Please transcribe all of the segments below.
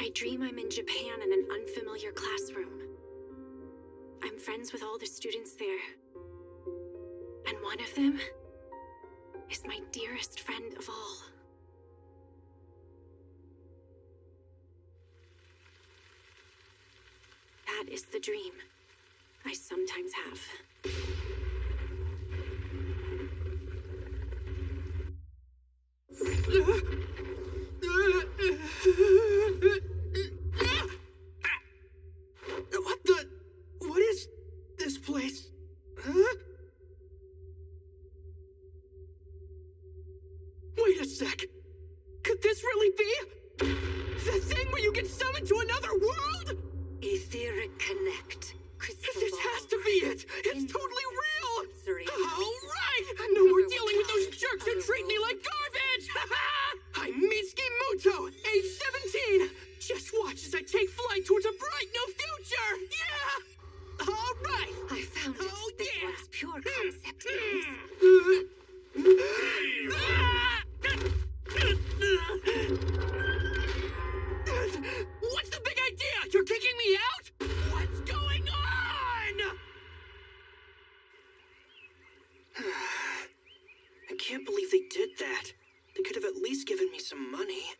I dream I'm in Japan in an unfamiliar classroom. I'm friends with all the students there. And one of them is my dearest friend of all. That is the dream I sometimes have. What is this place? Huh? Wait a sec. Could this really be the thing where you get summoned to another world? Etheric Connect. This has to be it. It's totally real. All right. No more dealing with those jerks who treat me like garbage. I'm Mitsuki Muto, age 17. Just watch as I take flight towards a bright new future. Yeah. All right. I found it. Oh, this yeah. one's pure concept. What's the big idea? You're kicking me out? What's going on? I can't believe they did that. They could have at least given me some money.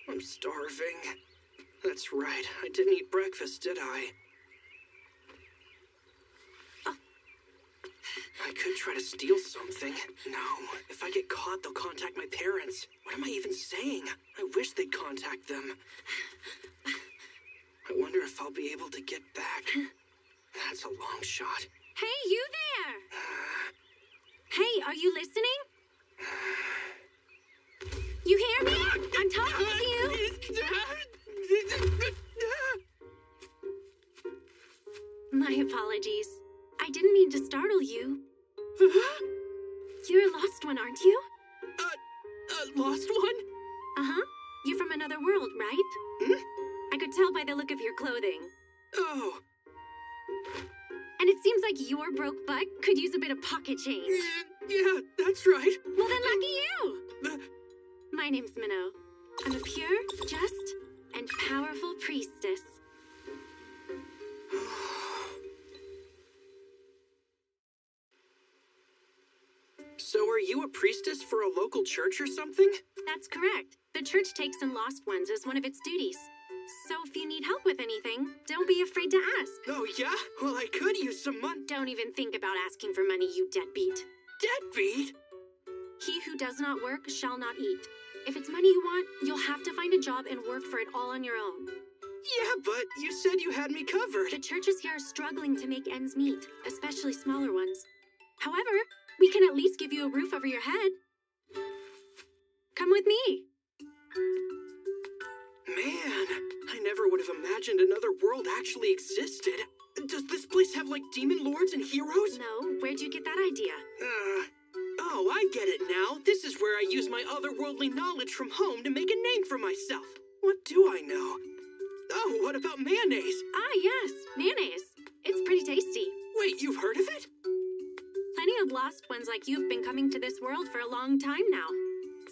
I'm starving. That's right. I didn't eat breakfast, did I? I could try to steal something. No, if I get caught, they'll contact my parents. What am I even saying? I wish they'd contact them. I wonder if I'll be able to get back. That's a long shot. Hey, you there! Hey, are you listening? You hear me? I'm talking to you. My apologies. I didn't mean to startle you. You're a lost one, aren't you? Lost one? Uh-huh. You're from another world, right? Hmm? I could tell by the look of your clothing. Oh. And it seems like your broke butt could use a bit of pocket change. Yeah, that's right. Well then, lucky you! My name's Minnow. I'm a pure, just, and powerful priestess. So are you a priestess for a local church or something? That's correct. The church takes in lost ones as one of its duties. So if you need help with anything, don't be afraid to ask. Oh, yeah? Well, I could use some money. Don't even think about asking for money, you deadbeat. Deadbeat? He who does not work shall not eat. If it's money you want, you'll have to find a job and work for it all on your own. Yeah, but you said you had me covered. The churches here are struggling to make ends meet, especially smaller ones. However, we can at least give you a roof over your head. Come with me. Man, I never would have imagined another world actually existed. Does this place have, like, demon lords and heroes? No, where'd you get that idea? Oh, I get it now. This is where I use my otherworldly knowledge from home to make a name for myself. What do I know? Oh, what about mayonnaise? Ah, yes, mayonnaise. It's pretty tasty. Wait, you've heard of it? Plenty of lost ones like you have been coming to this world for a long time now.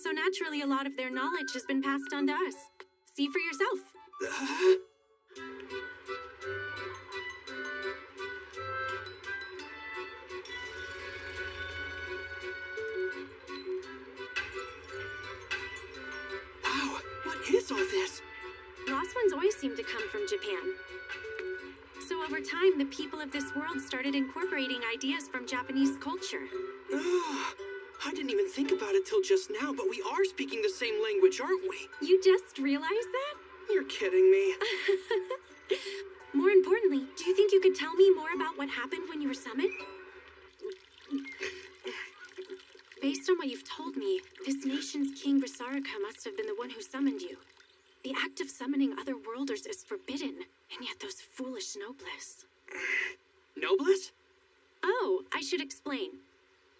So naturally, a lot of their knowledge has been passed on to us. See for yourself. Wow, what is all this? Lost ones always seem to come from Japan. So over time, the people of this world started incorporating ideas from Japanese culture. I didn't even think about it till just now, but we are speaking the same language, aren't we? You just realized that? You're kidding me. More importantly, do you think you could tell me more about what happened when you were summoned? Based on what you've told me, this nation's King Grisarika must have been the one who summoned you. The act of summoning otherworlders is forbidden, and yet those foolish noblesse. Noblesse? Oh, I should explain.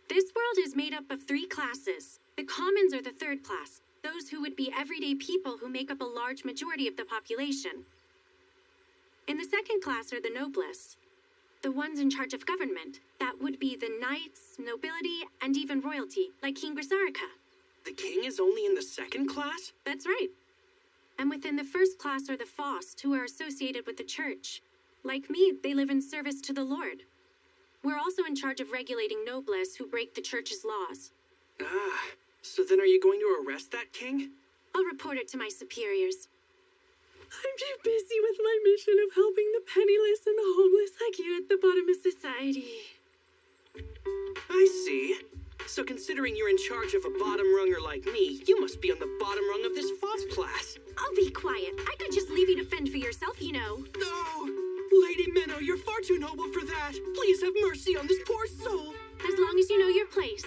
This world is made up of 3 classes. The commons are the 3rd class, those who would be everyday people who make up a large majority of the population. In the 2nd class are the noblesse, the ones in charge of government. That would be the knights, nobility, and even royalty, like King Grisarika. The king is only in the 2nd class? That's right. And within the first class are the Faust, who are associated with the church. Like me, they live in service to the Lord. We're also in charge of regulating nobles who break the church's laws. Ah, so then are you going to arrest that king? I'll report it to my superiors. I'm too busy with my mission of helping the penniless and the homeless like you at the bottom of society. I see. So considering you're in charge of a bottom runger like me, you must be on the bottom rung of this Faust class. I'll be quiet. I could just leave you to fend for yourself, you know. No! Lady Minnow, you're far too noble for that. Please have mercy on this poor soul. As long as you know your place.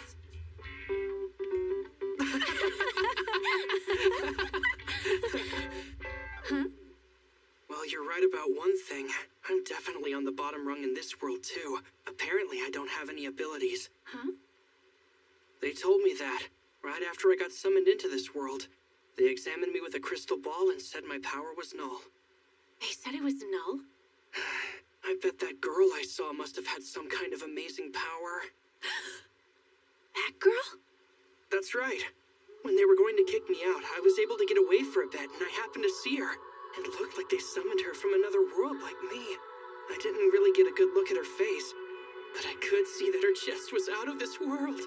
Huh? Well, you're right about one thing. I'm definitely on the bottom rung in this world, too. Apparently, I don't have any abilities. Huh? They told me that, right after I got summoned into this world. They examined me with a crystal ball and said my power was null. They said it was null? I bet that girl I saw must have had some kind of amazing power. That girl? That's right. When they were going to kick me out, I was able to get away for a bit, and I happened to see her. It looked like they summoned her from another world like me. I didn't really get a good look at her face, but I could see that her chest was out of this world.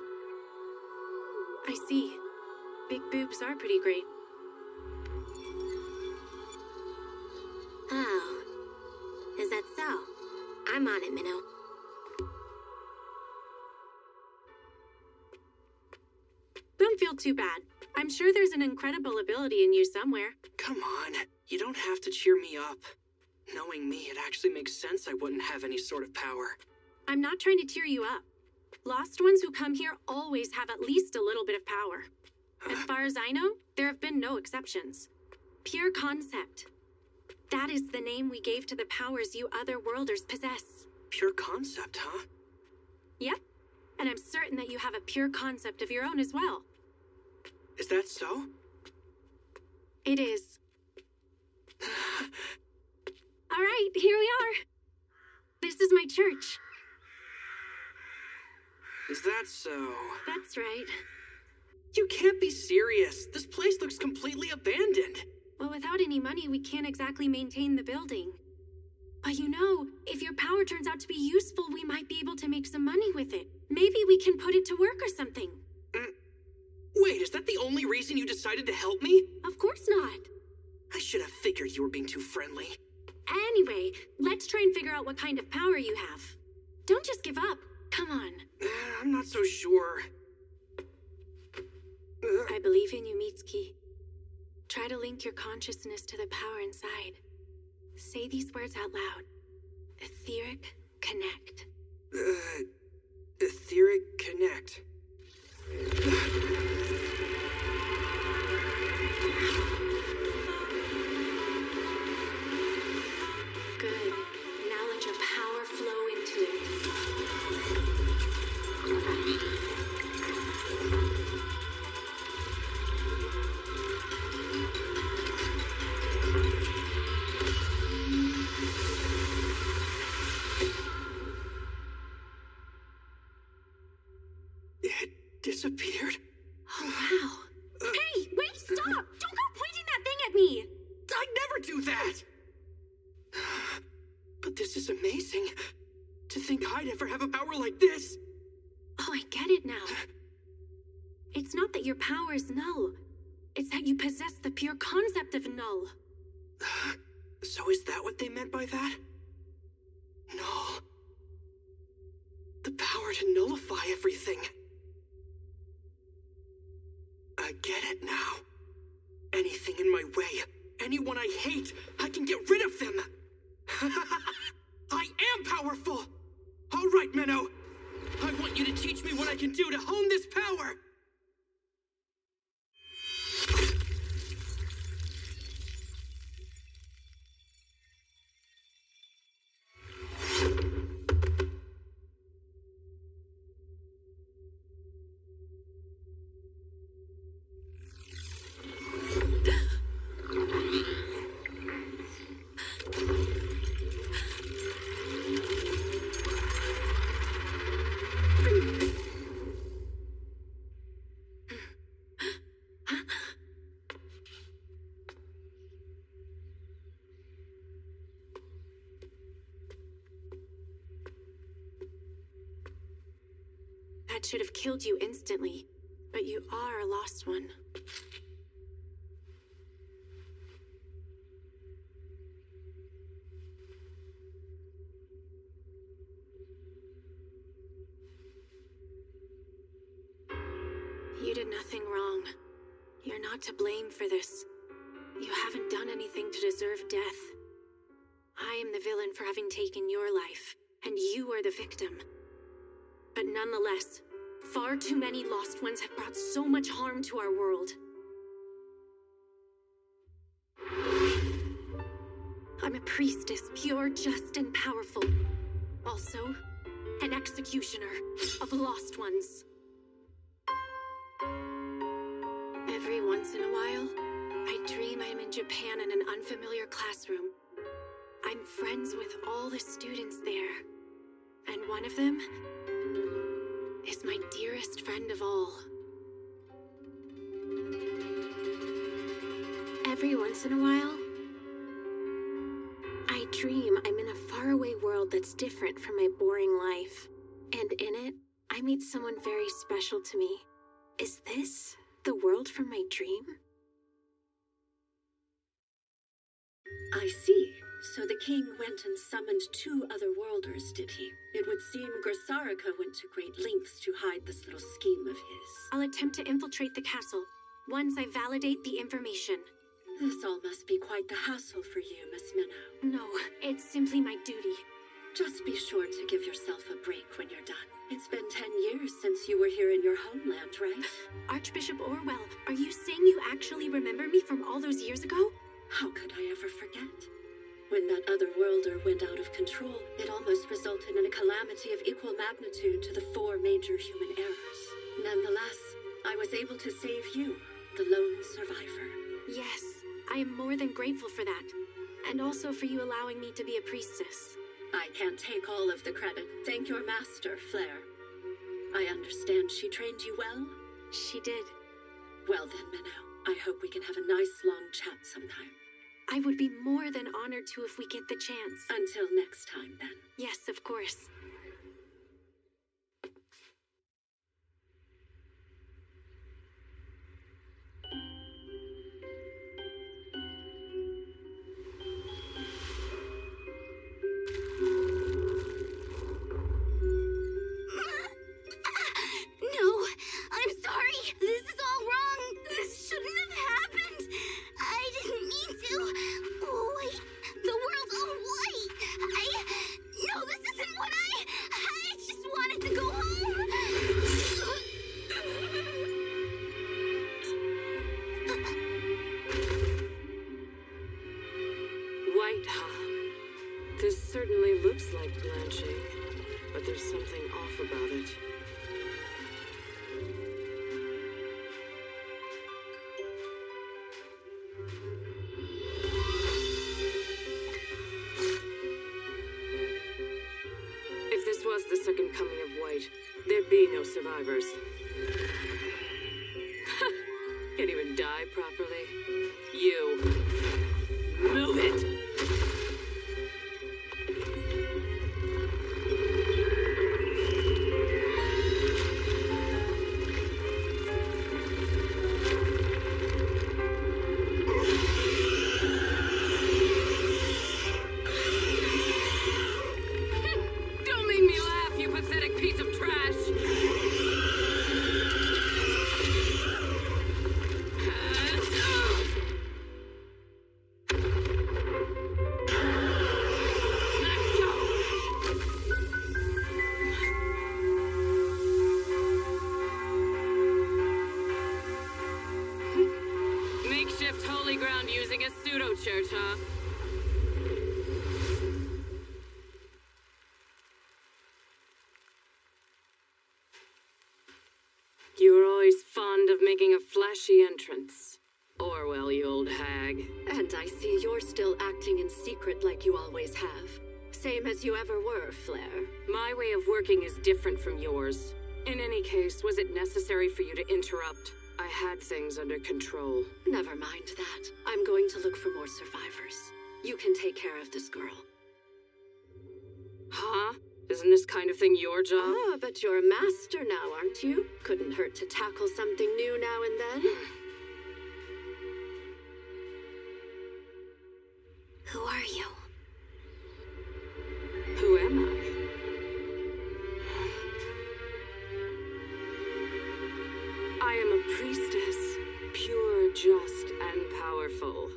I see. Big boobs are pretty great. Oh. Is that so? I'm on it, Minnow. Don't feel too bad. I'm sure there's an incredible ability in you somewhere. Come on, you don't have to cheer me up. Knowing me, it actually makes sense I wouldn't have any sort of power. I'm not trying to tear you up. Lost ones who come here always have at least a little bit of power. As far as I know, there have been no exceptions. Pure concept. That is the name we gave to the powers you otherworlders possess. Pure concept, huh? Yep. And I'm certain that you have a pure concept of your own as well. Is that so? It is. All right, here we are. This is my church. Is that so? That's right. You can't be serious. This place looks completely abandoned. Well, without any money, we can't exactly maintain the building. But you know, if your power turns out to be useful, we might be able to make some money with it. Maybe we can put it to work or something. Wait, is that the only reason you decided to help me? Of course not. I should have figured you were being too friendly. Anyway, let's try and figure out what kind of power you have. Don't just give up. Come on. I'm not so sure. I believe in you, Mitsuki. Try to link your consciousness to the power inside. Say these words out loud. Etheric connect. Etheric connect. Good. Now let your power flow into it. It disappeared? Oh, wow. Hey, wait, stop! Don't go pointing that thing at me! I'd never do that! But this is amazing. To think I'd ever have a power like this. Oh, I get it now. It's not that your power is null. It's that you possess the pure concept of null. So is that what they meant by that? Null. The power to nullify everything. I get it now. Anything in my way, anyone I hate, I can get rid of them. I am powerful. All right, Minnow. I want you to teach me what I can do to hone this power. that should have killed you instantly, but you are a lost one. You did nothing wrong. You're not to blame for this. You haven't done anything to deserve death. I am the villain for having taken your life, and you are the victim. But nonetheless, far too many lost ones have brought so much harm to our world. I'm a priestess, pure, just, and powerful. Also, an executioner of lost ones. Every once in a while, I dream I'm in Japan in an unfamiliar classroom. I'm friends with all the students there. And one of them is my dearest friend of all. Every once in a while, I dream I'm in a faraway world that's different from my boring life. And in it, I meet someone very special to me. Is this the world from my dream? I see. So the king went and summoned 2 otherworlders, did he? It would seem Grisarika went to great lengths to hide this little scheme of his. I'll attempt to infiltrate the castle once I validate the information. This all must be quite the hassle for you, Miss Minnow. No, it's simply my duty. Just be sure to give yourself a break when you're done. It's been 10 years since you were here in your homeland, right? Archbishop Orwell, are you saying you actually remember me from all those years ago? How could I ever forget? When that otherworlder went out of control, it almost resulted in a calamity of equal magnitude to the 4 major human errors. Nonetheless, I was able to save you, the lone survivor. Yes, I am more than grateful for that. And also for you allowing me to be a priestess. I can't take all of the credit. Thank your master, Flair. I understand she trained you well? She did. Well then, Minnow, I hope we can have a nice long chat sometime. I would be more than honored to if we get the chance. Until next time, then. Yes, of course. No, I'm sorry. This is all wrong. This shouldn't have happened. I didn't mean to. Oh, wait. The world's all white. No, this isn't what I just wanted to go home. White, huh? This certainly looks like blanching, but there's something off about it. If this was the second coming of White, there'd be no survivors. Can't even die properly. You. Move it! Don't make me laugh, you pathetic piece of trash! Let's go! Makeshift holy ground using a pseudo-church, huh? You were always fond of making a flashy entrance. Orwell, you old hag. And I see you're still acting in secret like you always have. Same as you ever were, Flair. My way of working is different from yours. In any case, was it necessary for you to interrupt? I had things under control. Never mind that. I'm going to look for more survivors. You can take care of this girl. Huh? Isn't this kind of thing your job? Ah, but you're a master now, aren't you? Couldn't hurt to tackle something new now and then. Who are you? Who am I? I am a priestess, pure, just, and powerful.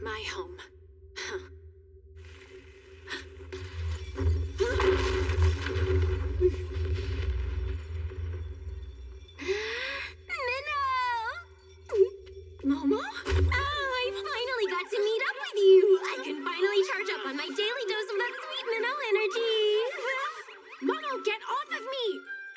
My home. Huh. Momo? Oh, I finally got to meet up with you. I can finally charge up on my daily dose of that sweet minnow energy. Momo, get off of me!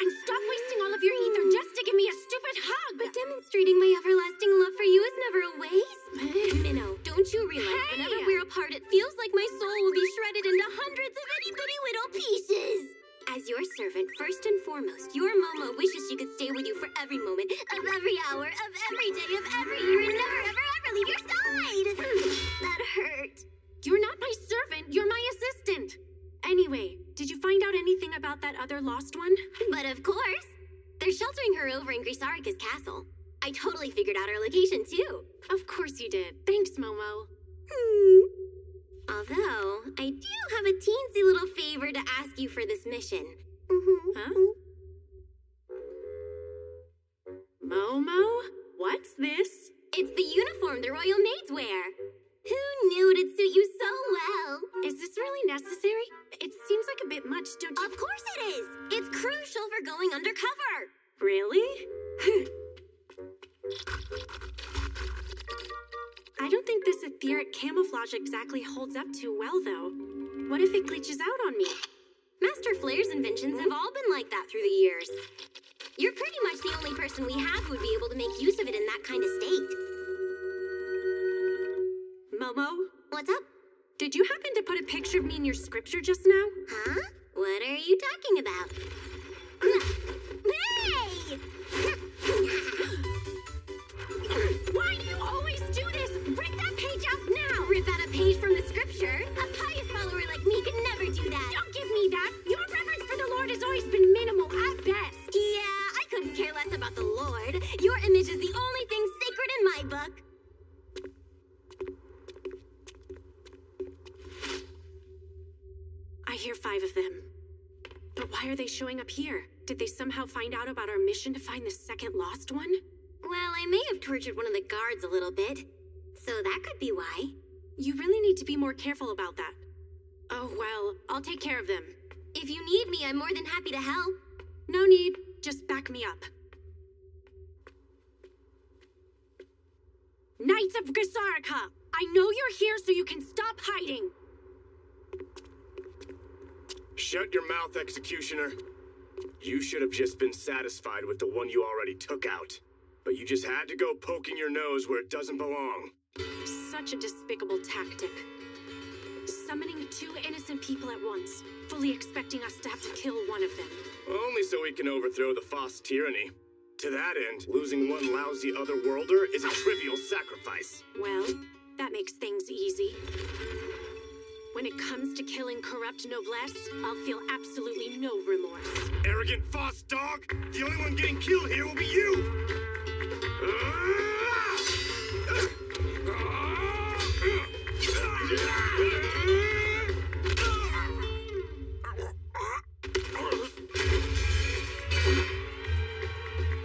And stop wasting all of your ether just to give me a stupid hug! But demonstrating my everlasting love for you is never a waste. Minnow, don't you realize whenever we're apart, it feels like my soul will be shredded into hundreds of itty-bitty little pieces. As your servant, first and foremost, your Momo wishes she could stay with you for every moment, of every hour, of every day, of every year, and never, ever, ever leave your side! That hurt. You're not my servant, you're my assistant! Anyway, did you find out anything about that other lost one? But of course! They're sheltering her over in Grisarika's castle. I totally figured out her location, too. Of course you did. Thanks, Momo. Although, I do have a teensy little favor to ask you for this mission. Huh? Momo? What's this? It's the uniform the royal maids wear. Who knew it'd suit you so well? Is this really necessary? It seems like a bit much, don't you? Of course it is! It's crucial for going undercover! Really? I don't think this etheric camouflage exactly holds up too well, though. What if it glitches out on me? Master Flair's inventions have all been like that through the years. You're pretty much the only person we have who would be able to make use of it in that kind of state. Momo? What's up? Did you happen to put a picture of me in your scripture just now? Huh? What are you talking about? Hey! Why do you always do this? Rip that page out now! Rip out a page from the scripture? A pious follower like me could never do that. Don't give me that! Your reverence for the Lord has always been minimal at best. Yeah, I couldn't care less about the Lord. Your image is the only thing sacred in my book. I hear 5 of them. But why are they showing up here? Did they somehow find out about our mission to find the second lost one? Well, I may have tortured one of the guards a little bit. So that could be why. You really need to be more careful about that. Oh, well, I'll take care of them. If you need me, I'm more than happy to help. No need. Just back me up. Knights of Grisarika! I know you're here so you can stop hiding! Shut your mouth, Executioner. You should have just been satisfied with the one you already took out. But you just had to go poking your nose where it doesn't belong. Such a despicable tactic. Summoning 2 innocent people at once, fully expecting us to have to kill one of them. Only so we can overthrow the Foss tyranny. To that end, losing one lousy otherworlder is a trivial sacrifice. Well, that makes things easy. When it comes to killing corrupt noblesse, I'll feel absolutely no remorse. Arrogant Foss dog! The only one getting killed here will be you!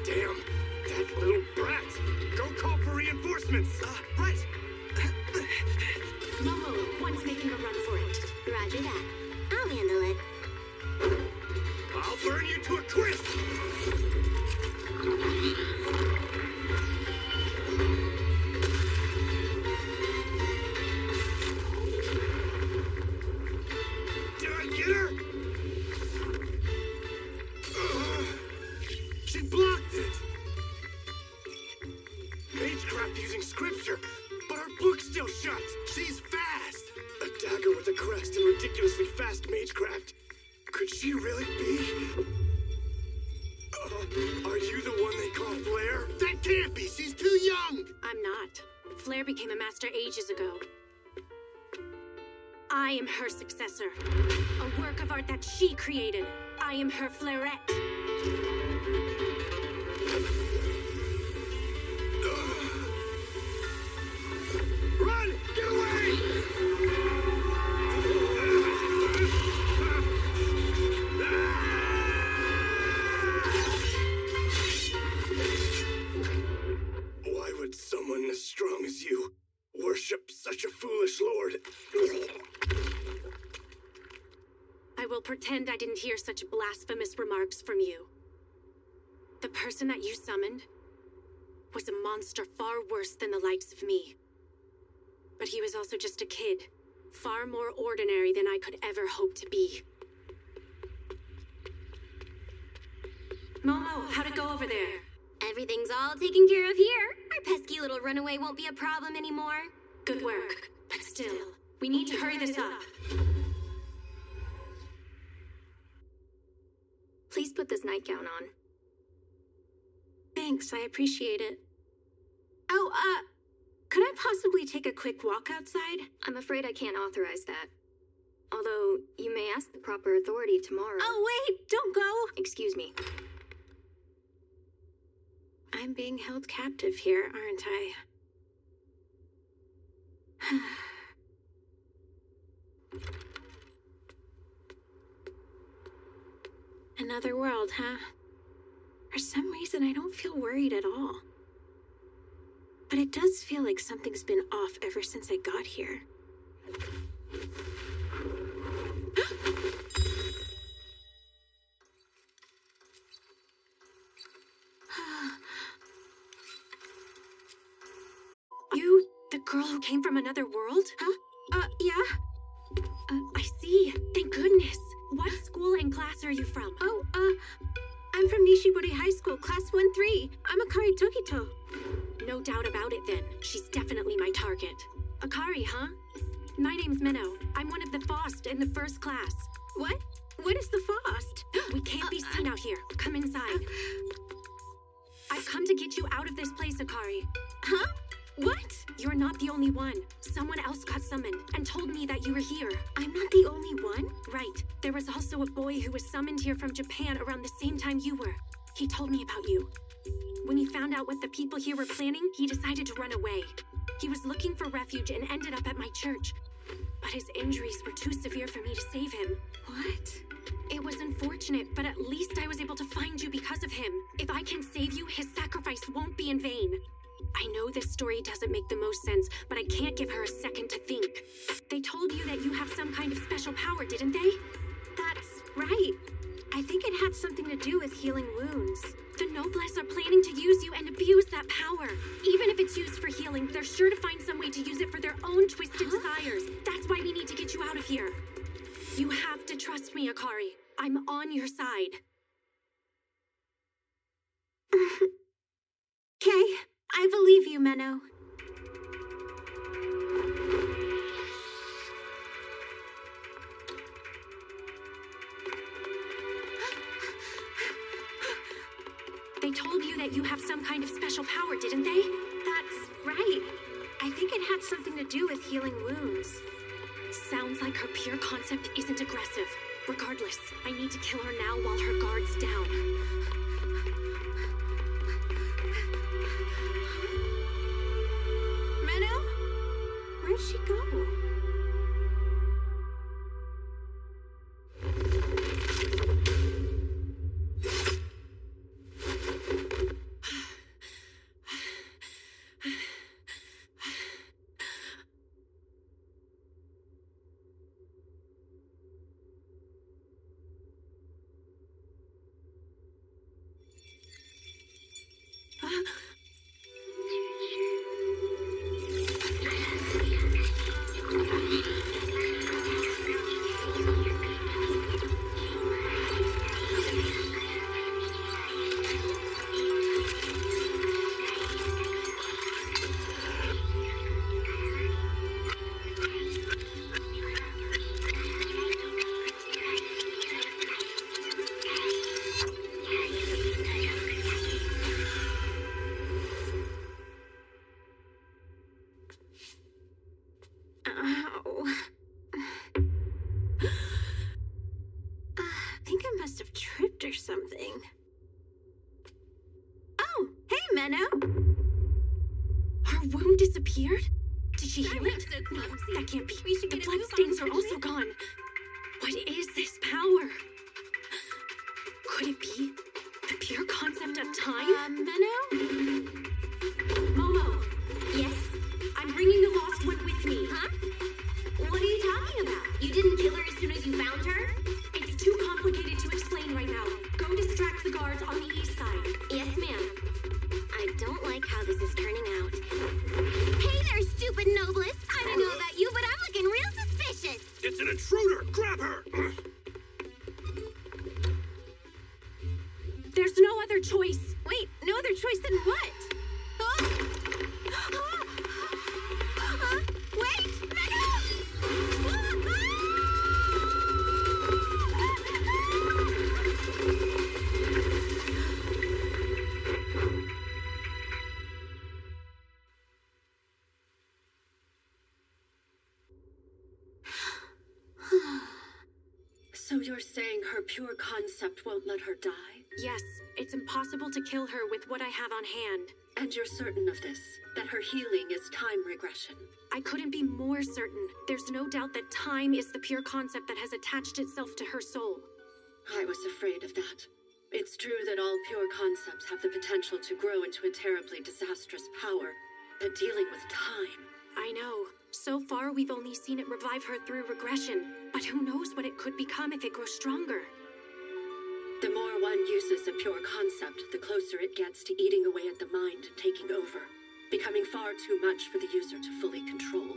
Damn, that little brat! Go call for reinforcements! Right. Momo, one's making a run for it. Roger that. I'll handle it. I'll burn you to a crisp! Did I get her? She blocked it! Magecraft using scripture, but her book's still shut! She's fast! A dagger with a crest and ridiculously fast magecraft. Could she really be? Are you the one they call Flair? That can't be! She's too young! I'm not. Flair became a master ages ago. I am her successor. A work of art that she created. I am her flairette. Run! Get away! Why would someone as strong as you worship such a foolish lord? I will pretend I didn't hear such blasphemous remarks from you. The person that you summoned was a monster far worse than the likes of me. But he was also just a kid, far more ordinary than I could ever hope to be. Momo, how'd it go over there? Everything's all taken care of here. Our pesky little runaway won't be a problem anymore. Good work. But still, we need to hurry this up. Please put this nightgown on. Thanks, I appreciate it. Oh, could I possibly take a quick walk outside? I'm afraid I can't authorize that. Although, you may ask the proper authority tomorrow. Oh, wait, don't go. Excuse me. I'm being held captive here, aren't I? Another world, huh? For some reason, I don't feel worried at all. But it does feel like something's been off ever since I got here. You, the girl who came from another world? Huh? Yeah. I see. Thank goodness. What school and class are you from? Oh, I'm from Nishibori High School, class 1-3. I'm Akari Tokito. No doubt about it then. She's definitely my target. Akari, huh? My name's Minnow. I'm one of the FOST in the first class. What? What is the FOST? We can't be seen out here. Come inside. I've come to get you out of this place, Akari. Huh? What? You're not the only one. Someone else got summoned and told me that you were here. I'm not the only one? Right. There was also a boy who was summoned here from Japan around the same time you were. He told me about you. When he found out what the people here were planning, he decided to run away. He was looking for refuge and ended up at my church. But his injuries were too severe for me to save him. What? It was unfortunate, but at least I was able to find you because of him. If I can save you, his sacrifice won't be in vain. I know this story doesn't make the most sense, but I can't give her a second to think. They told you that you have some kind of special power, didn't they? That's right. I think it had something to do with healing wounds. The Noblesse are planning to use you and abuse that power. Even if it's used for healing, they're sure to find some way to use it for their own twisted desires. That's why we need to get you out of here. You have to trust me, Akari. I'm on your side. Okay, I believe you, Menno. They told you that you have some kind of special power, didn't they? That's right. I think it had something to do with healing wounds. Sounds like her pure concept isn't aggressive. Regardless, I need to kill her now while her guard's down. Menno? Where'd she go? Her wound disappeared? Did she heal it? So No, clumsy. that can't be. We should The get a move on, bloodstains are shouldn't also we? gone. What is this power? Could it be the pure concept of time? Menno? Momo, Yes? I'm bringing the lost one with me. Huh? What are you talking about? You didn't kill her as soon as you found her? It's too complicated to explain right now. Go distract the guards on the east side. Yes, ma'am. I don't like how this is turning out. Hey there, stupid Noblest! I don't know about you, but I'm looking real suspicious! It's an intruder! Grab her! There's no other choice. Wait, no other choice than what? Wait! So you're saying her pure concept won't let her die? Yes, it's impossible to kill her with what I have on hand. And you're certain of this? That her healing is time regression? I couldn't be more certain. There's no doubt that time is the pure concept that has attached itself to her soul. I was afraid of that. It's true that all pure concepts have the potential to grow into a terribly disastrous power, but dealing with time... I know. So far, we've only seen it revive her through regression, but who knows what it could become if it grows stronger. The more one uses a pure concept, the closer it gets to eating away at the mind and taking over, becoming far too much for the user to fully control.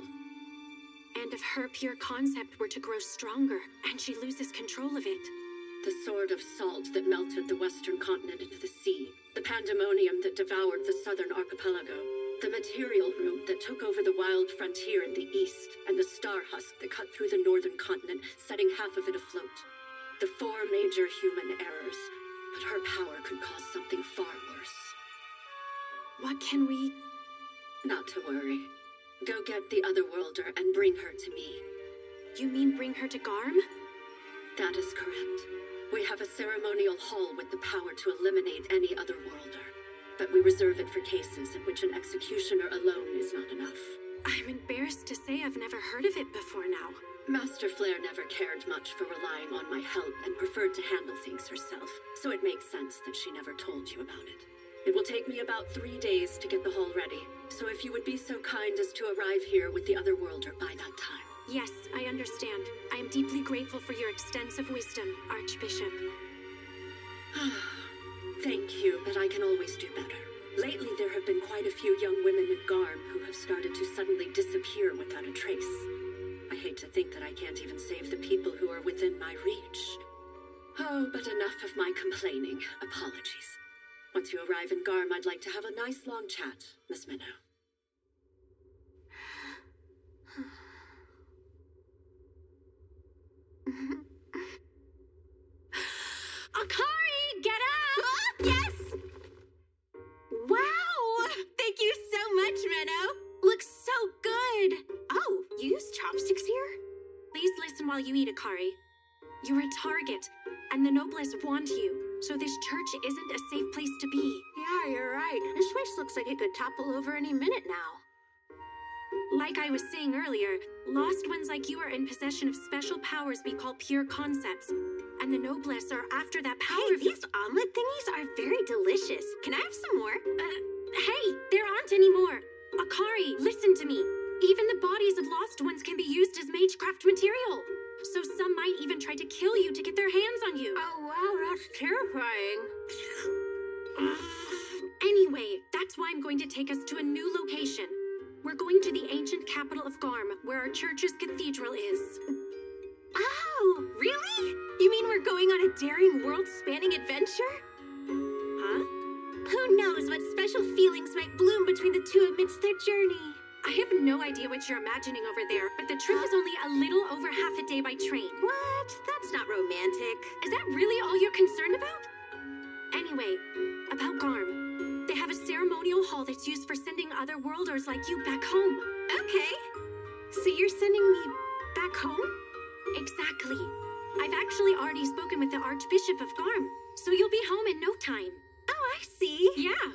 And if her pure concept were to grow stronger, and she loses control of it, The sword of salt that melted the western continent into the sea, the pandemonium that devoured the southern archipelago, the material room that took over the wild frontier in the east, and the star husk that cut through the northern continent, setting half of it afloat. The four major human errors, but her power could cause something far worse. what can we... Not to worry. Go get the Otherworlder and bring her to me. You mean bring her to Garm? That is correct. We have a ceremonial hall with the power to eliminate any Otherworlder, but we reserve it for cases in which an executioner alone is not enough. I'm embarrassed to say I've never heard of it before now. Master Flare never cared much for relying on my help and preferred to handle things herself, so it makes sense that she never told you about it. It will take me about 3 days to get the hall ready, so if you would be so kind as to arrive here with the Otherworlder by that time. Yes, I understand. I am deeply grateful for your extensive wisdom, Archbishop. Thank you, but I can always do better. Lately, there have been quite a few young women in Garm who have started to suddenly disappear without a trace. I hate to think that I can't even save the people who are within my reach. Oh, but enough of my complaining. Apologies. Once you arrive in Garm, I'd like to have a nice long chat, Miss Minnow. Akari, get up! Yes! Wow! Thank you so much, Menno. Looks so good. Oh, you use chopsticks here? Please listen while you eat, Akari. You're a target, and the Noblesse want you, so this church isn't a safe place to be. Yeah, you're right. This place looks like it could topple over any minute now. Like I was saying earlier, lost ones like you are in possession of special powers we call pure concepts, and the Noblesse are after that power. Hey, these omelet thingies are very delicious. Can I have some more? Hey, there aren't any more. Akari, listen to me. Even the bodies of lost ones can be used as magecraft material. So some might even try to kill you to get their hands on you. Oh, wow, that's terrifying. Anyway, that's why I'm going to take us to a new location. We're going to the ancient capital of Garm, where our church's cathedral is. Oh, really? You mean we're going on a daring world-spanning adventure? Huh? Who knows what special feelings might bloom between the two amidst their journey? I have no idea what you're imagining over there, but the trip is only a little over half a day by train. What? That's not romantic. Is that really all you're concerned about? Anyway, about Garm. They have a ceremonial hall that's used for sending Otherworlders like you back home. Okay. So you're sending me back home? Exactly. I've actually already spoken with the Archbishop of Garm, so you'll be home in no time. Oh, I see. Yeah.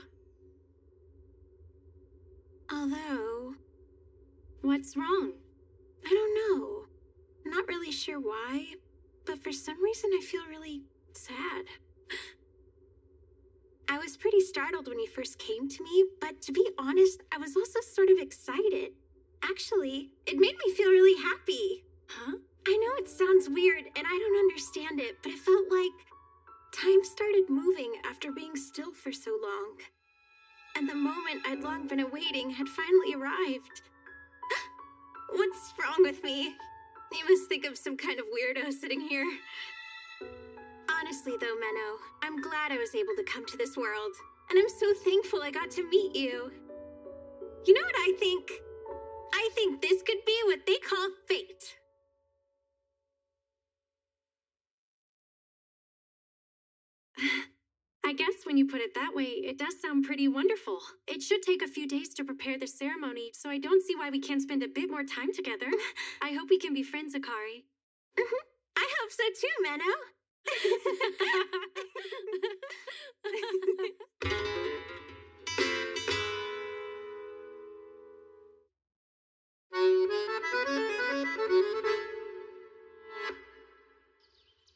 Although... What's wrong? I don't know. Not really sure why, but for some reason I feel really sad. I was pretty startled when you first came to me, but to be honest, I was also sort of excited. Actually, it made me feel really happy. Huh? I know it sounds weird, and I don't understand it, but it felt like time started moving after being still for so long. And the moment I'd long been awaiting had finally arrived. What's wrong with me? You must think I'm some kind of weirdo sitting here. Honestly though, Menno, I'm glad I was able to come to this world. And I'm so thankful I got to meet you. You know what I think? I think this could be what they call fate. I guess when you put it that way, it does sound pretty wonderful. It should take a few days to prepare the ceremony, so I don't see why we can't spend a bit more time together. I hope we can be friends, Akari. I hope so too, Menno.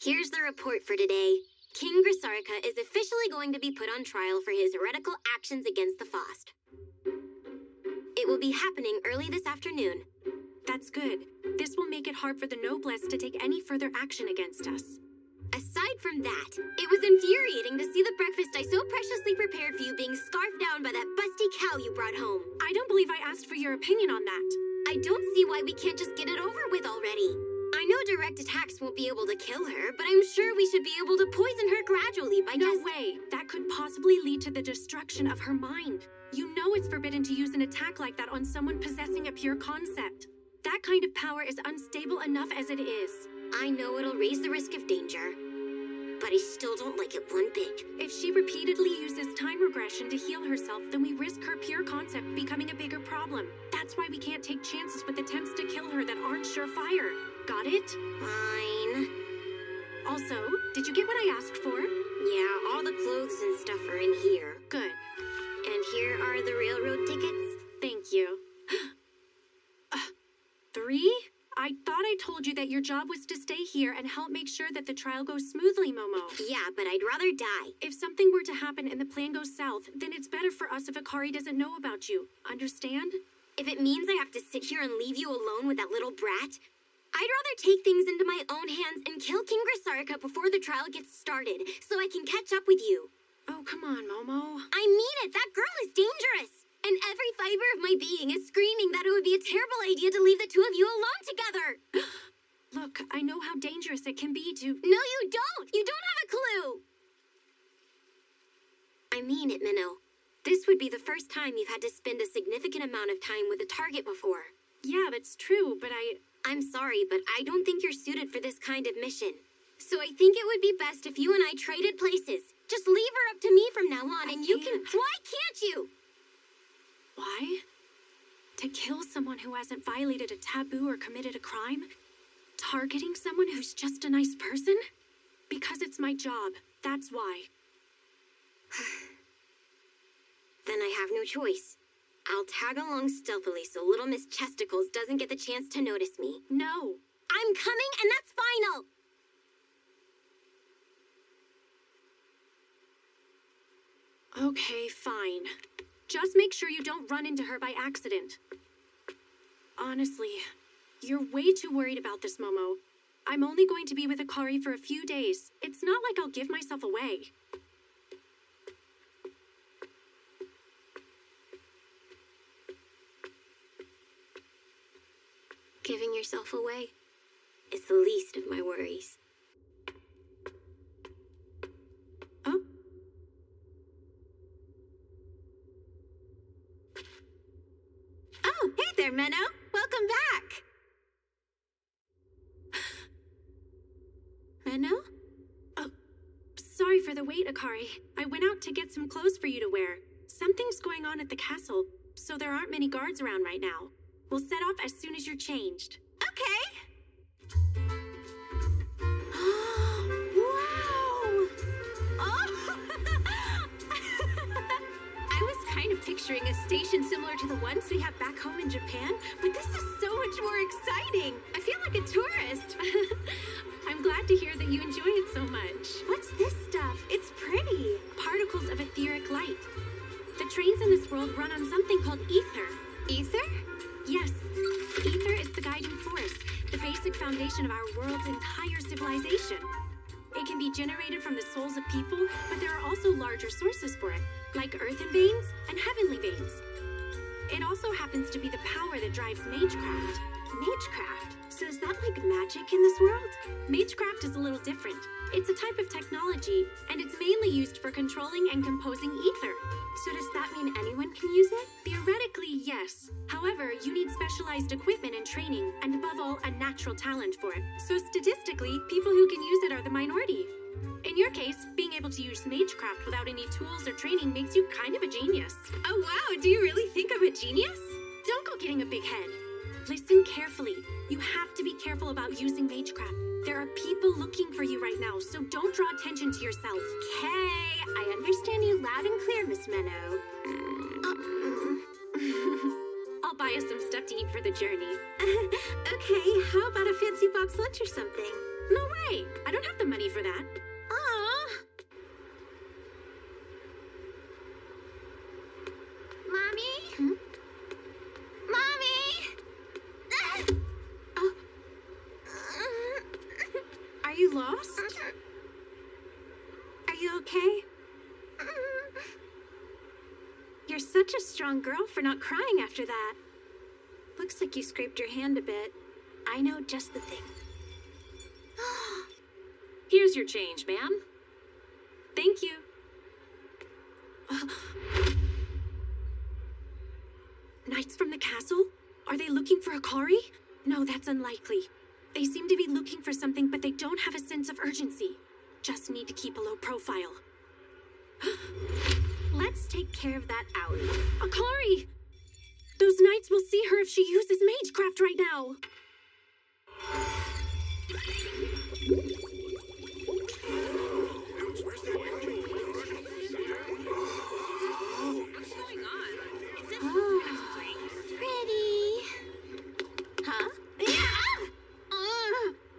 Here's the report for today. King Grisarika is officially going to be put on trial for his heretical actions against the Faust. It will be happening early this afternoon. That's good. This will make it hard for the Noblesse to take any further action against us. Aside from that, it was infuriating to see the breakfast I so preciously prepared for you being scarfed down by that busty cow you brought home. I don't believe I asked for your opinion on that. I don't see why we can't just get it over with already. I know direct attacks won't be able to kill her, but I'm sure we should be able to poison her gradually by No way! That could possibly lead to the destruction of her mind. You know it's forbidden to use an attack like that on someone possessing a pure concept. That kind of power is unstable enough as it is. I know it'll raise the risk of danger, but I still don't like it one bit. If she repeatedly uses time regression to heal herself, then we risk her pure concept becoming a bigger problem. That's why we can't take chances with attempts to kill her that aren't surefire. Got it? Fine. Also, did you get what I asked for? Yeah, all the clothes and stuff are in here. Good. And here are the railroad tickets. Thank you. 3? I thought I told you that your job was to stay here and help make sure that the trial goes smoothly, Momo. Yeah, but I'd rather die. If something were to happen and the plan goes south, then it's better for us if Akari doesn't know about you. Understand? If it means I have to sit here and leave you alone with that little brat, I'd rather take things into my own hands and kill King Grisarika before the trial gets started, so I can catch up with you. Oh, come on, Momo. I mean it! That girl is dangerous! And every fiber of my being is screaming that it would be a terrible idea to leave the two of you alone together! Look, I know how dangerous it can be to... No, you don't! You don't have a clue! I mean it, Minnow. This would be the first time you've had to spend a significant amount of time with a target before. Yeah, that's true, but I'm sorry, but I don't think you're suited for this kind of mission. So I think it would be best if you and I traded places. Just leave her up to me from now on, and you can... Why can't you? Why? To kill someone who hasn't violated a taboo or committed a crime? Targeting someone who's just a nice person? Because it's my job. That's why. Then I have no choice. I'll tag along stealthily so little Miss Chesticles doesn't get the chance to notice me. No. I'm coming, and that's final! Okay, fine. Just make sure you don't run into her by accident. Honestly, you're way too worried about this, Momo. I'm only going to be with Akari for a few days. It's not like I'll give myself away. Giving yourself away is the least of my worries. Oh? Oh, hey there, Menno. Welcome back. Menno? Oh, sorry for the wait, Akari. I went out to get some clothes for you to wear. Something's going on at the castle, so there aren't many guards around right now. We'll set off as soon as you're changed. Okay. Wow! Oh! I was kind of picturing a station similar to the ones we have back home in Japan, but this is so much more exciting. I feel like a tourist. I'm glad to hear that you enjoy it so much. What's this stuff? It's pretty. Particles of etheric light. The trains in this world run on something called ether. Ether? Yes. Ether is the guiding force, the basic foundation of our world's entire civilization. It can be generated from the souls of people, but there are also larger sources for it, like earthen veins and heavenly veins. It also happens to be the power that drives magecraft. Magecraft? So is that like magic in this world? Magecraft is a little different. It's a type of technology, and it's mainly used for controlling and composing ether. So does that mean anyone can use it? Theoretically, yes. However, you need specialized equipment and training, and above all, a natural talent for it. So statistically, people who can use it are the minority. In your case, being able to use magecraft without any tools or training makes you kind of a genius. Oh wow, do you really think I'm a genius? Don't go getting a big head. Listen carefully. You have to be careful about using magecraft. There are people looking for you right now, so don't draw attention to yourself. Okay, I understand you loud and clear, Miss Menno. I'll buy us some stuff to eat for the journey. Okay, how about a fancy box lunch or something? No way! I don't have the money for that. Aw. Mommy? Hmm? Mommy! Oh. Are you lost? Are you okay? You're such a strong girl for not crying after that. Looks like you scraped your hand a bit. I know just the thing. Here's your change, ma'am. Thank you. Knights from the castle? Are they looking for Akari? No, that's unlikely. They seem to be looking for something, but they don't have a sense of urgency. Just need to keep a low profile. Let's take care of that out. Akari! Those knights will see her if she uses magecraft right now. Pretty. Huh?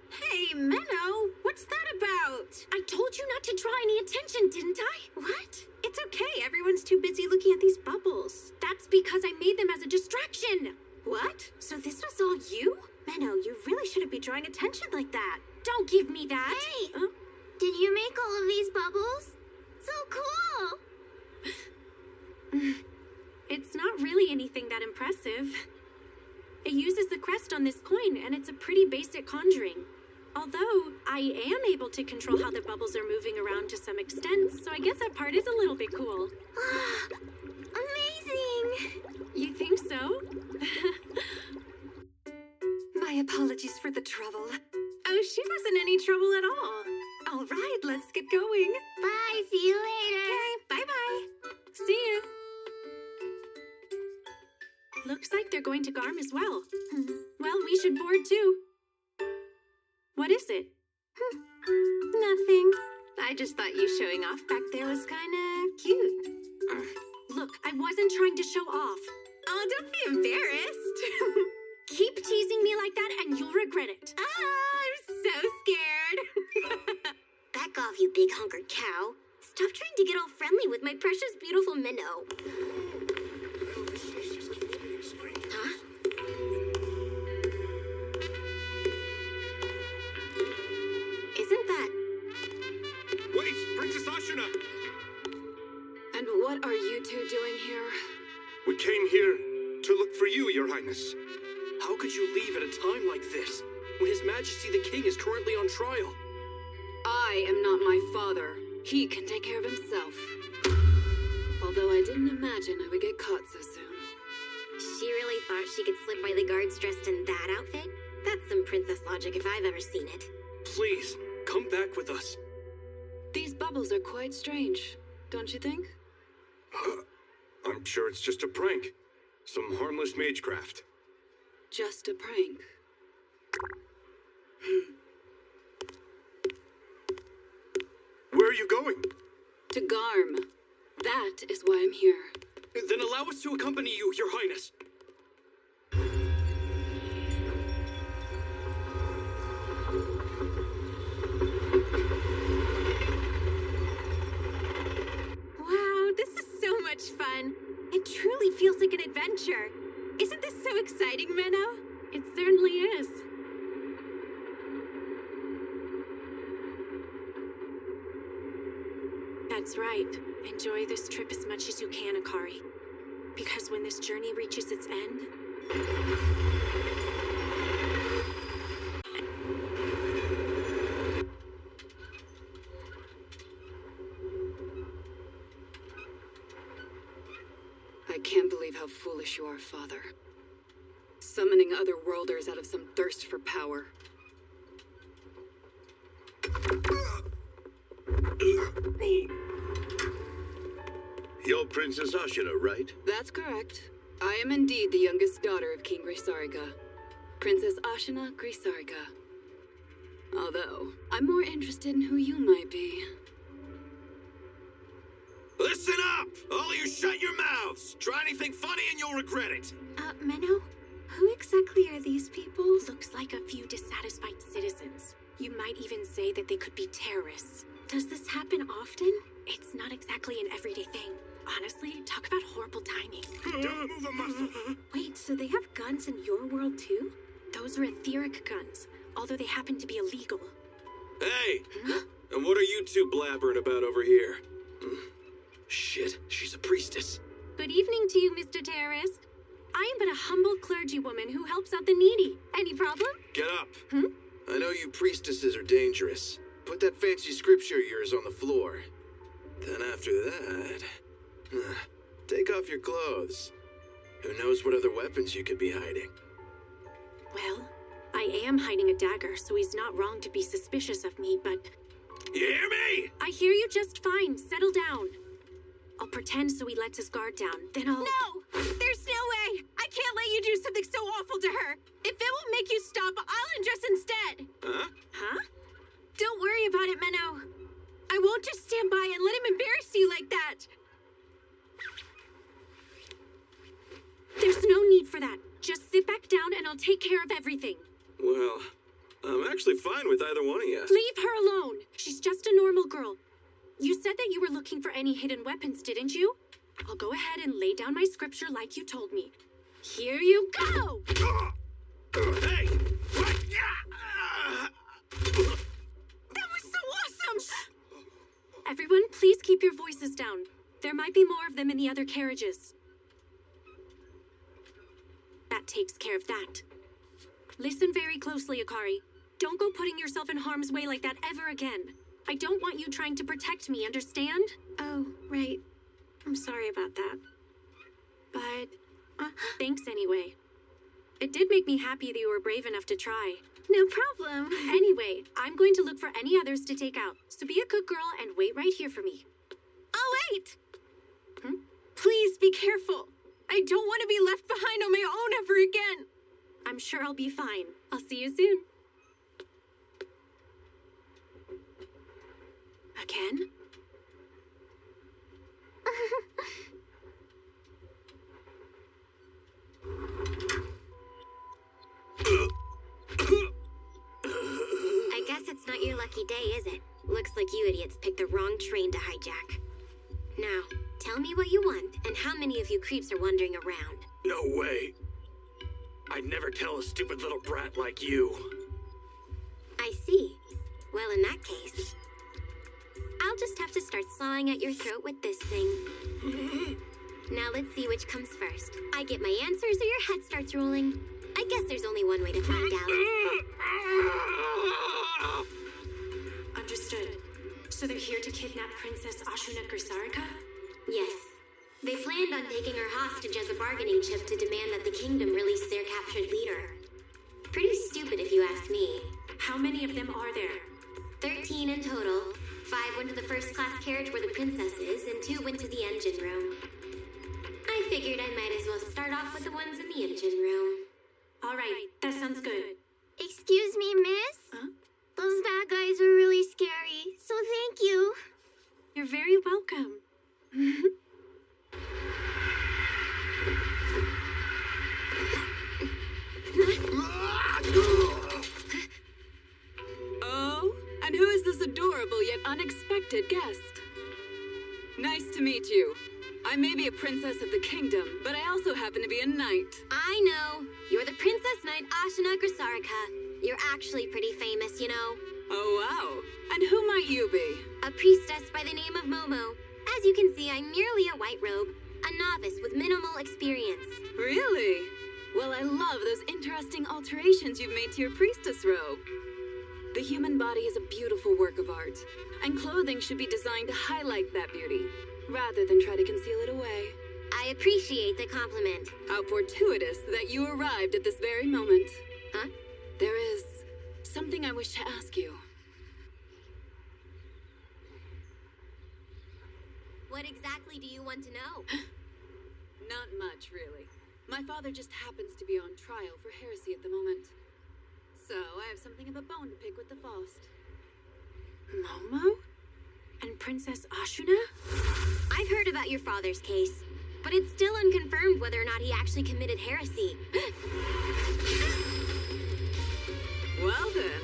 Hey, Menno, what's that about? I told you not to draw any attention, didn't I? What? It's okay, everyone's too busy looking at these bubbles. That's because I made them as a distraction. What? So this was all you? Menno, you really shouldn't be drawing attention like that. Don't give me that. Hey, did you make all of these bubbles? So cool. It's not really anything that impressive. It uses the crest on this coin, and it's a pretty basic conjuring. Although, I am able to control how the bubbles are moving around to some extent, so I guess that part is a little bit cool. Amazing! You think so? My apologies for the trouble. Oh, she wasn't any trouble at all. All right, let's get going. Bye, see you later. Okay, bye-bye. See you. Looks like they're going to Garm as well. Well, we should board too. What is it? Nothing. I just thought you showing off back there was kinda cute. Look, I wasn't trying to show off. Oh, don't be embarrassed. Keep teasing me like that and you'll regret it. I'm so scared. Back off, you big hunkered cow. Stop trying to get all friendly with my precious, beautiful minnow. Huh? Isn't that... Wait, Princess Ashina! And what are you two doing here? We came here to look for you, Your Highness. How could you leave at a time like this, when His Majesty the King is currently on trial? I am not my father. He can take care of himself. Although I didn't imagine I would get caught so soon. She really thought she could slip by the guards dressed in that outfit? That's some princess logic if I've ever seen it. Please, come back with us. These bubbles are quite strange, don't you think? I'm sure it's just a prank. Some harmless magecraft. Just a prank. Where are you going? To Garm. That is why I'm here. Then allow us to accompany you, Your Highness. Wow, this is so much fun. It truly feels like an adventure. Isn't this so exciting, Menno? It certainly is. That's right. Enjoy this trip as much as you can, Akari. Because when this journey reaches its end... I can't believe how foolish you are, Father. Summoning other worlders out of some thirst for power. You're Princess Ashina, right? That's correct. I am indeed the youngest daughter of King Grisarga. Princess Ashina Grisarga. Although, I'm more interested in who you might be. Listen up! All of you shut your mouths! Try anything funny and you'll regret it! Menno? Who exactly are these people? Looks like a few dissatisfied citizens. You might even say that they could be terrorists. Does this happen often? It's not exactly an everyday thing. Honestly, talk about horrible timing. Don't move a muscle. Wait, so they have guns in your world too? Those are etheric guns, although they happen to be illegal. Hey! And what are you two blabbering about over here? Shit, she's a priestess. Good evening to you, Mr. Terrorist. I am but a humble clergywoman who helps out the needy. Any problem? Get up. I know you priestesses are dangerous. Put that fancy scripture of yours on the floor. Then after that... take off your clothes. Who knows what other weapons you could be hiding? Well, I am hiding a dagger, so he's not wrong to be suspicious of me, but... You hear me? I hear you just fine. Settle down. I'll pretend so he lets his guard down, then I'll... No! There's no way! I can't let you do something so awful to her! If it will make you stop, I'll undress instead! Huh? Don't worry about it, Menno. I won't just stand by and let him embarrass you like that! There's no need for that. Just sit back down and I'll take care of everything. Well, I'm actually fine with either one of you. Leave her alone. She's just a normal girl. You said that you were looking for any hidden weapons, didn't you? I'll go ahead and lay down my scripture like you told me. Here you go! Hey! What? That was so awesome! Everyone, please keep your voices down. There might be more of them in the other carriages. That takes care of that. Listen very closely, Akari. Don't go putting yourself in harm's way like that ever again. I don't want you trying to protect me, understand? Oh, right. I'm sorry about that. But, thanks anyway. It did make me happy that you were brave enough to try. No problem. Anyway, I'm going to look for any others to take out. So be a good girl and wait right here for me. I'll wait! Please be careful. I don't want to be left behind on my own ever again. I'm sure I'll be fine. I'll see you soon. Again? I guess it's not your lucky day, is it? Looks like you idiots picked the wrong train to hijack. Now, tell me what you want, and how many of you creeps are wandering around. No way. I'd never tell a stupid little brat like you. I see. Well, in that case, I'll just have to start sawing at your throat with this thing. Now let's see which comes first. I get my answers or your head starts rolling. I guess there's only one way to find out. Understood. So they're here to kidnap Princess Ashina Grisarga? Yes. They planned on taking her hostage as a bargaining chip to demand that the kingdom release their captured leader. Pretty stupid if you ask me. How many of them are there? 13 in total. 5 went to the first-class carriage where the princess is, and 2 went to the engine room. I figured I might as well start off with the ones in the engine room. All right, that sounds good. Excuse me, miss? Huh? Those bad guys were really scary, so thank you. You're very welcome. I may be a princess of the kingdom, but I also happen to be a knight. I know. You're the Princess Knight Ashina Grisarika. You're actually pretty famous, you know. Oh, wow. And who might you be? A priestess by the name of Momo. As you can see, I'm merely a white robe, a novice with minimal experience. Really? Well, I love those interesting alterations you've made to your priestess robe. The human body is a beautiful work of art, and clothing should be designed to highlight that beauty, rather than try to conceal it away. I appreciate the compliment. How fortuitous that you arrived at this very moment. Huh? There is something I wish to ask you. What exactly do you want to know? Not much, really. My father just happens to be on trial for heresy at the moment. So, I have something of a bone to pick with the Faust. Momo? And Princess Ashuna? I've heard about your father's case, but it's still unconfirmed whether or not he actually committed heresy. Well then,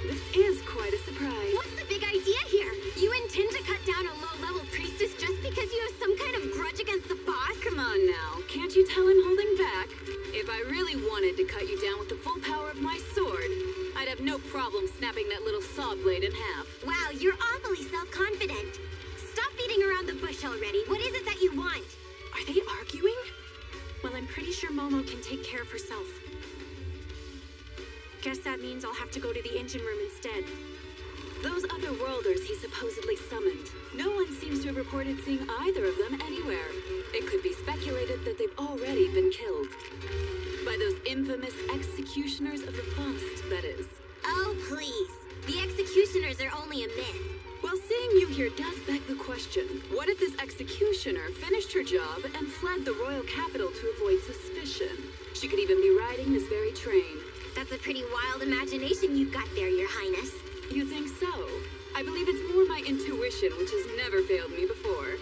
this is quite a surprise. What's the big idea here? You intend to cut down a low-level priestess just because you have some kind of grudge against the boss? Come on now, can't you tell I'm holding back? If I really wanted to cut you down with the full power of my sword, I'd have no problem snapping that little saw blade in half. Wow, you're awfully self-confident. Stop beating around the bush already. What is it that you want? Are they arguing? Well, I'm pretty sure Momo can take care of herself. Guess that means I'll have to go to the engine room instead. Those other worlders he supposedly summoned, no one seems to have reported seeing either of them anywhere. It could be speculated that they've already been killed. By those infamous executioners of the Faust, that is. Oh, please. The executioners are only a myth. Well, seeing you here does beg the question. What if this executioner finished her job and fled the royal capital to avoid suspicion? She could even be riding this very train. That's a pretty wild imagination you've got there, Your Highness. You think so? I believe it's more my intuition, which has never failed me before.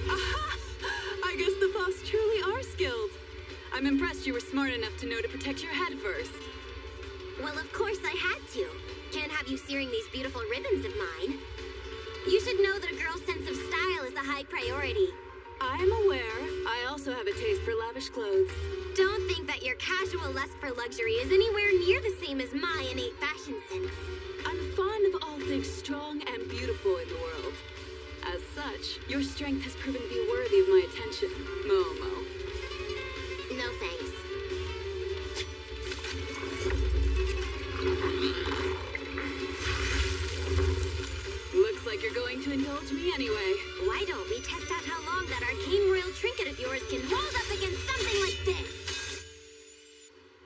Aha! I guess the Faust truly are skilled. I'm impressed you were smart enough to know to protect your head first. Well, of course I had to. Can't have you searing these beautiful ribbons of mine. You should know that a girl's sense of style is a high priority. I'm aware. I also have a taste for lavish clothes. Don't think that your casual lust for luxury is anywhere near the same as my innate fashion sense. I'm fond of all things strong and beautiful in the world. As such, your strength has proven to be worthy of my attention, Momo. No thanks. Looks like you're going to indulge me anyway. Why don't we test out how long that arcane royal trinket of yours can hold up against something like this?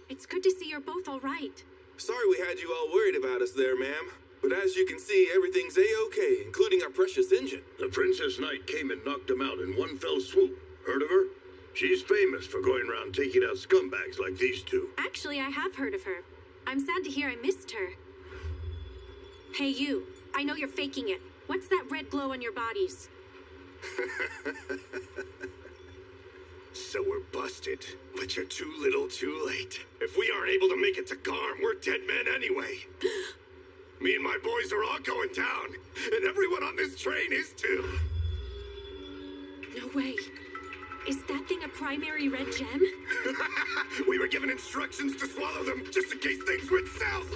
It's good to see you're both all right. Sorry we had you all worried about us there, ma'am. But as you can see, everything's A-okay, including our precious engine. The Princess Knight came and knocked him out in one fell swoop. Heard of her? She's famous for going around taking out scumbags like these two. Actually, I have heard of her. I'm sad to hear I missed her. Hey, you. I know you're faking it. What's that red glow on your bodies? So we're busted, but you're too little too late. If we aren't able to make it to Garm, we're dead men anyway. Me and my boys are all going down, and everyone on this train is too. No way. Is that thing a primary red gem? We were given instructions to swallow them just in case things went south.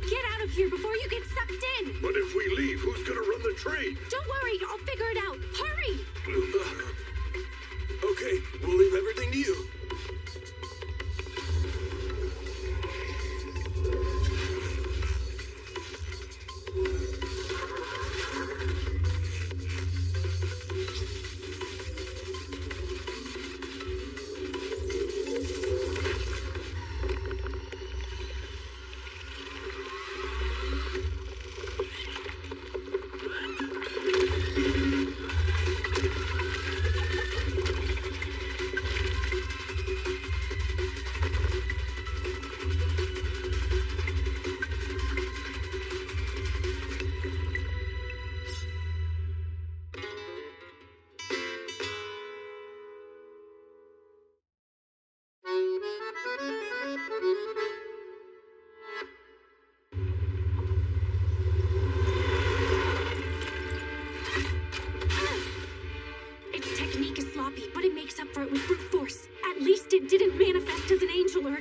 Get out of here before you get sucked in! But if we leave, who's gonna run the train? Don't worry, I'll figure it out. Hurry! Okay, we'll leave everything to you.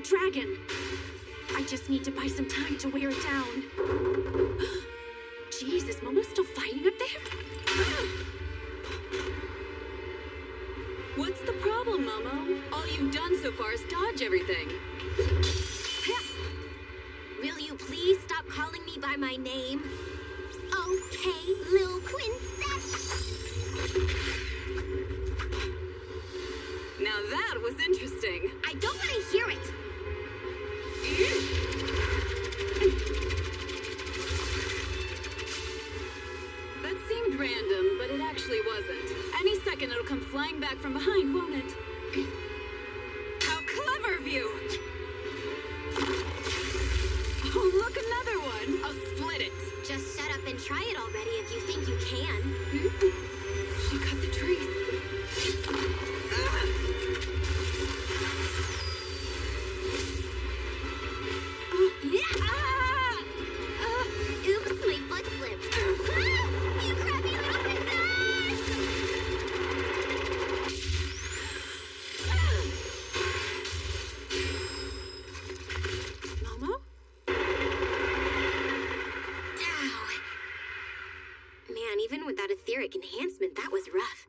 dragon. I just need to buy some time to wear it down. Jeez, is Momo still fighting up there? What's the problem, Momo? All you've done so far is dodge everything. Will you please stop calling me by my name? Okay, little princess. Now that was interesting. I don't want to hear it. That seemed random, but it actually wasn't. Any second it'll come flying back from behind, won't it? How clever of you! Oh, look, another one! I'll split it. Just shut up and try it already if you think you can. She cut the trees. Oops, my foot slipped. You crappy little princess! Momo? Ow. Man, even with that etheric enhancement, that was rough.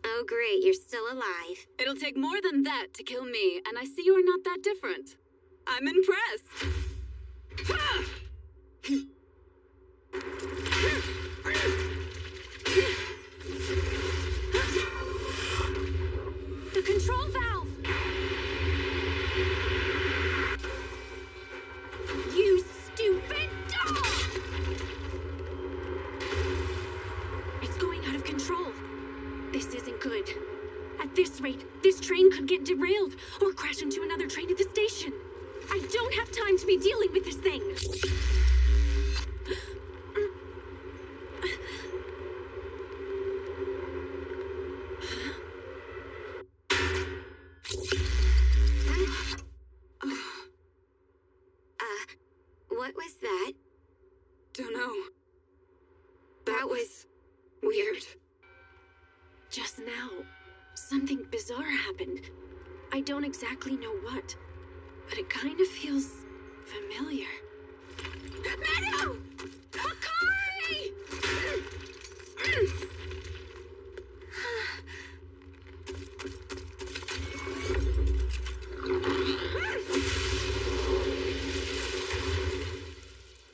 Oh, great, you're still alive. It'll take more than that to kill me, and I see you're not that different. I'm impressed. The control valve! You stupid dog! It's going out of control. This isn't good. At this rate, this train could get derailed or crash into another train at the station. I don't have time to be dealing with this thing. What was that? Don't know. That was weird. Just now, something bizarre happened. I don't exactly know what, but it kind of feels familiar. Meadow! Hikari!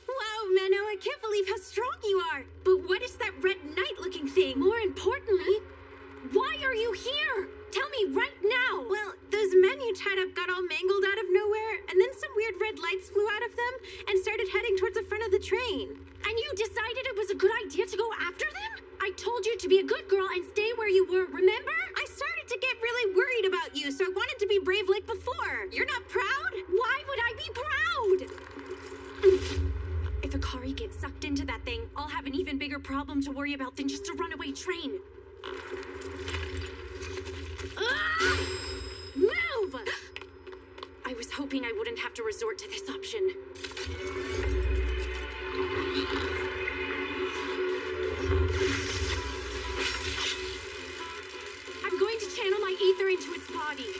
Wow, Menno, I can't believe how strong you are. But what is that red knight-looking thing? More importantly, why are you here? Tell me right now! Well, those men you tied up got all mangled out of nowhere, and then some weird red lights flew out of them and started heading towards the front of the train. And you decided it was a good idea to go after them? I told you to be a good girl and stay where you were, remember? I started to get really worried about you, so I wanted to be brave like before. You're not proud? Why would I be proud? If Hikari gets sucked into that thing, I'll have an even bigger problem to worry about than just a runaway train. Move! I was hoping I wouldn't have to resort to this option. I'm going to channel my ether into its body.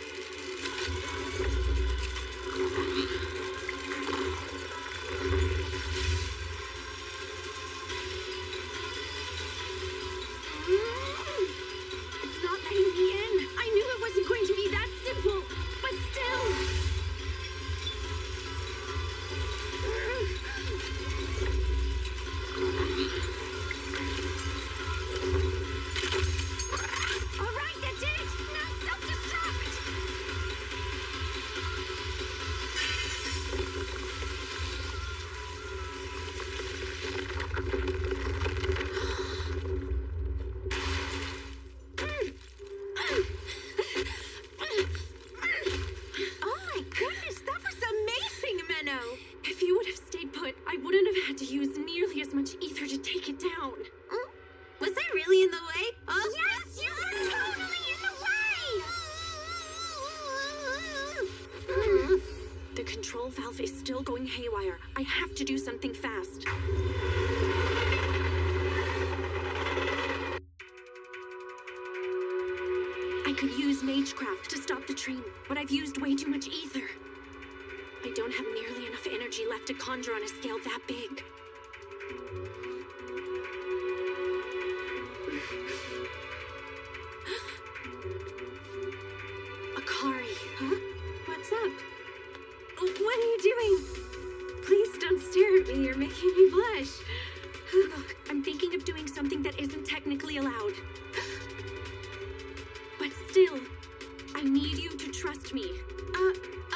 It's not letting me in. I knew it wasn't going to be that simple, but still. All right, that did it. Now self-destruct. Oh my goodness, that was amazing, Menno! If you would have stayed put, I wouldn't have had to use nearly as much ether to take it down. Was I really in the way? Oh, Yes, you were totally in the way! The control valve is still going haywire. I have to do something fast. I could use magecraft to stop the train, but I've used way too much ether. I don't have nearly enough energy left to conjure on a scale that big. Akari. Huh? What's up? What are you doing? Please don't stare at me. You're making me blush. Look, I'm thinking of doing something that isn't technically allowed. But still, I need you to trust me.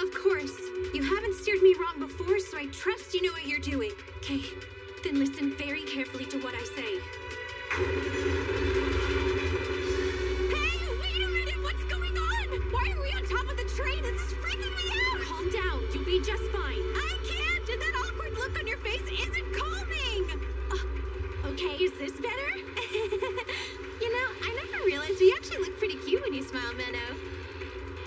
Of course. You haven't steered me wrong before, so I trust you know what you're doing. Okay, then listen very carefully to what I say. Hey, wait a minute! What's going on? Why are we on top of the train? This is freaking me out! Calm down, you'll be just fine. I can't! And that awkward look on your face isn't calming! Okay, is this better? You know, I never realized you actually look pretty cute when you smile, Menno.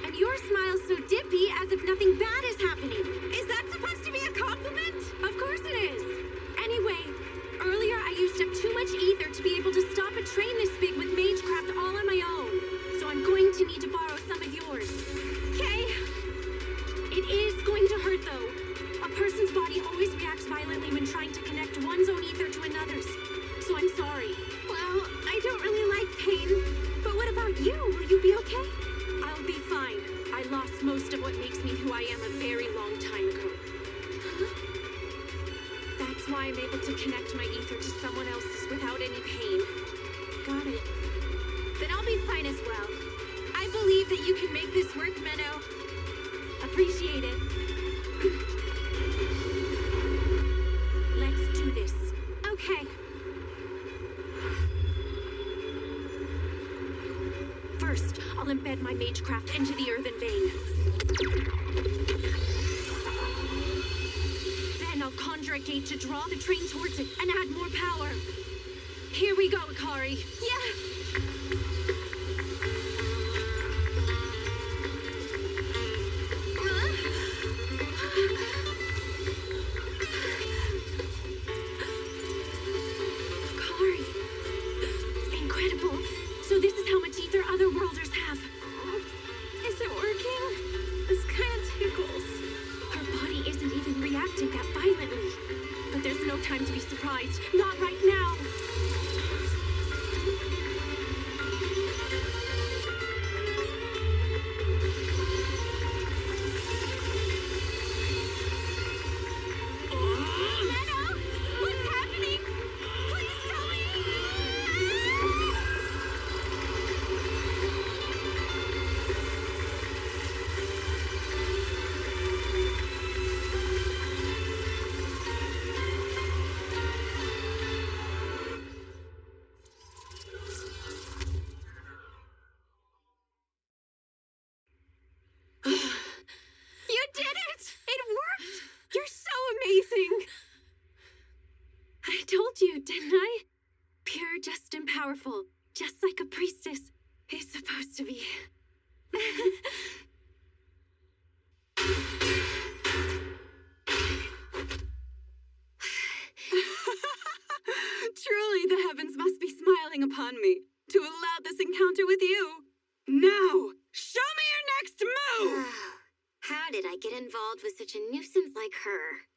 And your smile's so dippy as if nothing bad is happening. Is that supposed to be a compliment? Of course it is. Anyway, earlier I used up too much ether to be able to stop a train this big with magecraft all on my own. So I'm going to need to borrow some of yours. Okay. It is going to hurt though. A person's body always reacts violently when trying to connect one's own ether to another's. So I'm sorry. Well, I don't really like pain. But what about you? Will you be okay? I'll be fine. I lost most of what makes me who I am a very long time ago. That's why I'm able to connect my ether to someone else's without any pain. Got it. Then I'll be fine as well. I believe that you can make this work, Menno. Appreciate it. Let's do this. Okay. First, I'll embed my magecraft into the earthen vein. Then I'll conjure a gate to draw the train towards it and add more power. Here we go, Akari. Yeah. Akari. Incredible. So this is how much ether other worlders have. Is it working? This kind of tickles. Her body isn't even reacting that violently. But there's no time to be surprised. Not right now. Menno! What's happening? Please tell me! You did it! It worked! You're so amazing! I told you, didn't I? Pure, just, and powerful. Just like a priestess is supposed to be. Truly, the heavens must be smiling upon me to allow this encounter with you. Now, show me your next move! How did I get involved with such a nuisance like her?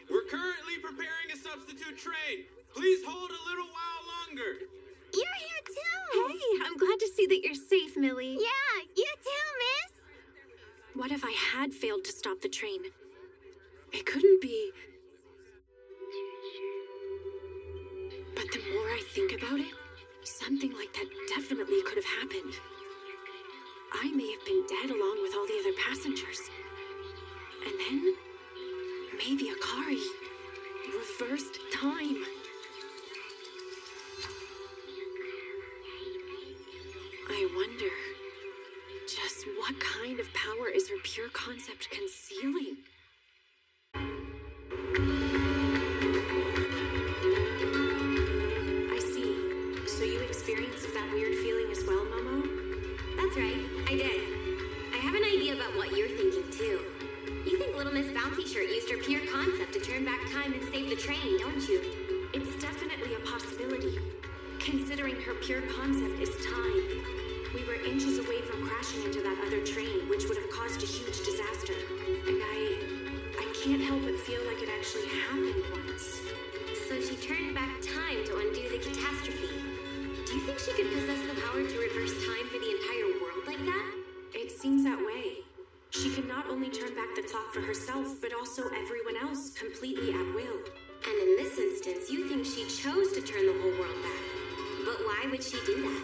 We're currently preparing a substitute train. Please hold a little while longer. You're here too! Hey, I'm glad to see that you're safe, Millie. Yeah, you too, miss! What if I had failed to stop the train? It couldn't be. But the more I think about it, something like that definitely could have happened. I may have been dead along with all the other passengers. And then, maybe Akari reversed time. I wonder, just what kind of power is her pure concept concealing? I see. So you experienced that weird feeling as well, Momo? That's right, I did. I have an idea about what you're thinking too. You think Little Miss Bouncy Shirt used her pure concept to turn back time and save the train, don't you? It's definitely a possibility. Considering her pure concept is time. We were inches away from crashing into that other train, which would have caused a huge disaster. And I can't help but feel like it actually happened once. So she turned back time to undo the catastrophe. Do you think she could possess the power to reverse time for the entire world like that? It seems that way. She can not only turn back the clock for herself, but also everyone else completely at will. And in this instance, you think she chose to turn the whole world back. But why would she do that?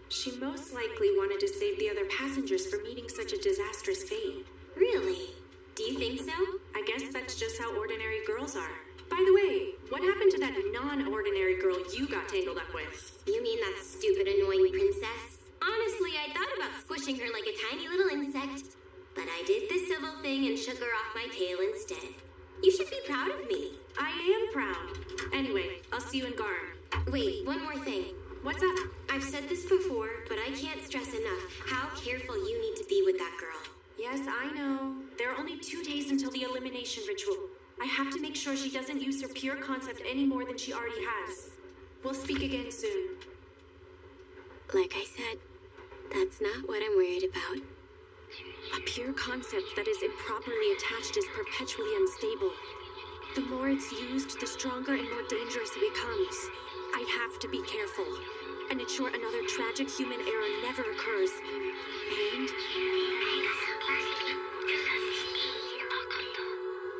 She most likely wanted to save the other passengers from meeting such a disastrous fate. Really? Do you think so? I guess that's just how ordinary girls are. By the way, what happened to that non-ordinary girl you got tangled up with? You mean that stupid, annoying princess? Honestly, I thought about squishing her like a tiny little insect. But I did the civil thing and shook her off my tail instead. You should be proud of me. I am proud. Anyway, I'll see you in Garm. Wait, one more thing. What's up? I've said this before, but I can't stress enough how careful you need to be with that girl. Yes, I know. There are only 2 days until the elimination ritual. I have to make sure she doesn't use her pure concept any more than she already has. We'll speak again soon. Like I said, that's not what I'm worried about. A pure concept that is improperly attached is perpetually unstable. The more it's used, the stronger and more dangerous it becomes. I have to be careful and ensure another tragic human error never occurs. And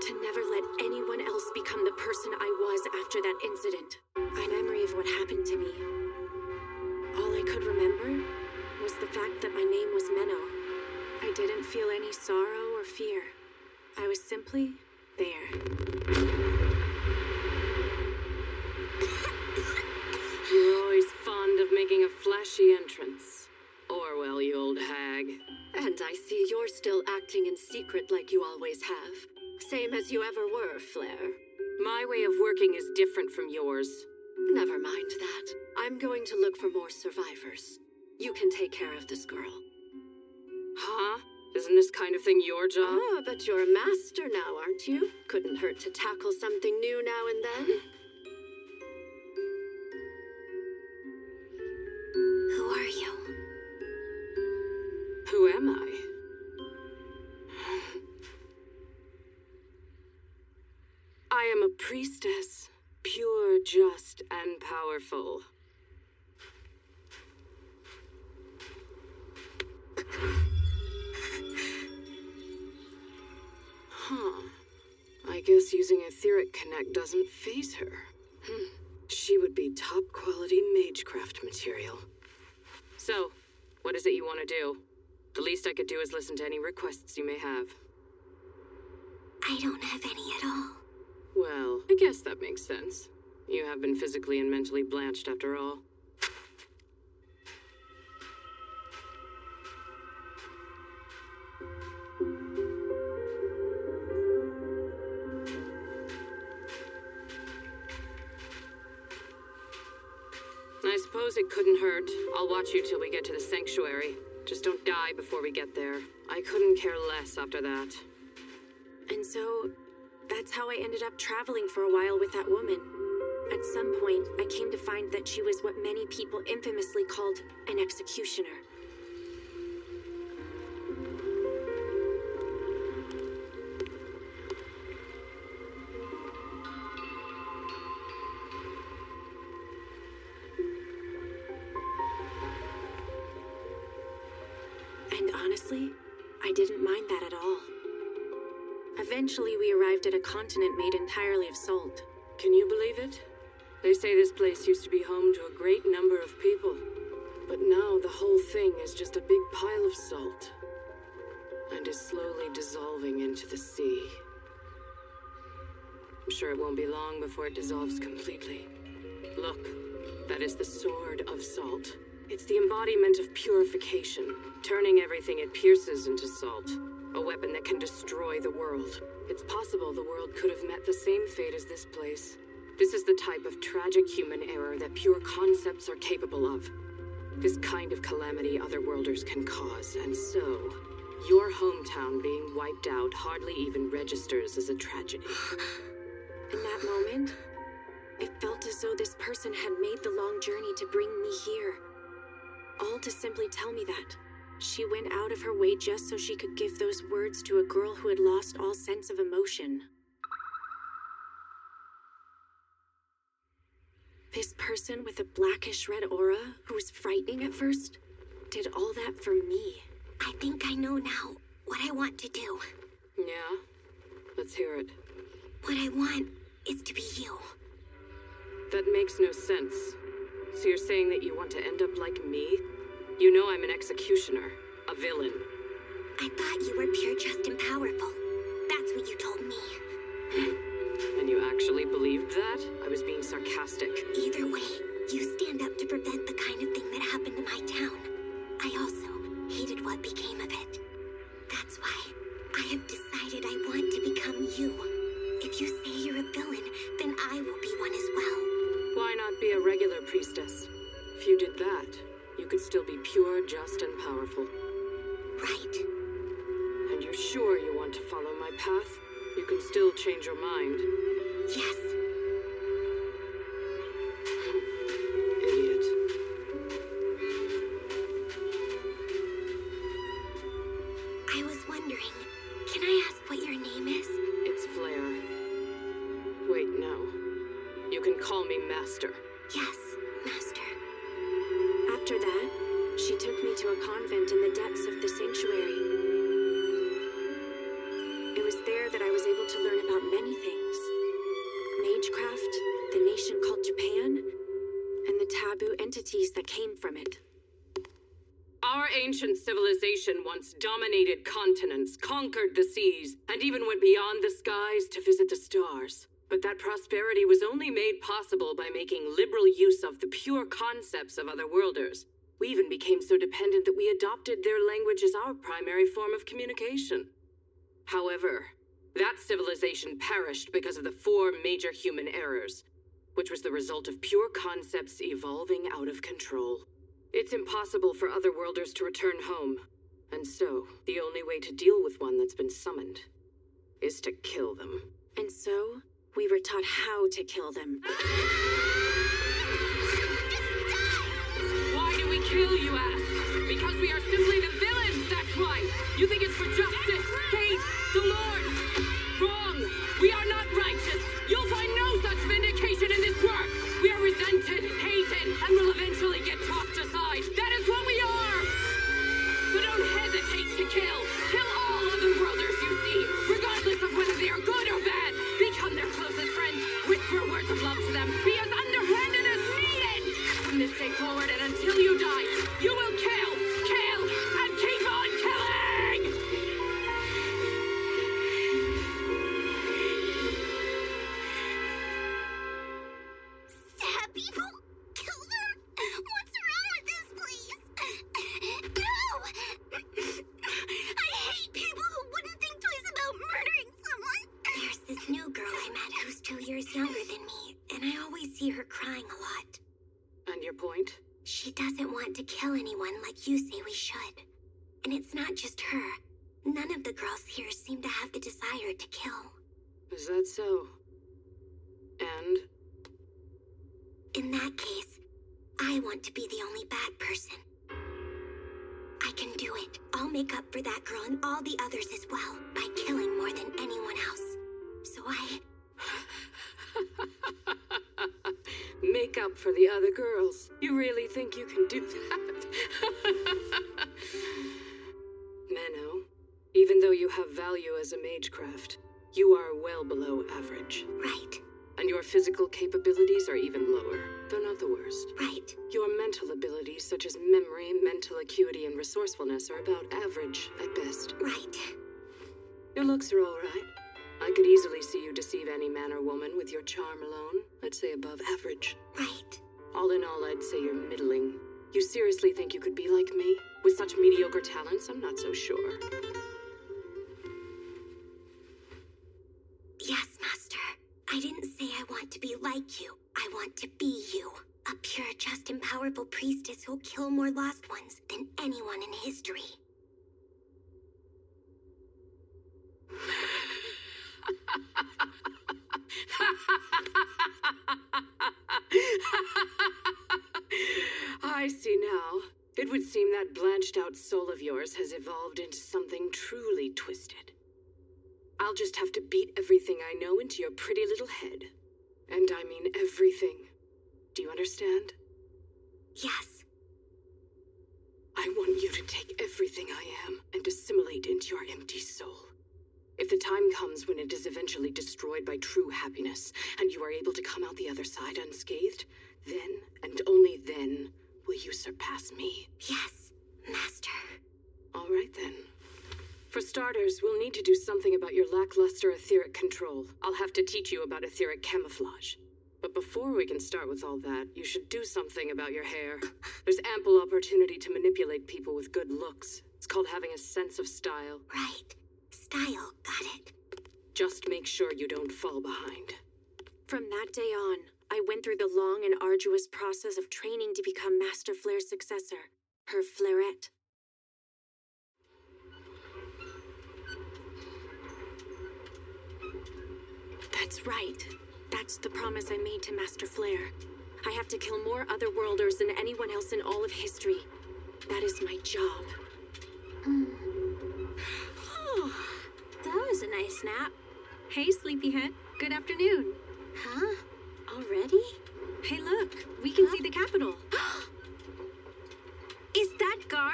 to never let anyone else become the person I was after that incident. A memory of what happened to me. All I could remember was the fact that my name was Menno. I didn't feel any sorrow or fear. I was simply there. You're always fond of making a flashy entrance. Orwell, you old hag. And I see you're still acting in secret like you always have. Same as you ever were, Flair. My way of working is different from yours. Never mind that. I'm going to look for more survivors. You can take care of this girl. Huh? Isn't this kind of thing your job? Ah, but you're a master now, aren't you? Couldn't hurt to tackle something new now and then. Who are you? Who am I? I am a priestess, pure, just, and powerful. Huh. I guess using etheric connect doesn't faze her. She would be top-quality magecraft material. So, what is it you want to do? The least I could do is listen to any requests you may have. I don't have any at all. Well, I guess that makes sense. You have been physically and mentally blanched after all. I suppose it couldn't hurt. I'll watch you till we get to the sanctuary. Just don't die before we get there. I couldn't care less after that. And so, that's how I ended up traveling for a while with that woman. At some point, I came to find that she was what many people infamously called an executioner. And honestly, I didn't mind that at all. Eventually, we arrived at a continent made entirely of salt. Can you believe it? They say this place used to be home to a great number of people. But now the whole thing is just a big pile of salt. And is slowly dissolving into the sea. I'm sure it won't be long before it dissolves completely. Look, that is the Sword of Salt. It's the embodiment of purification, turning everything it pierces into salt. A weapon that can destroy the world. It's possible the world could have met the same fate as this place. This is the type of tragic human error that pure concepts are capable of. This kind of calamity otherworlders can cause, and so, your hometown being wiped out hardly even registers as a tragedy. In that moment, It felt as though this person had made the long journey to bring me here. All to simply tell me that. She went out of her way just so she could give those words to a girl who had lost all sense of emotion. This person with a blackish red aura, who was frightening at first, did all that for me. I think I know now what I want to do. Yeah? Let's hear it. What I want is to be you. That makes no sense. So you're saying that you want to end up like me? You know I'm an executioner, a villain. I thought you were pure, just, and powerful. That's what you told me. And you actually believed that? I was being sarcastic. Either way, you stand up to prevent the kind of thing that happened to my town. I also hated what became of it. That's why I have decided I want to become you. If you say you're a villain, then I will be one as well. Why not be a regular priestess? If you did that, you could still be pure, just, and powerful. Right. And you're sure you want to follow my path? You can still change your mind. Yes. Idiot. I was wondering, can I ask what your name is? It's Flair. Wait, no. You can call me Master. Yes, Master. After that, she took me to a convent in the depths of the sanctuary. It was there that I was able to learn about many things. Magecraft, the nation called Japan, and the taboo entities that came from it. Our ancient civilization once dominated continents, conquered the seas, and even went beyond the skies to visit the stars. But that prosperity was only made possible by making liberal use of the pure concepts of otherworlders. We even became so dependent that we adopted their language as our primary form of communication. However, that civilization perished because of the 4 major human errors, which was the result of pure concepts evolving out of control. It's impossible for otherworlders to return home, and so the only way to deal with one that's been summoned is to kill them. And so, we were taught how to kill them. Why do we kill, you ask? Because we are simply the villains, that's why! You think it's for justice, faith, the Lord! Wrong! We are not righteous! You'll find no such vindication in this work! We are resented, hated, and will eventually get tossed aside. That is what we are! So don't hesitate to kill! Kill all otherworlders you see, regardless of whether they are good or bad! Become their closest friends, whisper words of love to them, be as underhanded as needed! From this day forward and until you die, you will kill, and keep on killing! Stab people? Kill them? What's wrong with this place? No! I hate people who wouldn't think twice about murdering someone. There's this new girl I met who's 2 years younger than me, and I always see her crying a lot. And your point? She doesn't want to kill anyone like you say we should. And it's not just her. None of the girls here seem to have the desire to kill. Is that so? And? In that case, I want to be the only bad person. I can do it. I'll make up for that girl and all the others as well by killing more than anyone else. So Make up for the other girls. You really think you can do that? Mano, even though you have value as a magecraft, you are well below average. Right. And your physical capabilities are even lower, though not the worst. Right. Your mental abilities, such as memory, mental acuity, and resourcefulness, are about average at best. Right. Your looks are all right. I could easily see you deceive any man or woman with your charm alone. I'd say above average. Right. All in all, I'd say you're middling. You seriously think you could be like me? With such mediocre talents, I'm not so sure. Yes, Master. I didn't say I want to be like you. I want to be you. A pure, just, and powerful priestess who'll kill more lost ones than anyone in history. I see now. It would seem that blanched-out soul of yours has evolved into something truly twisted. I'll just have to beat everything I know into your pretty little head. And I mean everything. Do you understand? Yes. I want you to take everything I am and assimilate into your empty soul. If the time comes when it is eventually destroyed by true happiness, and you are able to come out the other side unscathed, then, and only then, will you surpass me. Yes, Master. All right then. For starters, we'll need to do something about your lackluster etheric control. I'll have to teach you about etheric camouflage. But before we can start with all that, you should do something about your hair. There's ample opportunity to manipulate people with good looks. It's called having a sense of style. Right. Style, got it. Just make sure you don't fall behind. From that day on, I went through the long and arduous process of training to become Master Flare's successor, her Flairette. That's right. That's the promise I made to Master Flare. I have to kill more Otherworlders than anyone else in all of history. That is my job. Oh, that was a nice nap. Hey, sleepyhead. Good afternoon. Huh? Already? Hey, look. We can see the capital. Is that Garm?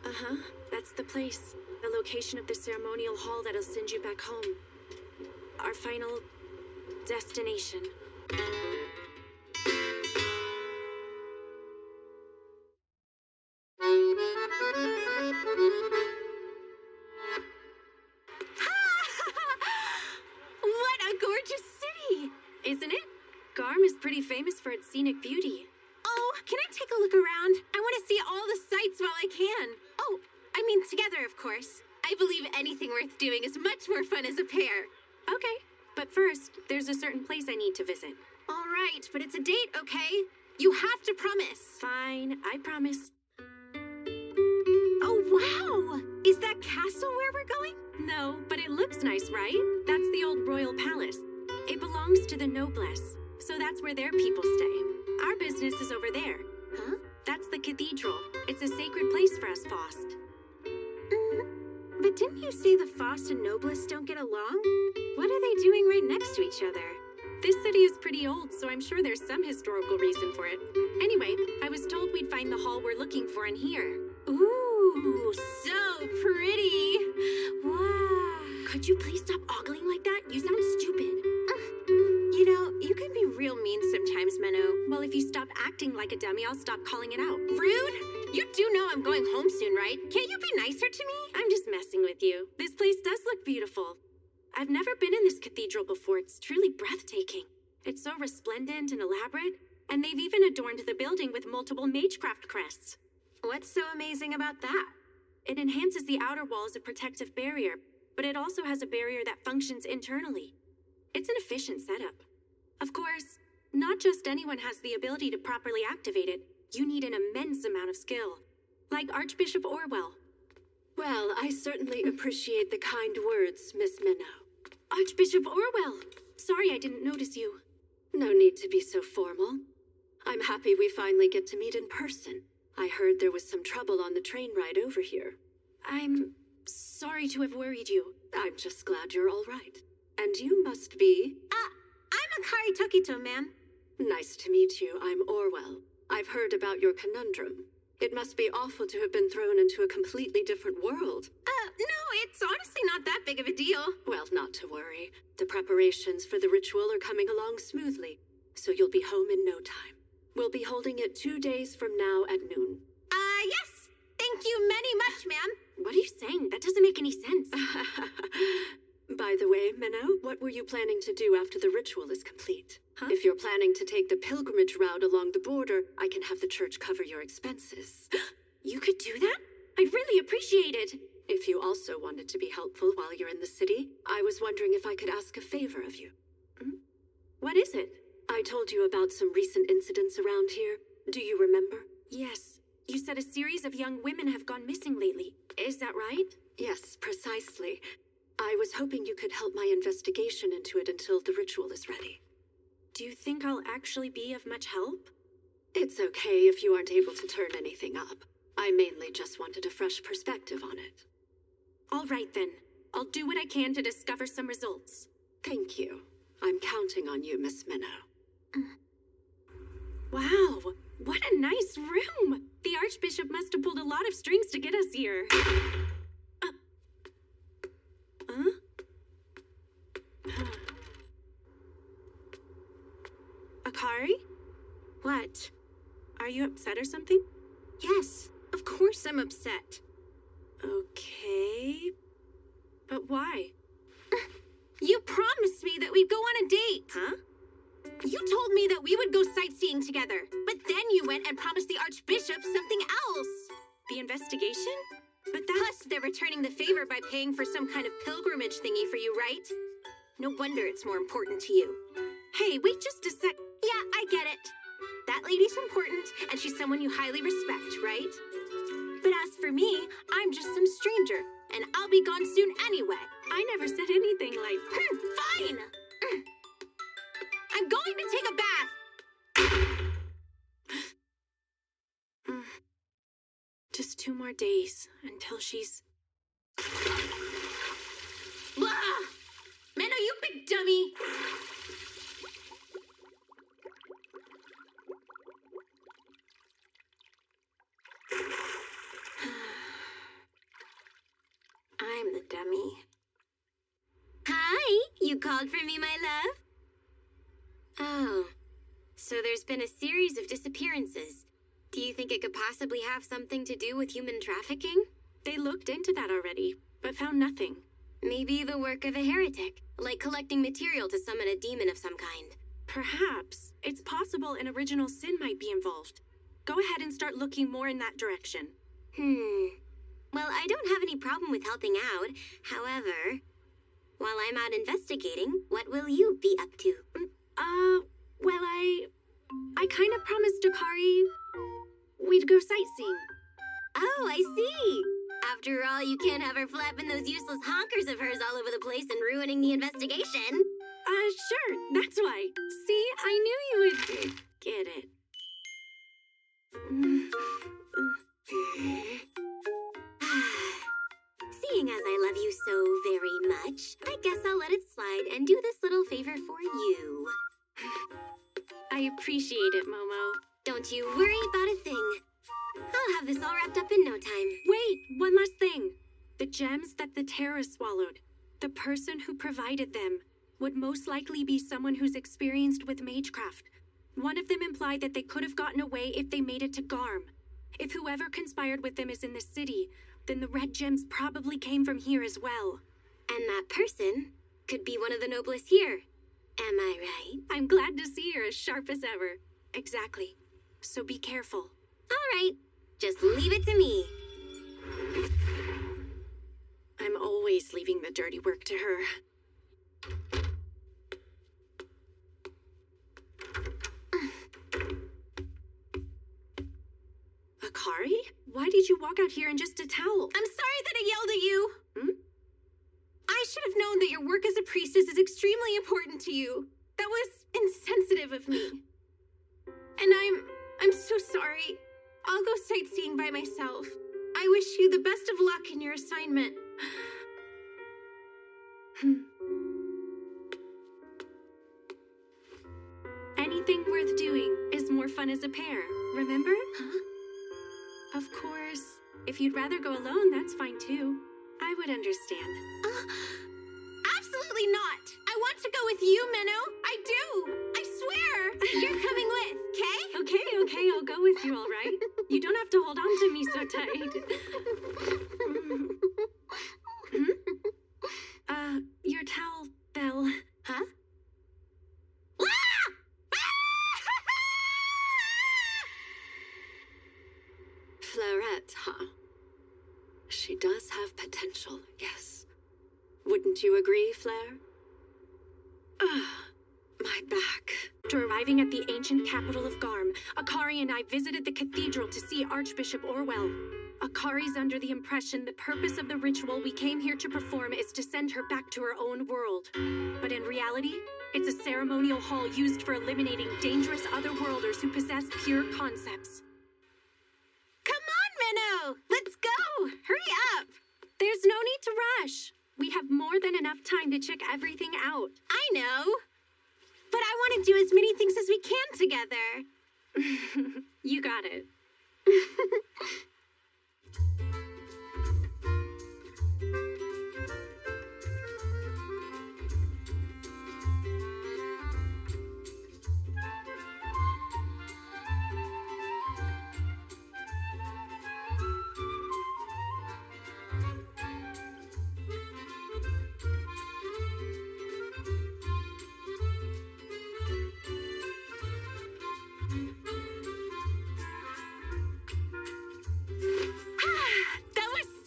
Uh-huh. That's the place. The location of the ceremonial hall that'll send you back home. Our final destination. What a gorgeous city! Isn't it? Garm is pretty famous for its scenic beauty. Oh, can I take a look around? I want to see all the sights while I can. Oh, I mean together, of course. I believe anything worth doing is much more fun as a pair. Okay, but first, there's a certain place I need to visit. All right, but it's a date, okay? You have to promise. Fine, I promise. Oh, wow! Is that castle where we're going? No, but it looks nice, right? That's the old royal palace. It belongs to the Noblesse, so that's where their people stay. Our business is over there. Huh? That's the cathedral. It's a sacred place for us Faust. But didn't you say the Faust and Noblesse don't get along? What are they doing right next to each other? This city is pretty old, so I'm sure there's some historical reason for it. Anyway, I was told we'd find the hall we're looking for in here. Ooh, so pretty. Wow. Could you please stop ogling like that? You sound stupid. You know, you can be real mean sometimes, Menno. Well, if you stop acting like a dummy, I'll stop calling it out. Rude? You do know I'm going home soon, right? Can't you be nicer to me? I'm just messing with you. This place does look beautiful. I've never been in this cathedral before. It's truly breathtaking. It's so resplendent and elaborate, and they've even adorned the building with multiple magecraft crests. What's so amazing about that? It enhances the outer wall as a protective barrier, but it also has a barrier that functions internally. It's an efficient setup. Of course, not just anyone has the ability to properly activate it. You need an immense amount of skill, like Archbishop Orwell. Well, I certainly appreciate the kind words, Miss Minnow. Archbishop Orwell! Sorry I didn't notice you. No need to be so formal. I'm happy we finally get to meet in person. I heard there was some trouble on the train ride over here. I'm sorry to have worried you. I'm just glad you're all right. And you must be... I'm Akari Tokito, ma'am. Nice to meet you. I'm Orwell. I've heard about your conundrum. It must be awful to have been thrown into a completely different world. No, it's honestly not that big of a deal. Well, not to worry. The preparations for the ritual are coming along smoothly, so you'll be home in no time. We'll be holding it 2 days from now at noon. Yes. Thank you many much, ma'am. What are you saying? That doesn't make any sense. By the way, Minnow, what were you planning to do after the ritual is complete? Huh? If you're planning to take the pilgrimage route along the border, I can have the church cover your expenses. You could do that? I'd really appreciate it. If you also wanted to be helpful while you're in the city, I was wondering if I could ask a favor of you. What is it? I told you about some recent incidents around here. Do you remember? Yes. You said a series of young women have gone missing lately. Is that right? Yes, precisely. I was hoping you could help my investigation into it until the ritual is ready. Do you think I'll actually be of much help? It's okay if you aren't able to turn anything up. I mainly just wanted a fresh perspective on it. All right then. I'll do what I can to discover some results. Thank you. I'm counting on you, Miss Minnow. Wow, what a nice room! The Archbishop must have pulled a lot of strings to get us here. Akari? What? Are you upset or something? Yes, of course I'm upset. Okay. But why? You promised me that we'd go on a date. Huh? You told me that we would go sightseeing together, but then you went and promised the Archbishop something else. The investigation? But Plus, they're returning the favor by paying for some kind of pilgrimage thingy for you, right? No wonder it's more important to you. Hey, wait just a sec. Yeah, I get it. That lady's important, and she's someone you highly respect, right? But as for me, I'm just some stranger, and I'll be gone soon anyway. I never said anything like... Fine! I'm going to take a bath! Just 2 more days until she's... Blah! Menno, you big dummy! I'm the dummy. Hi, you called for me, my love? Oh, so there's been a series of disappearances. Do you think it could possibly have something to do with human trafficking? They looked into that already, but found nothing. Maybe the work of a heretic, like collecting material to summon a demon of some kind. Perhaps. It's possible an original sin might be involved. Go ahead and start looking more in that direction. Well, I don't have any problem with helping out. However, while I'm out investigating, what will you be up to? Well, I kind of promised Akari we'd go sightseeing. Oh, I see. After all, you can't have her flapping those useless honkers of hers all over the place and ruining the investigation. Sure, that's why. See, I knew you would get it. Seeing as I love you so very much, I guess I'll let it slide and do this little favor for you. I appreciate it, Momo. Don't you worry about a thing. I'll have this all wrapped up in no time. Wait, one last thing. The gems that the terrorists swallowed, the person who provided them would most likely be someone who's experienced with magecraft. One of them implied that they could have gotten away if they made it to Garm. If whoever conspired with them is in the city, then the red gems probably came from here as well. And that person could be one of the noblest here. Am I right? I'm glad to see you're as sharp as ever. Exactly. So be careful. All right. Just leave it to me. I'm always leaving the dirty work to her. Akari? Why did you walk out here in just a towel? I'm sorry that I yelled at you. I should have known that your work as a priestess is extremely important to you. That was insensitive of me. And I'm so sorry. I'll go sightseeing by myself. I wish you the best of luck in your assignment. Anything worth doing is more fun as a pair, remember? Huh? Of course, if you'd rather go alone, that's fine too. I would understand. Absolutely not! I want to go with you, Minnow! I do! I swear! You're coming with, okay? Okay, I'll go with you, all right? You don't have to hold on to me so tight. Your towel fell. Huh? Flairette, huh? She does have potential, yes. Wouldn't you agree, Flair? My back. After arriving at the ancient capital of Garm, Akari and I visited the cathedral to see Archbishop Orwell. Akari's under the impression the purpose of the ritual we came here to perform is to send her back to her own world. But in reality, it's a ceremonial hall used for eliminating dangerous otherworlders who possess pure concepts. Come on, Minnow! Let's go! Hurry up! There's no need to rush. We have more than enough time to check everything out. I know. But I want to do as many things as we can together. You got it.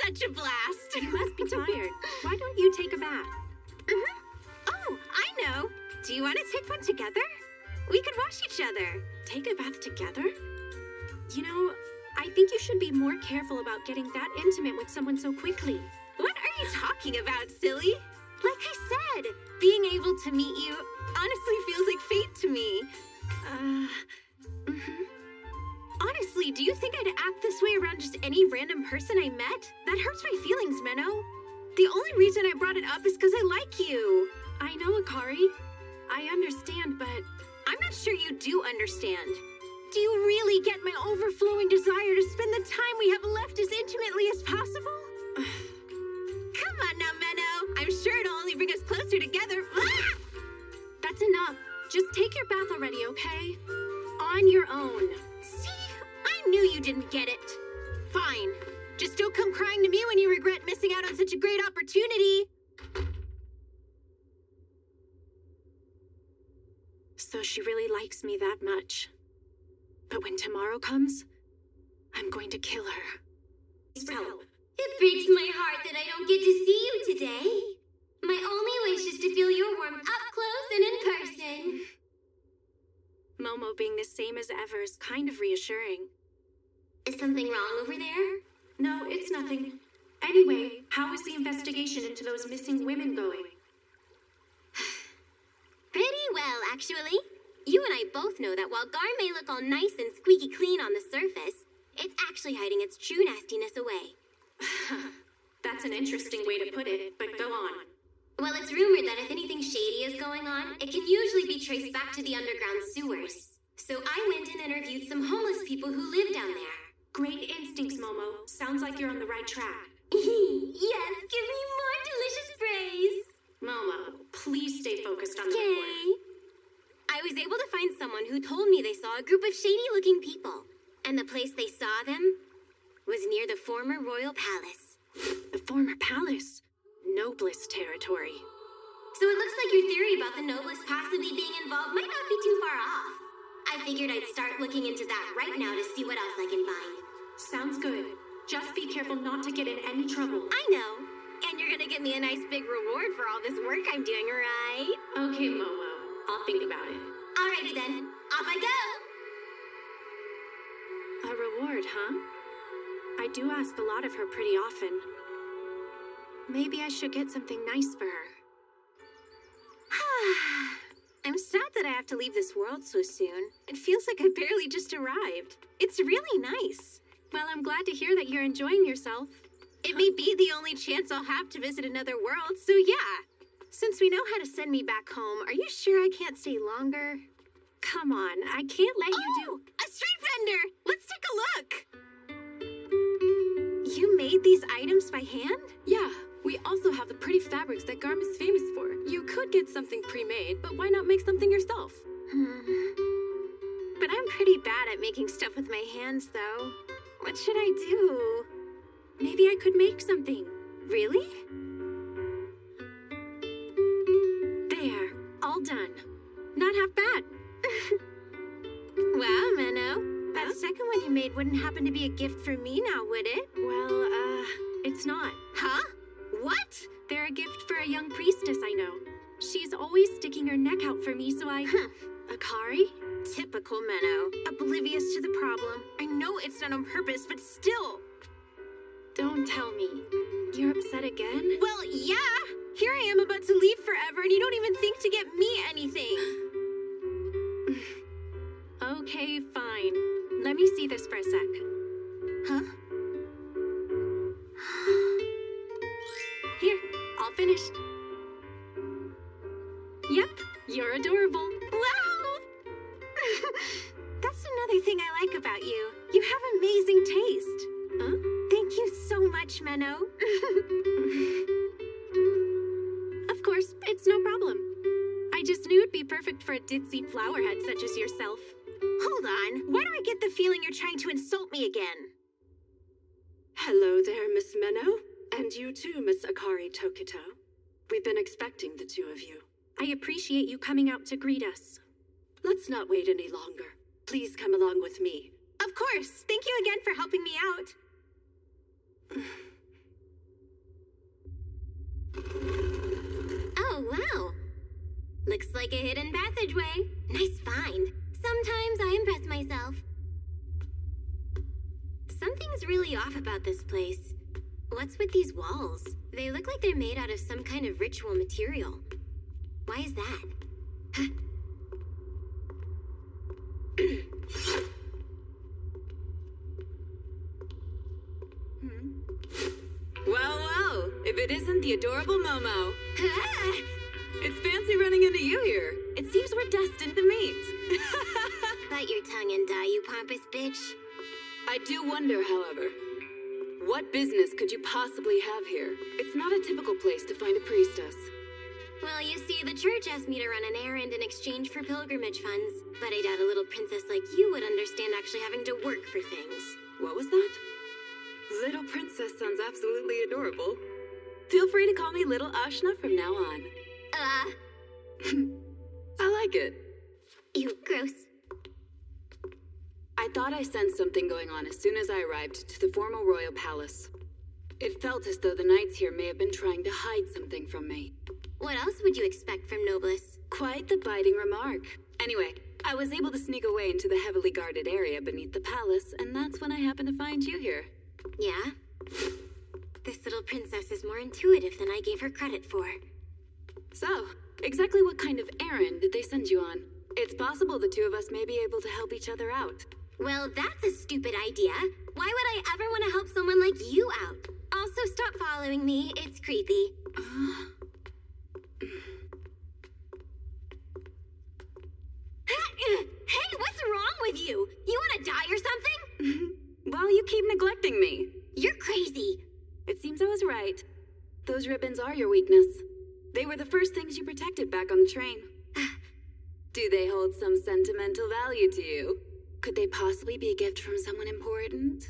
Such a blast! You must be tired. Why don't you take a bath? Oh, I know. Do you want to take one together? We could wash each other. Take a bath together? You know, I think you should be more careful about getting that intimate with someone so quickly. What are you talking about, silly? Like I said, being able to meet you honestly feels like fate to me. Honestly, do you think I'd act this way around just any random person I met? That hurts my feelings, Menno. The only reason I brought it up is because I like you. I know, Akari. I understand, but I'm not sure you do understand. Do you really get my overflowing desire to spend the time we have left as intimately as possible? Come on now, Menno. I'm sure it'll only bring us closer together. That's enough. Just take your bath already, okay? On your own. See? I knew you didn't get it. Fine. Just don't come crying to me when you regret missing out on such a great opportunity. So she really likes me that much. But when tomorrow comes, I'm going to kill her. Help. It breaks my heart that I don't get to see you today. My only wish is to feel your warmth up close and in person. Momo being the same as ever is kind of reassuring. Is something wrong over there? No, it's nothing. Anyway, how is the investigation into those missing women going? Pretty well, actually. You and I both know that while Gar may look all nice and squeaky clean on the surface, it's actually hiding its true nastiness away. That's an interesting way to put it, but go on. Well, it's rumored that if anything shady is going on, it can usually be traced back to the underground sewers. So I went and interviewed some homeless people who live down there. Great instincts, Momo. Sounds like you're on the right track. Yes, give me more delicious praise. Momo, please stay focused on the report. I was able to find someone who told me they saw a group of shady-looking people. And the place they saw them was near the former royal palace. The former palace? Noblest territory. So it looks like your theory about the Noblest possibly being involved might not be too far off. I figured I'd start looking into that right now to see what else I can find. Sounds good. Just be careful not to get in any trouble. I know. And you're gonna give me a nice big reward for all this work I'm doing, right? Okay, Momo. I'll think about it. Alrighty then. Off I A go! reward, huh? I do ask a lot of her pretty often. Maybe I should get something nice for her. I'm sad that I have to leave this world so soon. It feels like I barely just arrived. It's really nice. Well, I'm glad to hear that you're enjoying yourself. It may be the only chance I'll have to visit another world, so yeah. Since we know how to send me back home, are you sure I can't stay longer? Come on, I can't let you do... A street vendor! Let's take a look! You made these items by hand? Yeah, we also have the pretty fabrics that Garm is famous for. You could get something pre-made, but why not make something yourself? But I'm pretty bad at making stuff with my hands, though. What should I do? Maybe I could make something. Really? There, all done. Not half bad. Wow, Menno. That second one you made wouldn't happen to be a gift for me now, would it? Well, it's not. Huh? What? They're a gift for a young priestess I know. She's always sticking her neck out for me, so I... A Akari? Typical Menno. Oblivious to the problem. I know it's not on purpose, but still. Don't tell me. You're upset again? Well, yeah. Here I am about to leave forever, and you don't even think to get me anything. Okay, fine. Let me see this for a sec. Huh? Here, all finished. Yep, you're adorable. Wow! That's another thing I like about you. You have amazing taste. Huh? Thank you so much, Menno. Of course, it's no problem. I just knew it'd be perfect for a ditzy flowerhead such as yourself. Hold on. Why do I get the feeling you're trying to insult me again? Hello there, Miss Menno. And you too, Miss Akari Tokito. We've been expecting the two of you. I appreciate you coming out to greet us. Let's not wait any longer. Please come along with me. Of course. Thank you again for helping me out. Oh, wow. Looks like a hidden passageway. Nice find. Sometimes I impress myself. Something's really off about this place. What's with these walls? They look like they're made out of some kind of ritual material. Why is that? Well, well, if it isn't the adorable Momo. It's fancy running into you here. It seems we're destined to meet. Bite your tongue and die, you pompous bitch. I do wonder, however, what business could you possibly have here? It's not a typical place to find a priestess. Well, you see, the church asked me to run an errand in exchange for pilgrimage funds, but I doubt a little princess like you would understand actually having to work for things. What was that? Little princess sounds absolutely adorable. Feel free to call me Little Ashna from now on. I like it. Ew, gross. I thought I sensed something going on as soon as I arrived to the formal royal palace. It felt as though the knights here may have been trying to hide something from me. What else would you expect from Nobliss? Quite the biting remark. Anyway, I was able to sneak away into the heavily guarded area beneath the palace, and that's when I happened to find you here. Yeah? This little princess is more intuitive than I gave her credit for. So, exactly what kind of errand did they send you on? It's possible the two of us may be able to help each other out. Well, that's a stupid idea. Why would I ever want to help someone like you out? Also, stop following me. It's creepy. Hey, what's wrong with you? You want to die or something? Well, you keep neglecting me. You're crazy. It seems I was right. Those ribbons are your weakness. They were the first things you protected back on the train. Do they hold some sentimental value to you? Could they possibly be a gift from someone important?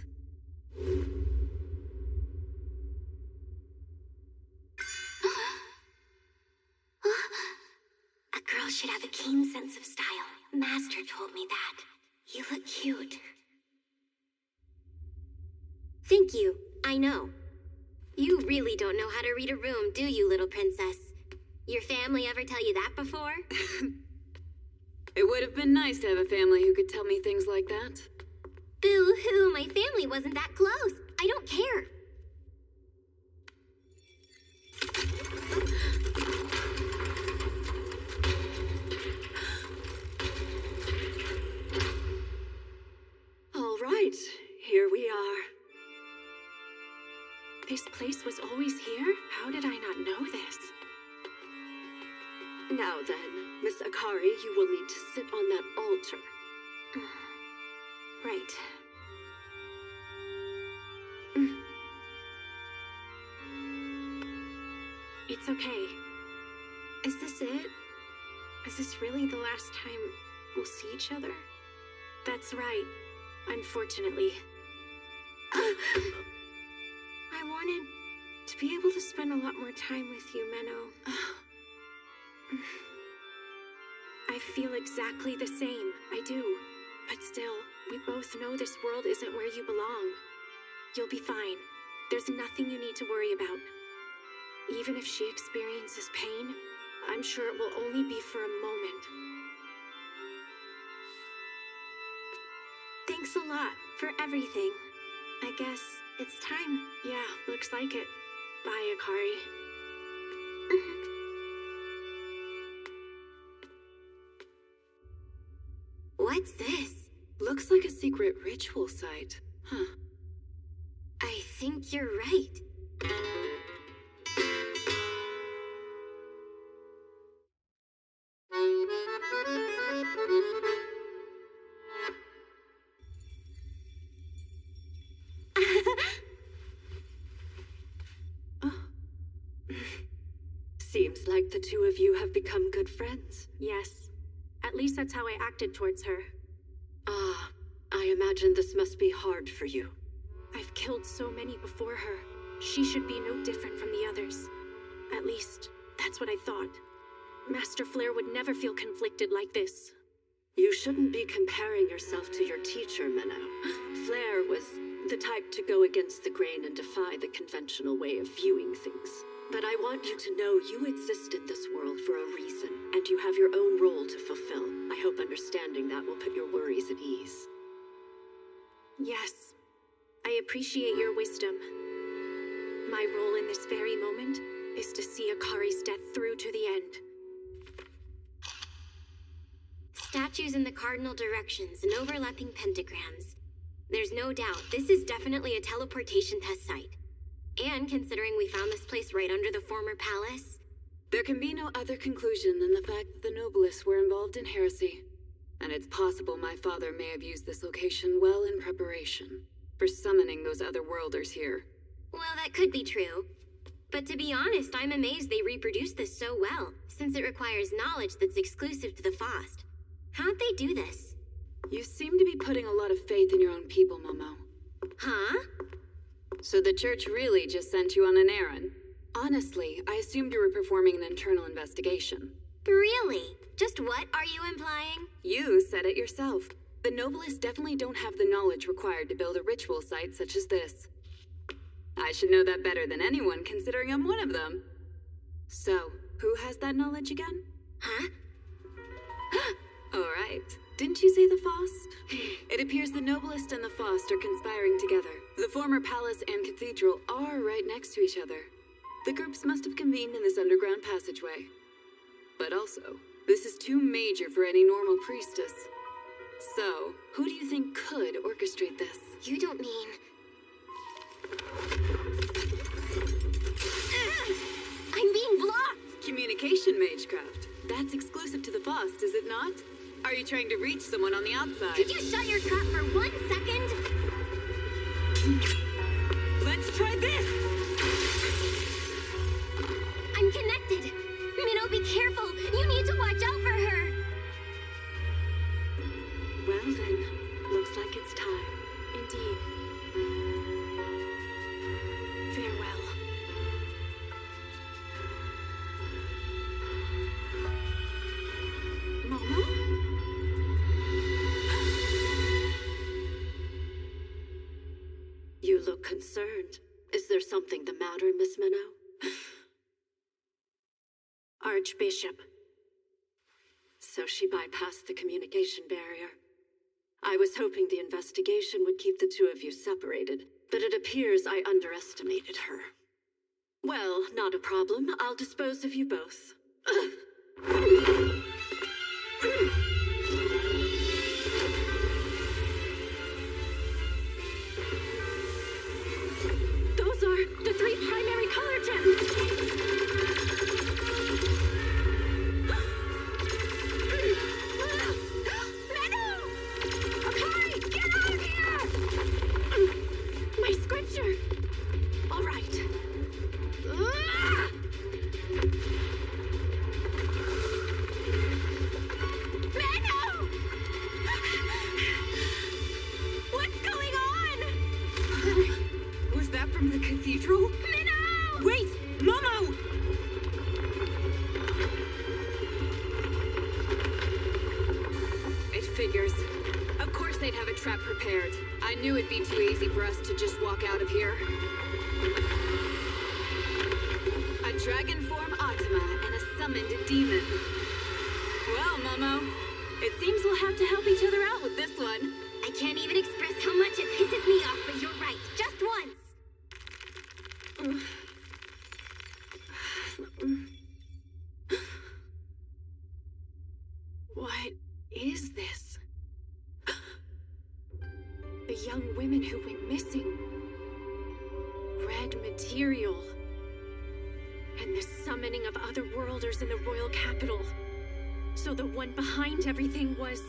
A girl should have a keen sense of style. Master told me that. You look cute. Thank you. I know. You really don't know how to read a room, do you, little princess? Your family ever tell you that before? It would have been nice to have a family who could tell me things like that. Boo-hoo, my family wasn't that close. I don't care. All right, here we are. This place was always here? How did I not know this? Now then, Miss Akari, you will need to sit on that altar. Right. It's okay. Is this it? Is this really the last time we'll see each other? That's right. Unfortunately. I wanted to be able to spend a lot more time with you, Menno. I feel exactly the same. I do. But still, we both know this world isn't where you belong. You'll be fine. There's nothing you need to worry about. Even if she experiences pain, I'm sure it will only be for a moment. Thanks a lot for everything. I guess it's time. Yeah, looks like it. Bye, Akari. What's this? Looks like a secret ritual site. Huh. I think you're right. Seems like the two of you have become good friends. Yes. At least that's how I acted towards her. I imagine this must be hard for you. I've killed so many before her. She should be no different from the others. At least, that's what I thought. Master Flare would never feel conflicted like this. You shouldn't be comparing yourself to your teacher, Minnow. Flare was the type to go against the grain and defy the conventional way of viewing things. But I want you to know you exist in this world for a reason, and you have your own role to fulfill. I hope understanding that will put your worries at ease. Yes, I appreciate your wisdom. My role in this very moment is to see Akari's death through to the end. Statues in the cardinal directions and overlapping pentagrams. There's no doubt this is definitely a teleportation test site. And considering we found this place right under the former palace... There can be no other conclusion than the fact that the Noblest were involved in heresy. And it's possible my father may have used this location well in preparation for summoning those other worlders here. Well, that could be true. But to be honest, I'm amazed they reproduced this so well, since it requires knowledge that's exclusive to the Faust. How'd they do this? You seem to be putting a lot of faith in your own people, Momo. Huh? So the church really just sent you on an errand? Honestly, I assumed you were performing an internal investigation. Really? Just what are you implying? You said it yourself. The Noblest definitely don't have the knowledge required to build a ritual site such as this. I should know that better than anyone, considering I'm one of them. So, who has that knowledge again? Huh? All right. Didn't you say the Faust? It appears the Noblest and the Faust are conspiring together. The former palace and cathedral are right next to each other. The groups must have convened in this underground passageway. But also, this is too major for any normal priestess. So, who do you think could orchestrate this? You don't mean... I'm being blocked! Communication magecraft. That's exclusive to the Faust, is it not? Are you trying to reach someone on the outside? Could you shut your trap for 1 second? Let's try this! I'm connected! Minnow, be careful! You need to watch out for her! Well then, looks like it's time. Indeed. Farewell. Momo? You look concerned. Is there something the matter, Miss Minnow? Archbishop. So she bypassed the communication barrier. I was hoping the investigation would keep the two of you separated, but it appears I underestimated her. Well, not a problem. I'll dispose of you both. Those are the 3 primary color gems! My scripture! All right. Menno! What's going on? Was that from the cathedral? Menno! Wait! Momo! It figures. Of course they'd have a trap prepared. I knew it'd be too easy for us to just walk out of here. A dragon form Atma and a summoned demon. Well, Momo, it seems we'll have to help each other out with this one. I can't even express how much it pisses me off, but you're right. Just once. What is this? The young women who went missing. Red material. And the summoning of other worlders in the royal capital. So the one behind everything was...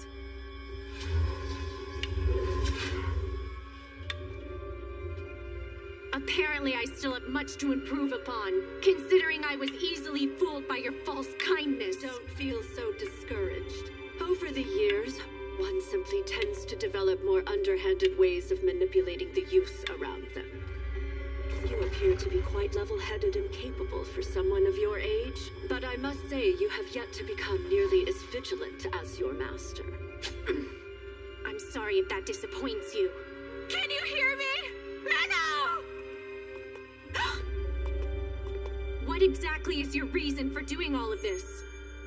Apparently I still have much to improve upon, considering I was easily fooled by your false kindness. Don't feel so discouraged. Over the years, one simply tends to develop more underhanded ways of manipulating the youth around them. You appear to be quite level-headed and capable for someone of your age, but I must say you have yet to become nearly as vigilant as your master. I'm sorry if that disappoints you. Can you hear me? Menno! What exactly is your reason for doing all of this?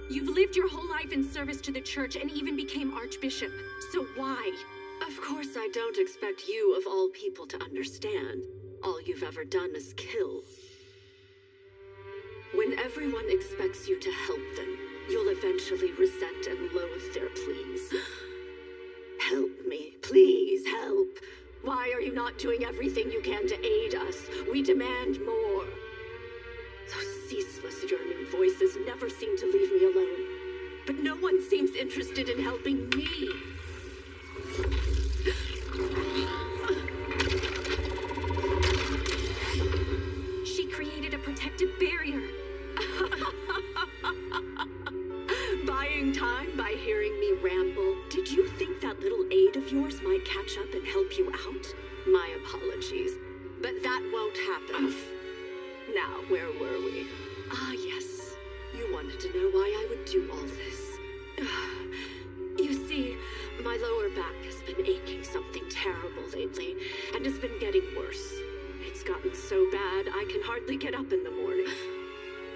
You've lived your whole life in service to the church and even became archbishop. So why? Of course I don't expect you of all people to understand. All you've ever done is kill. When everyone expects you to help them, you'll eventually resent and loathe their pleas. Help me, please help. Why are you not doing everything you can to aid us? We demand more. Those ceaseless yearning voices never seem to leave me alone. But no one seems interested in helping me. She created a protective barrier. Buying time by hearing me ramble. Did you think that little aid of yours might catch up and help you out? My apologies, but that won't happen. Now, where were we? Ah, yes. You wanted to know why I would do all this. You see, my lower back has been aching something terrible lately, and has been getting worse. It's gotten so bad I can hardly get up in the morning.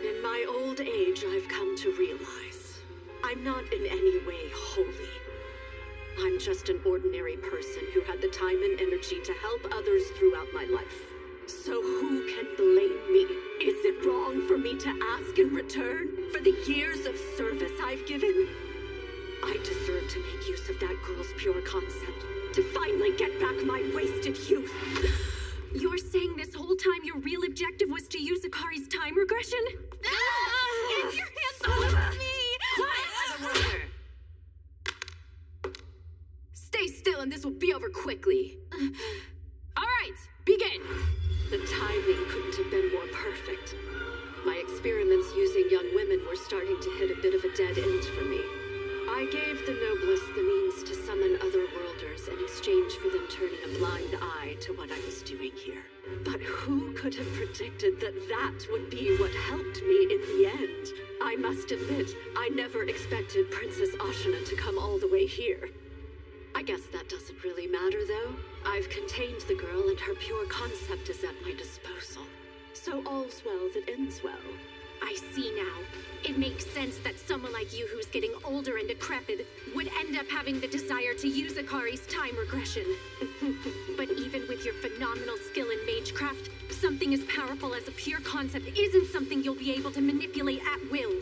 In my old age, I've come to realize I'm not in any way holy. I'm just an ordinary person who had the time and energy to help others throughout my life. So who can blame me? Is it wrong for me to ask in return for the years of service I've given? I deserve to make use of that girl's pure concept, to finally get back my wasted youth. You're saying this whole time your real objective was to use Akari's time regression? Get your hands off of me! Quiet! Stay still and this will be over quickly. All right, begin. The timing couldn't have been more perfect. My experiments using young women were starting to hit a bit of a dead end for me. I gave the Noblest the means to summon other worlders in exchange for them turning a blind eye to what I was doing here. But who could have predicted that that would be what helped me in the end? I must admit, I never expected Princess Ashina to come all the way here. I guess that doesn't really matter, though. I've contained the girl and her pure concept is at my disposal. So all's well that ends well. I see now. It makes sense that someone like you who's getting older and decrepit would end up having the desire to use Akari's time regression. But even with your phenomenal skill in magecraft, something as powerful as a pure concept isn't something you'll be able to manipulate at will.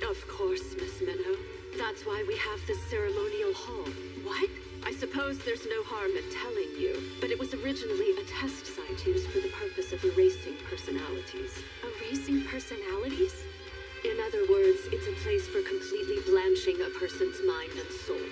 Of course, Miss Minnow. That's why we have this ceremonial hall. What? I suppose there's no harm in telling you, but it was originally a test site used for the purpose of erasing personalities. Erasing personalities? In other words, it's a place for completely blanching a person's mind and soul.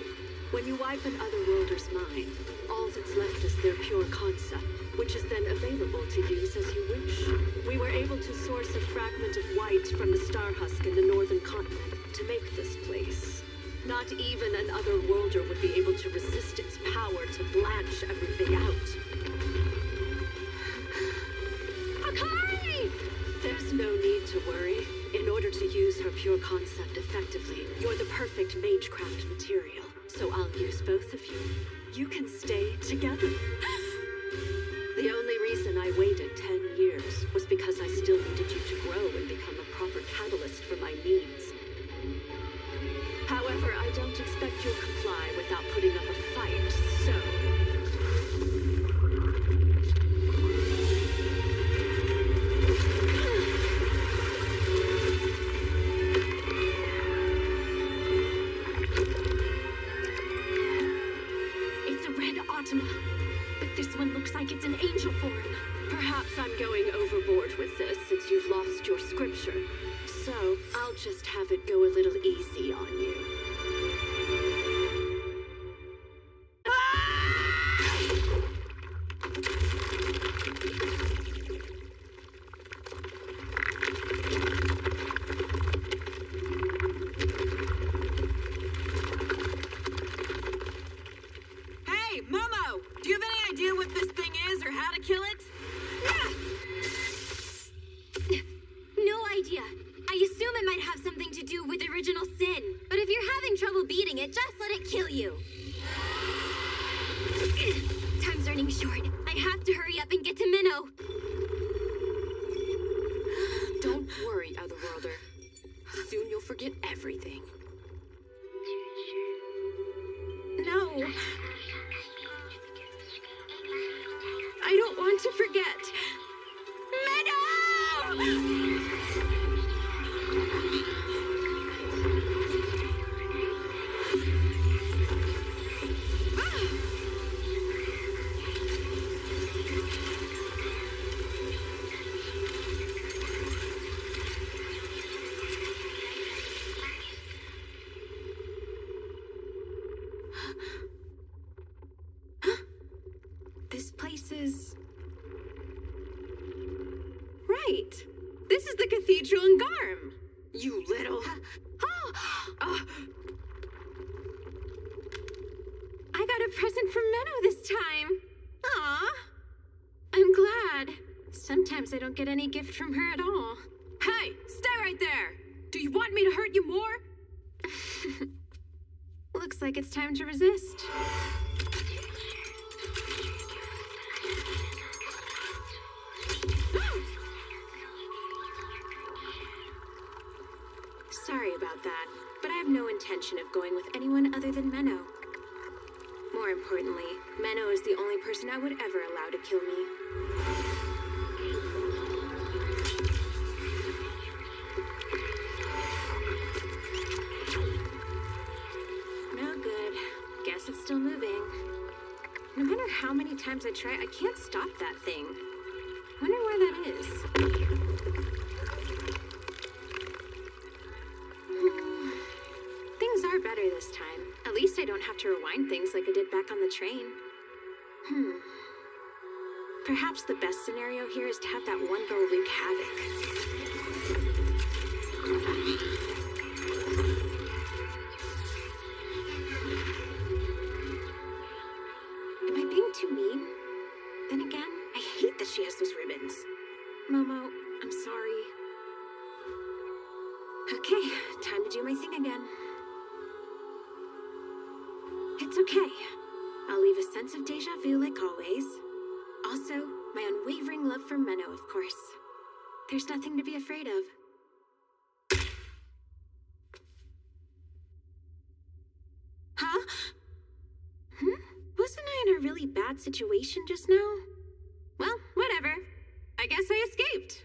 When you wipe an otherworlder's mind, all that's left is their pure concept, which is then available to use as you wish. We were able to source a fragment of white from the star husk in the northern continent to make this place. Not even an otherworlder would be able to resist its power to blanch everything out. Akari! There's no need to worry. In order to use her pure concept effectively, you're the perfect magecraft material. So I'll use both of you. You can stay together. The only reason I waited 10 years was because I still needed you to grow and become a proper catalyst for my needs. However, I don't expect you'll comply without putting up a fight, so going overboard with this since you've lost your scripture. So, I'll just have it go a little easy on you. Hey, Momo! Do you have any idea what this thing is or how to kill it? No idea. I assume it might have something to do with original sin. But if you're having trouble beating it, just let it kill you. Time's running short. I have to hurry up and get to Minnow. Don't worry, Otherworlder. Soon you'll forget everything. No. I don't want to forget. Meadow! This place is... Right. This is the cathedral in Garm. You little... I got a present from Menno this time. Aw. I'm glad. Sometimes I don't get any gift from her at all. Hey, stay right there! Do you want me to hurt you more? Looks like it's time to resist. Sorry about that, but I have no intention of going with anyone other than Menno. More importantly, Menno is the only person I would ever allow to kill me. No good. Guess it's still moving. No matter how many times I try, I can't stop that thing. Wonder why that is. Things are better this time. At least I don't have to rewind things like I did back on the train. Perhaps the best scenario here is to have that one girl wreak havoc. Am I being too mean? Then again, I hate that she has those ribbons. Momo, I'm sorry. Okay, time to do my thing again. It's okay. I'll leave a sense of deja vu like always. Also, my unwavering love for Menno, of course. There's nothing to be afraid of. Huh? Wasn't I in a really bad situation just now? Well, whatever. I guess I escaped.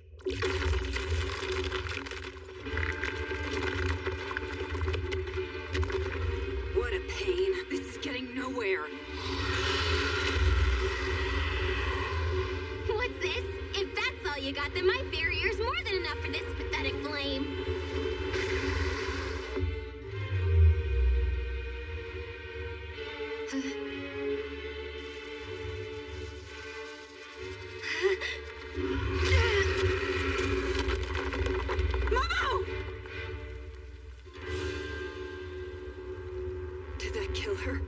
What a pain. This is getting nowhere. What's this? If that's all you got, then my barrier's more than enough for this pathetic flame. Momo! Did that kill her?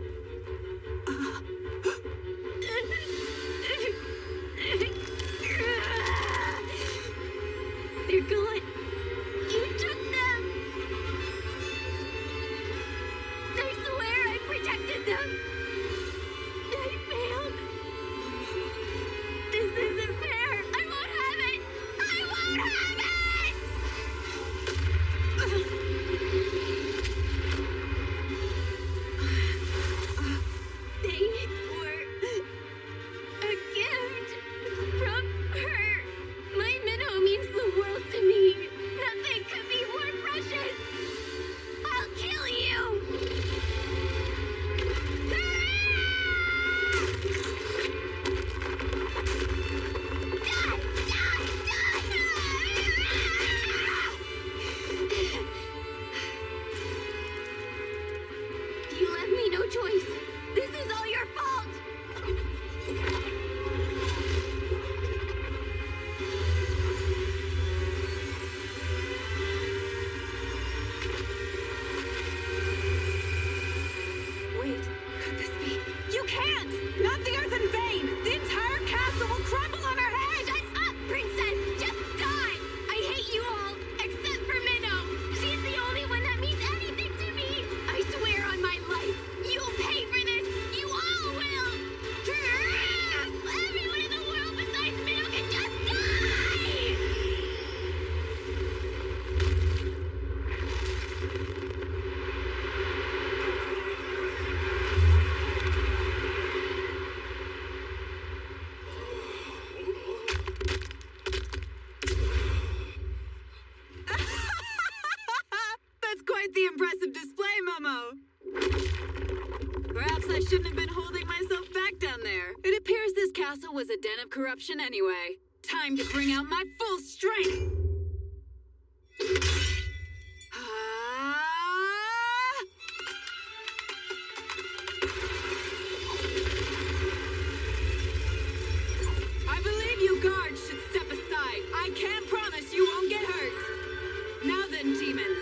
They're gone. You took them. I swear I protected them. I failed. This isn't fair. I won't have it. I won't have it. They were a gift from her. My Minnow means the world to me. shouldn't have been holding myself back down there. It appears this castle was a den of corruption anyway. Time to bring out my full strength! I believe you guards should step aside. I can't promise you won't get hurt. Now then, demon.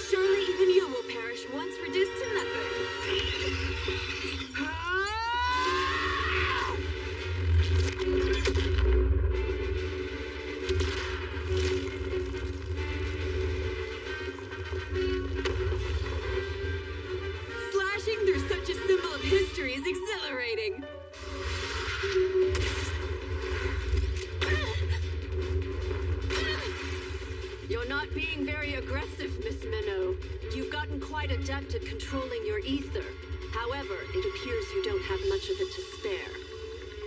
Surely even you will perish once reduced to nothing. Slashing through such a symbol of history is exhilarating. You're not being very aggressive, Miss Minnow. You've gotten quite adept at controlling your ether. However, it appears you don't have much of it to spare.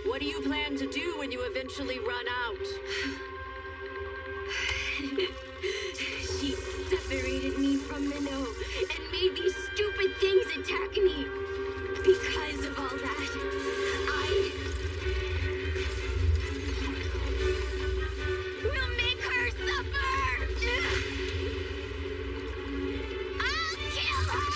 What do you plan to do when you eventually run out? She separated me from Minnow and made these stupid things attack me. Because of all that, I will make her suffer! I'll kill her!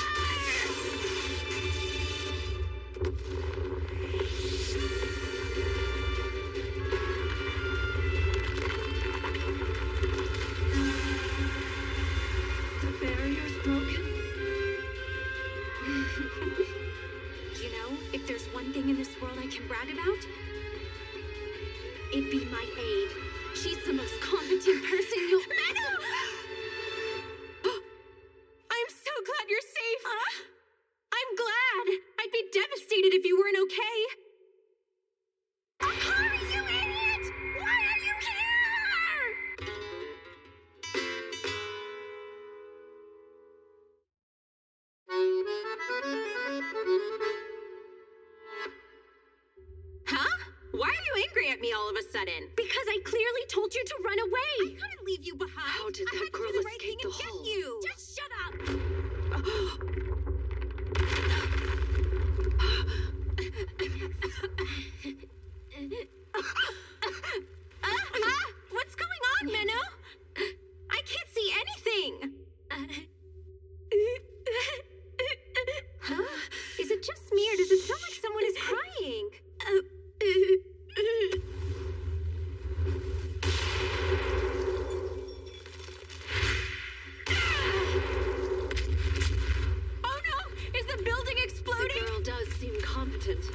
The barrier's broken? You know, if there's one thing in this world I can brag about, it'd be my aide. She's the most competent person you'll... Meadow! I'm so glad you're safe. I'm glad. I'd be devastated if you weren't okay. Akari, you idiot! Why are you here? Huh? Why are you angry at me all of a sudden? Because I clearly told you to run I away! couldn't leave you behind. How did I that had to girl do the right escape thing the and hole? get you. Just shut up! What's going on, Minnow? I can't see anything. Huh? Is it just me, or does it sound like someone is crying? Oh no! Is the building The exploding? girl does seem competent,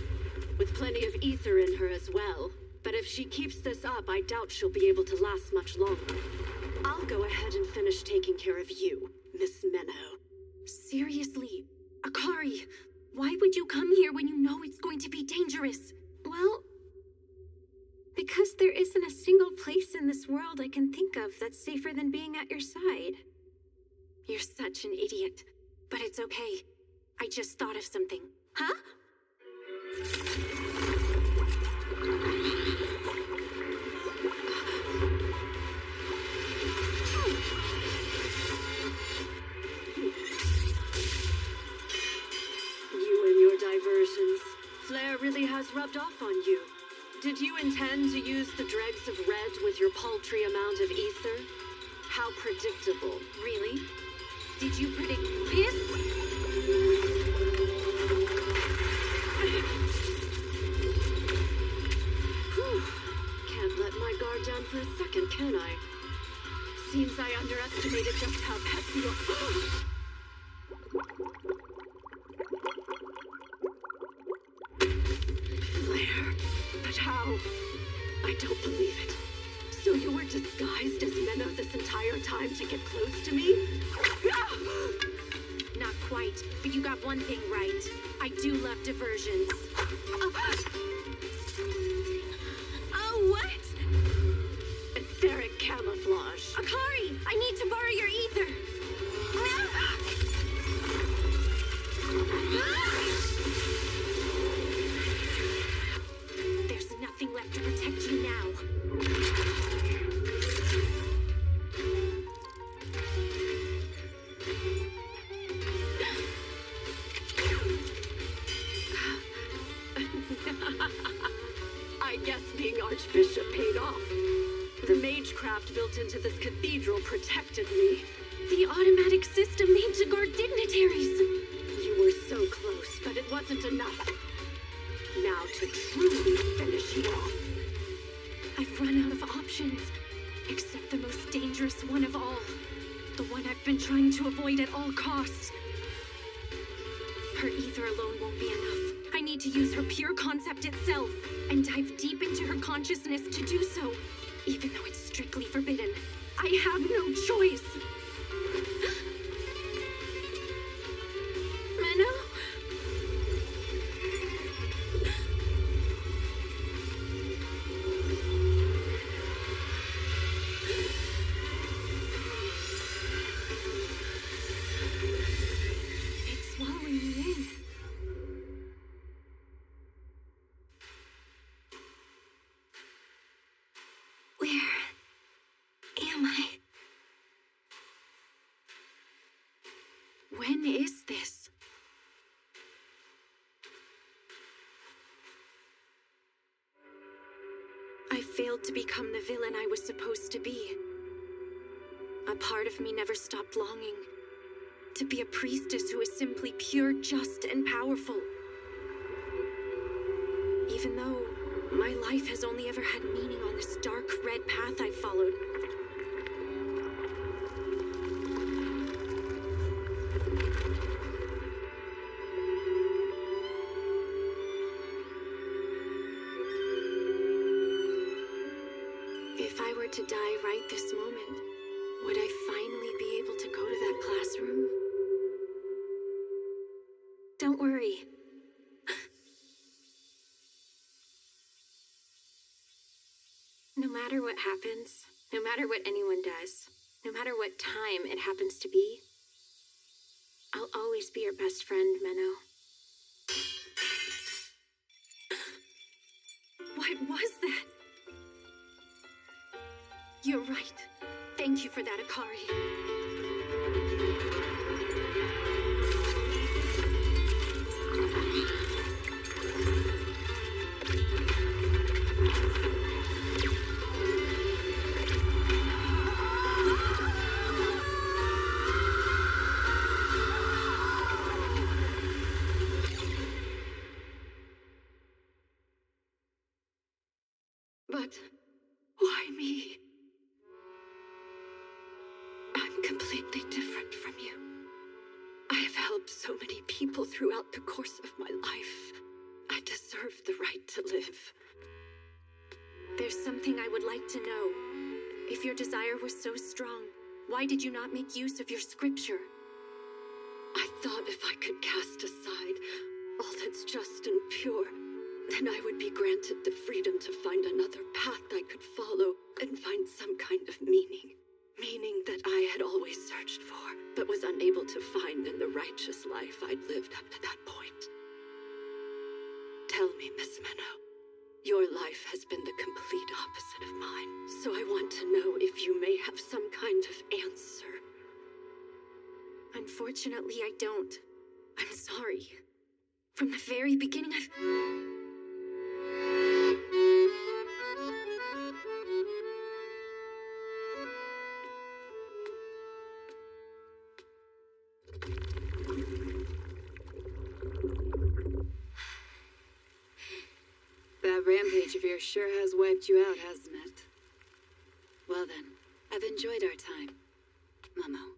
with plenty of ether in her as well. But if she keeps this up, I doubt she'll be able to last much longer. I'll go ahead and finish taking care of you, Miss Minnow. Seriously, Akari, why would you come here when you know it's going to be dangerous? Well, because there isn't a single place in this world I can think of that's safer than being at your side. You're such an idiot. But it's okay. I just thought of something. Huh? You and your diversions. Flair really has rubbed off on you. Did you intend to use the dregs of red with your paltry amount of ether? How predictable. Really? Did you predict this? Whew. Can't let my guard down for a second, can I? Seems I underestimated just how pesky you Flair? But how? I don't believe it. So you were disguised as Menno this entire time to get close to me? Not quite, but you got one thing right. I do love diversions. Oh, what? Etheric camouflage. Akari, I need to borrow your ether. There's nothing left to protect you now. The magecraft built into this cathedral protected me. The automatic system made to guard dignitaries. You were so close, but it wasn't enough. Now to truly finish you off. I've run out of options, except the most dangerous one of all. The one I've been trying to avoid at all costs. Her ether alone won't be enough. I need to use her pure concept itself, and dive deep into her consciousness to do so, even though it's strictly forbidden. I have no choice. Menno? It's swallowing me in. Where am I? When is this? I failed to become the villain I was supposed to be. A part of me never stopped longing to be a priestess who is simply pure, just, and powerful. Even though my life has only ever had meaning on this dark red path I've followed. If I were to die right this moment, would I finally be able to go to that classroom? Don't worry. No matter what happens, no matter what anyone does, no matter what time it happens to be, I'll always be your best friend, Menno. What was that? You're right. Thank you for that, Akari. But why me? I'm completely different from you. I have helped so many people throughout the course of my life. I deserve the right to live. There's something I would like to know. If your desire was so strong, why did you not make use of your scripture? I thought if I could cast aside all that's just and pure, then I would be granted the freedom to find another path I could follow and find some kind of meaning. Meaning that I had always searched for, but was unable to find in the righteous life I'd lived up to that point. Tell me, Miss Menno, your life has been the complete opposite of mine, so I want to know if you may have some kind of answer. Unfortunately, I don't. I'm sorry. From the very beginning, That rampage of yours sure has wiped you out, hasn't it? Well then, I've enjoyed our time, Momo.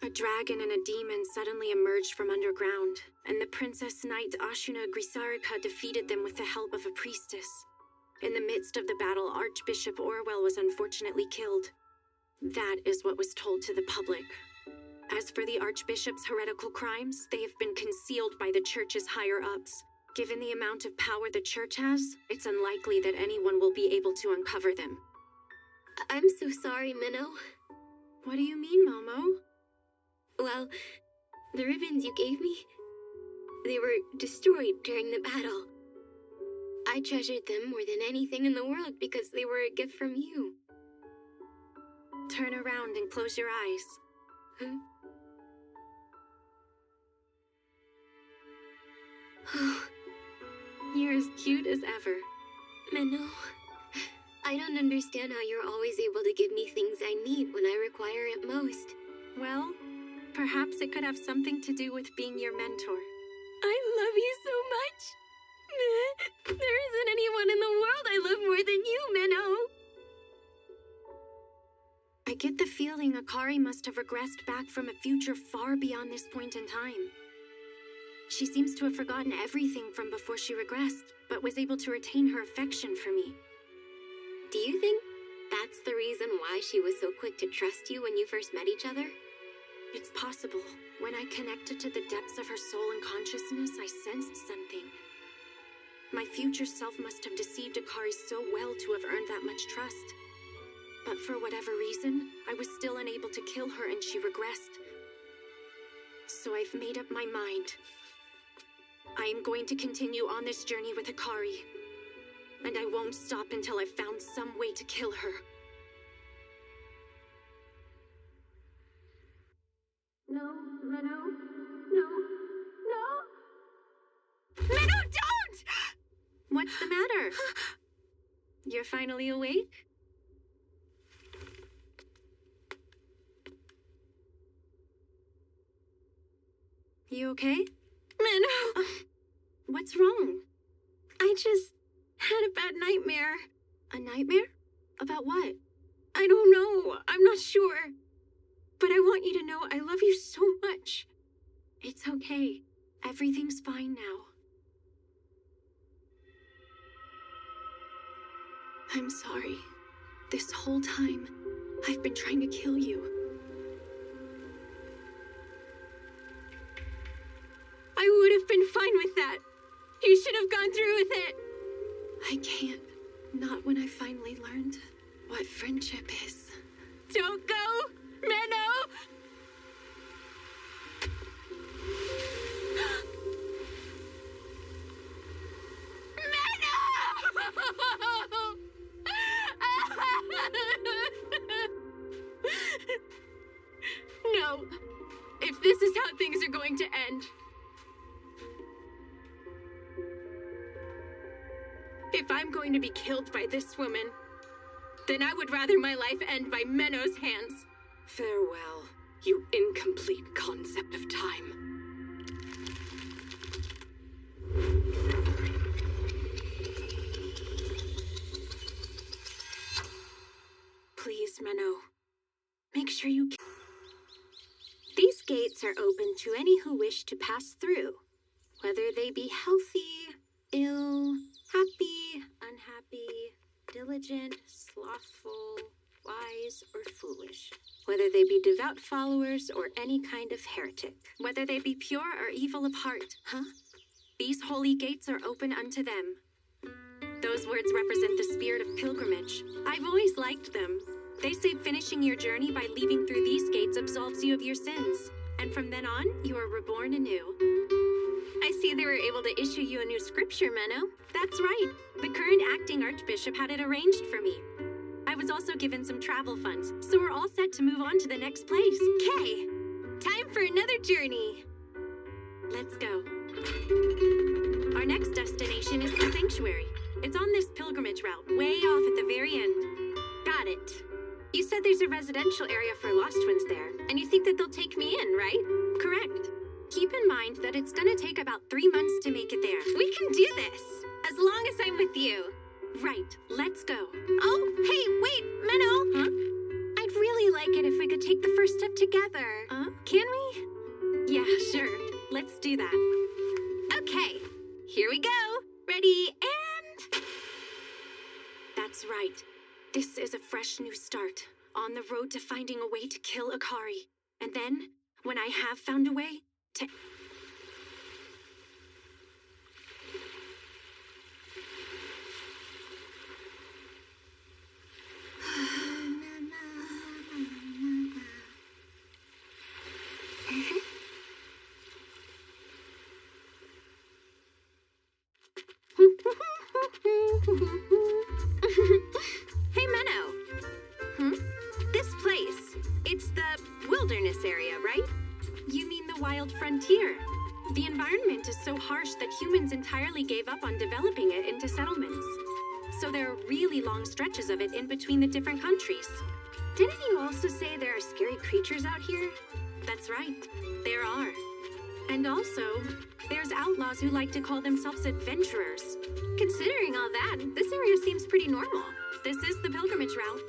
A dragon and a demon suddenly emerged from underground, and the Princess Knight Ashuna Grisarika defeated them with the help of a priestess. In the midst of the battle, Archbishop Orwell was unfortunately killed. That is what was told to the public. As for the Archbishop's heretical crimes, they have been concealed by the Church's higher-ups. Given the amount of power the Church has, it's unlikely that anyone will be able to uncover them. I'm so sorry, Menno. What do you mean, Momo? Well, the ribbons you gave me, they were destroyed during the battle. I treasured them more than anything in the world because they were a gift from you. Turn around and close your eyes. Huh? You're as cute as ever. Menno, I don't understand how you're always able to give me things I need when I require it most. Well, perhaps it could have something to do with being your mentor. I love you so much. There isn't anyone in the world I love more than you, Menno. I get the feeling Akari must have regressed back from a future far beyond this point in time. She seems to have forgotten everything from before she regressed, but was able to retain her affection for me. Do you think that's the reason why she was so quick to trust you when you first met each other? It's possible. When I connected to the depths of her soul and consciousness, I sensed something. My future self must have deceived Akari so well to have earned that much trust. But for whatever reason, I was still unable to kill her and she regressed. So I've made up my mind. I am going to continue on this journey with Akari. And I won't stop until I've found some way to kill her. No, Menno. No. Menno, don't! What's the matter? You're finally awake? You okay? Menno! What's wrong? I just had a bad nightmare. A nightmare? About what? I don't know. I'm not sure. But I want you to know I love you so much. It's okay. Everything's fine now. I'm sorry. This whole time, I've been trying to kill you. I would have been fine with that. You should have gone through with it. I can't. Not when I finally learned what friendship is. Don't go, Menno! No. If this is how things are going to end. If I'm going to be killed by this woman, then I would rather my life end by Menno's hands. Farewell, you incomplete concept of time. Please, Menno. Make sure you... These gates are open to any who wish to pass through, whether they be healthy, ill, happy, unhappy, diligent, slothful, wise, or foolish. Whether they be devout followers or any kind of heretic. Whether they be pure or evil of heart. Huh? These holy gates are open unto them. Those words represent the spirit of pilgrimage. I've always liked them. They say finishing your journey by leaving through these gates absolves you of your sins. And from then on, you are reborn anew. I see they were able to issue you a new scripture, Menno. That's right. The current acting archbishop had it arranged for me. I was also given some travel funds, so we're all set to move on to the next place. Okay, time for another journey. Let's go. Our next destination is the sanctuary. It's on this pilgrimage route, way off at the very end. Got it. You said there's a residential area for lost ones there, and you think that they'll take me in, right? Correct. Keep in mind that it's gonna take about 3 months to make it there. We can do this, as long as I'm with you. Right, let's go. Oh, hey, wait, Menno. Huh? I'd really like it if we could take the first step together. Can we? Yeah, sure. Let's do that. Okay, here we go. Ready, and... That's right. This is a fresh new start, on the road to finding a way to kill Akari. And then, when I have found a way, to... Hey, Menno. This place, it's the wilderness area, right? You mean the wild frontier? The environment is so harsh that humans entirely gave up on developing it into settlements. So there are really long stretches of it in between the different countries. Didn't you also say there are scary creatures out here? That's right, there are. And also, there's outlaws who like to call themselves adventurers. Considering all that, this area seems pretty normal. This is the pilgrimage route,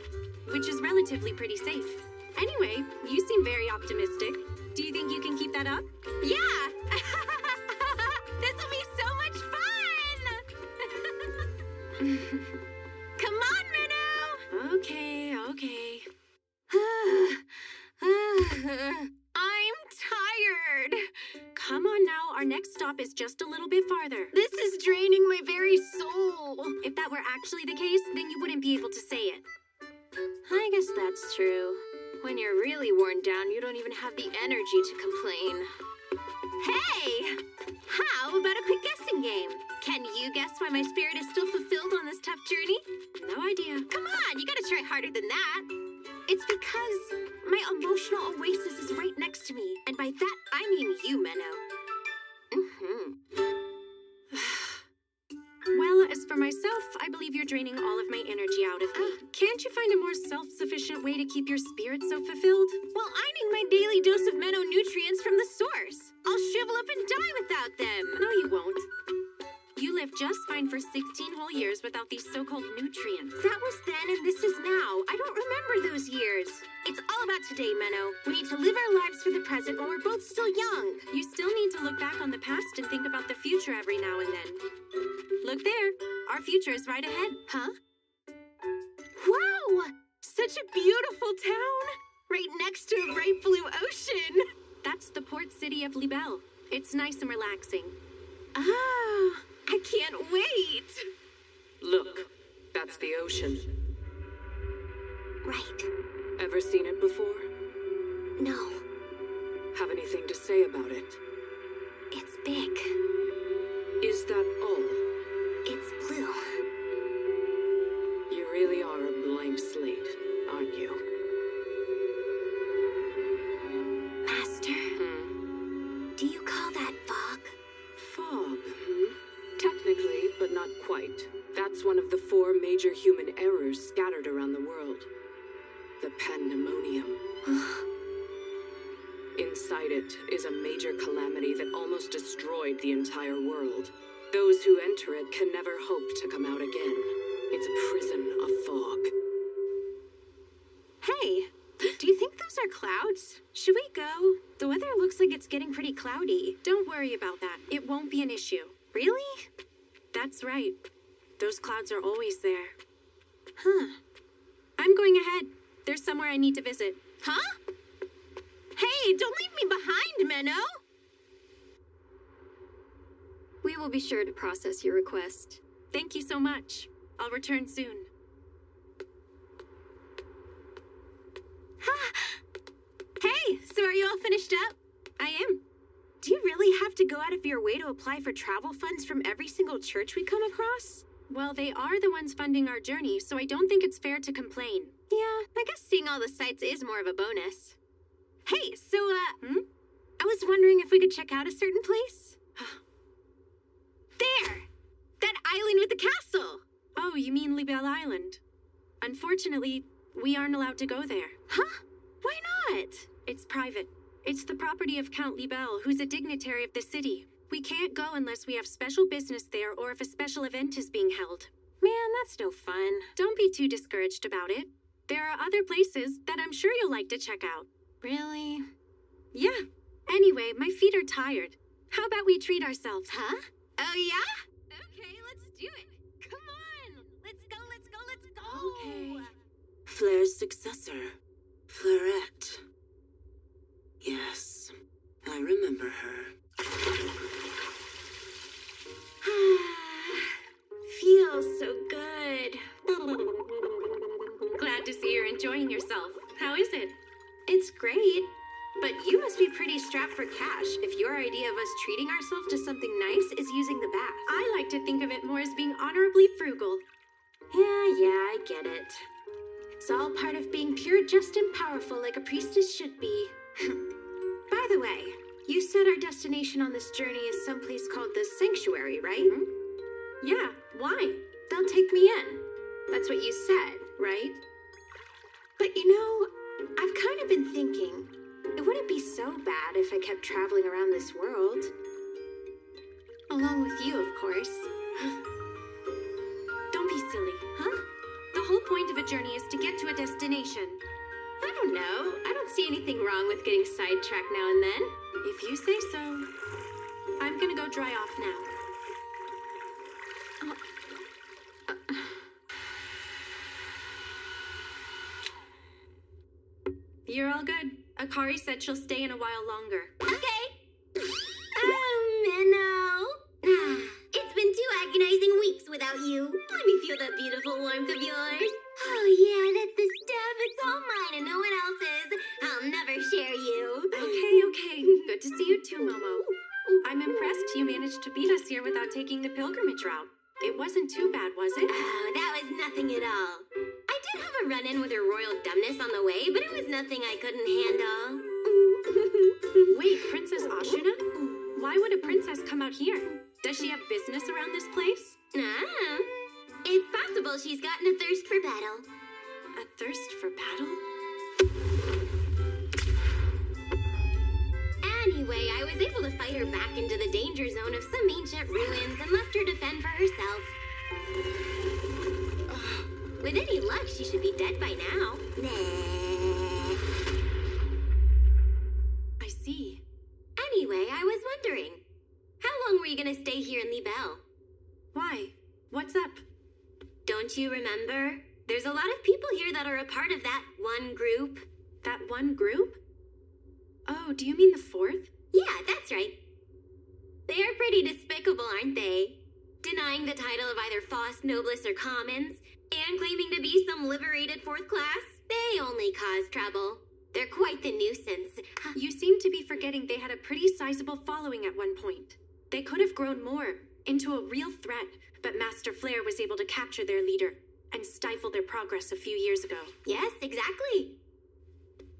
which is relatively pretty safe. Anyway, you seem very optimistic. Do you think you can keep that up? Yeah! This'll be so much fun! Come on, Minnow! Okay. I'm tired. Come on now, our next stop is just a little bit farther. This is draining my very soul. If that were actually the case, then you wouldn't be able to say it. I guess that's true. When you're really worn down, you don't even have the energy to complain. Hey! How about a quick guessing game? Can you guess why my spirit is still fulfilled on this tough journey? No idea. Come on, you gotta try harder than that. It's because my emotional oasis is right next to me. And by that, I mean you, Menno. Well, as for myself, I believe you're draining all of my energy out of me. Can't you find a more self-sufficient way to keep your spirit so fulfilled? Well, I need my daily dose of Menno nutrients from the source. I'll shrivel up and die without them. No, you won't. You lived just fine for 16 whole years without these so-called nutrients. That was then and this is now. I don't remember those years. It's all about today, Menno. We need to live our lives for the present when we're both still young. You still need to look back on the past and think about the future every now and then. Look there. Our future is right ahead. Huh? Wow! Such a beautiful town. Right next to a bright blue ocean. That's the port city of Libelle. It's nice and relaxing. Ah, I can't wait. Look, that's the ocean. Right. Ever seen it before? No. Have anything to say about it? It's big. Is that all? It's blue. You really are a blank slate, aren't you? Master, do you call that fog? Fog, Technically, but not quite. That's one of the 4 major human errors scattered around the world. The pandemonium. Inside it is a major calamity that almost destroyed the entire world. Those who enter it can never hope to come out again. It's a prison of fog. Hey, do you think those are clouds? Should we go? The weather looks like it's getting pretty cloudy. Don't worry about that. It won't be an issue. Really? That's right. Those clouds are always there. Huh. I'm going ahead. There's somewhere I need to visit. Huh? Hey, don't leave me behind, Menno! We will be sure to process your request. Thank you so much. I'll return soon. Hey, so are you all finished up? I am. Do you really have to go out of your way to apply for travel funds from every single church we come across? Well, they are the ones funding our journey, so I don't think it's fair to complain. Yeah, I guess seeing all the sights is more of a bonus. Hey, so, I was wondering if we could check out a certain place? There! That island with the castle! Oh, you mean Libelle Island. Unfortunately, we aren't allowed to go there. Huh? Why not? It's private. It's the property of Count Libelle, who's a dignitary of the city. We can't go unless we have special business there or if a special event is being held. Man, that's no fun. Don't be too discouraged about it. There are other places that I'm sure you'll like to check out. Really? Yeah. Anyway, my feet are tired. How about we treat ourselves? Huh? Oh, yeah? Okay, let's do it. Come on! Let's go, let's go, let's go! Okay. Flair's successor, Flairette. Yes, I remember her. Feels so good. Glad to see you're enjoying yourself. How is it? It's great. But you must be pretty strapped for cash if your idea of us treating ourselves to something nice is using the bath. I like to think of it more as being honorably frugal. Yeah, I get it. It's all part of being pure, just, and powerful like a priestess should be. By the way, You said our destination on this journey is someplace called the Sanctuary, right? Yeah, why? They'll take me in. That's what you said, right? But you know, I've kind of been thinking, it wouldn't be so bad if I kept traveling around this world. Along with you, of course. Don't be silly. Huh? The whole point of a journey is to get to a destination. I don't know. I don't see anything wrong with getting sidetracked now and then. If you say so. I'm gonna go dry off now. You're all good. Akari said she'll stay in a while longer. Okay. Minnow. It's been 2 agonizing weeks without you. Let me feel that beautiful warmth of yours. Oh yeah, that's the stuff. It's all mine and no one else's. I'll never share you. Okay. Good to see you too, Momo. I'm impressed you managed to beat us here without taking the pilgrimage route. It wasn't too bad, was it? Oh, that was nothing at all. I did have a run-in with her royal dumbness on the way, but it was nothing I couldn't handle. Wait, Princess Ashuna? Why would a princess come out here? Does she have business around this place? Ah, it's possible she's gotten a thirst for battle. A thirst for battle? Anyway, I was able to fight her back into the danger zone of some ancient ruins and left her to fend for herself. With any luck, she should be dead by now. I see. Anyway, I was wondering, how long were you gonna stay here in Libelle? Why? What's up? Don't you remember? There's a lot of people here that are a part of that one group. That one group? Oh, do you mean the fourth? Yeah, that's right. They are pretty despicable, aren't they? Denying the title of either Faust, Noblesse, or Commons, and claiming to be some liberated fourth class. They only cause trouble. They're quite the nuisance. You seem to be forgetting they had a pretty sizable following at one point. They could have grown more, into a real threat, but Master Flare was able to capture their leader and stifle their progress a few years ago. Yes, exactly.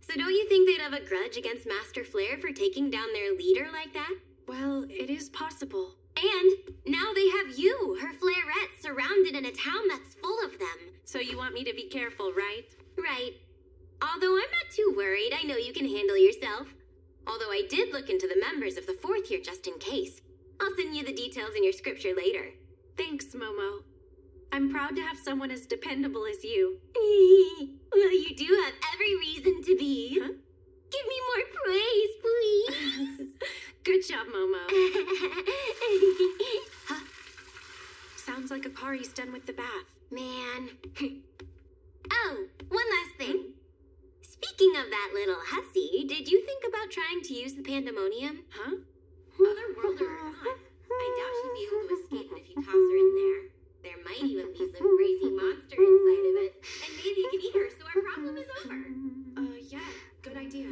So don't you think they'd have a grudge against Master Flare for taking down their leader like that? Well, it is possible. And now they have you, her Flarettes, surrounded in a town that's full of them. So you want me to be careful, right? Right. Although I'm not too worried, I know you can handle yourself. Although I did look into the members of the fourth here just in case. I'll send you the details in your scripture later. Thanks, Momo. I'm proud to have someone as dependable as you. Well, you do have every reason to be. Huh? Give me more praise, please. Good job, Momo. Huh? Sounds like Akari's done with the bath. Man. Oh, one last thing. Speaking of that little hussy, did you think about trying to use the pandemonium? Huh? Otherworlder or not, I doubt she'd be able to escape it if you toss her in there. There might even be some crazy monster inside of it, and maybe you can eat her so our problem is over. Yeah, good idea.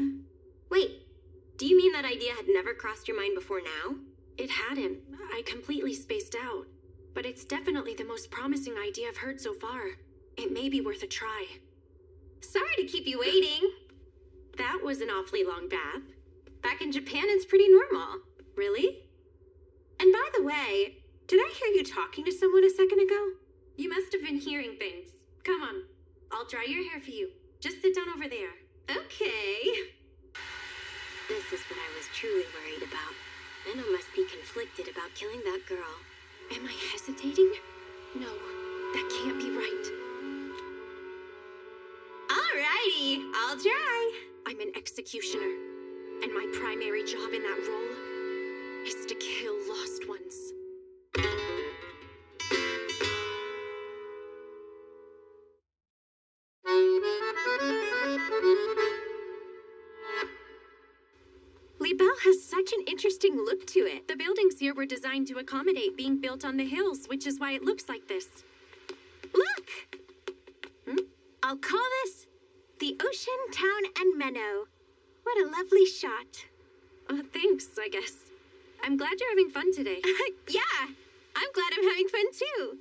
Wait, do you mean that idea had never crossed your mind before now? It hadn't. I completely spaced out. But it's definitely the most promising idea I've heard so far. It may be worth a try. Sorry to keep you waiting. That was an awfully long bath. Back in Japan, it's pretty normal. Really? And by the way, did I hear you talking to someone a second ago? You must have been hearing things. Come on, I'll dry your hair for you. Just sit down over there. Okay. This is what I was truly worried about. Minnow must be conflicted about killing that girl. Am I hesitating? No, that can't be right. Alrighty, I'll try. I'm an executioner, and my primary job in that role is to kill lost ones. Libelle has such an interesting look to it. The buildings here were designed to accommodate being built on the hills, which is why it looks like this. Look! I'll call this the Ocean, Town, and Meadow. What a lovely shot. Thanks, I guess. I'm glad you're having fun today. Yeah, I'm glad I'm having fun too.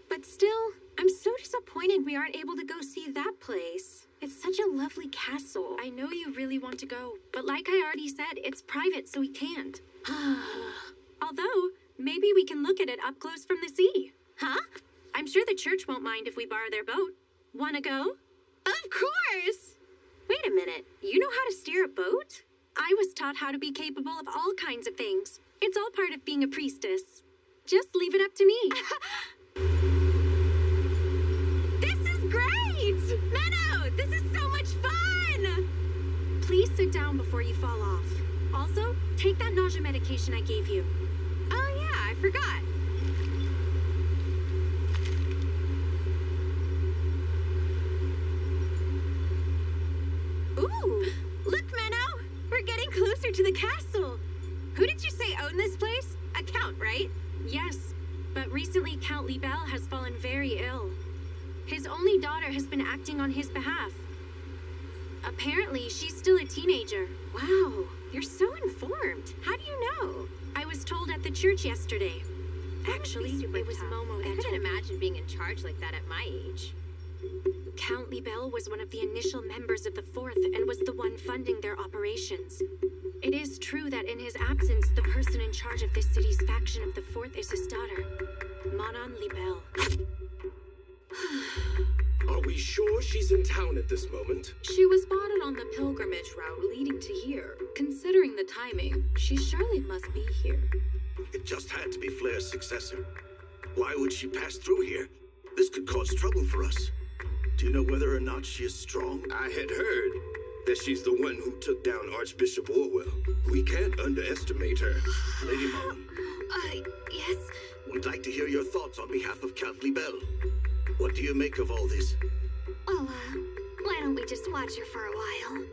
But still, I'm so disappointed we aren't able to go see that place. It's such a lovely castle. I know you really want to go, but like I already said, it's private, so we can't. Although, maybe we can look at it up close from the sea. Huh? I'm sure the church won't mind if we borrow their boat. Wanna go? Of course! Wait a minute, you know how to steer a boat? I was taught how to be capable of all kinds of things. It's all part of being a priestess. Just leave it up to me. This is great! Menno, this is so much fun! Please sit down before you fall off. Also, take that nausea medication I gave you. Oh yeah, I forgot. Ooh, look, Menno! We're getting closer to the castle. Who did you say owned this place? A count, right? Yes, but recently Count Libelle has fallen very ill. His only daughter has been acting on his behalf. Apparently, she's still a teenager. Wow, you're so informed. How do you know? I was told at the church yesterday. Actually, it was tough. Momo I that couldn't told me. imagine being in charge like that at my age. Count Libelle was one of the initial members of the Fourth and was the one funding their operations. It is true that in his absence, the person in charge of this city's faction of the Fourth is his daughter, Manon Libelle. Are we sure she's in town at this moment? She was spotted on the pilgrimage route leading to here. Considering the timing, she surely must be here. It just had to be Flair's successor. Why would she pass through here? This could cause trouble for us. Do you know whether or not she is strong? I had heard that she's the one who took down Archbishop Orwell. We can't underestimate her. Lady Manon, Yes? we'd like to hear your thoughts on behalf of Count Libelle. What do you make of all this? Well, why don't we just watch her for a while?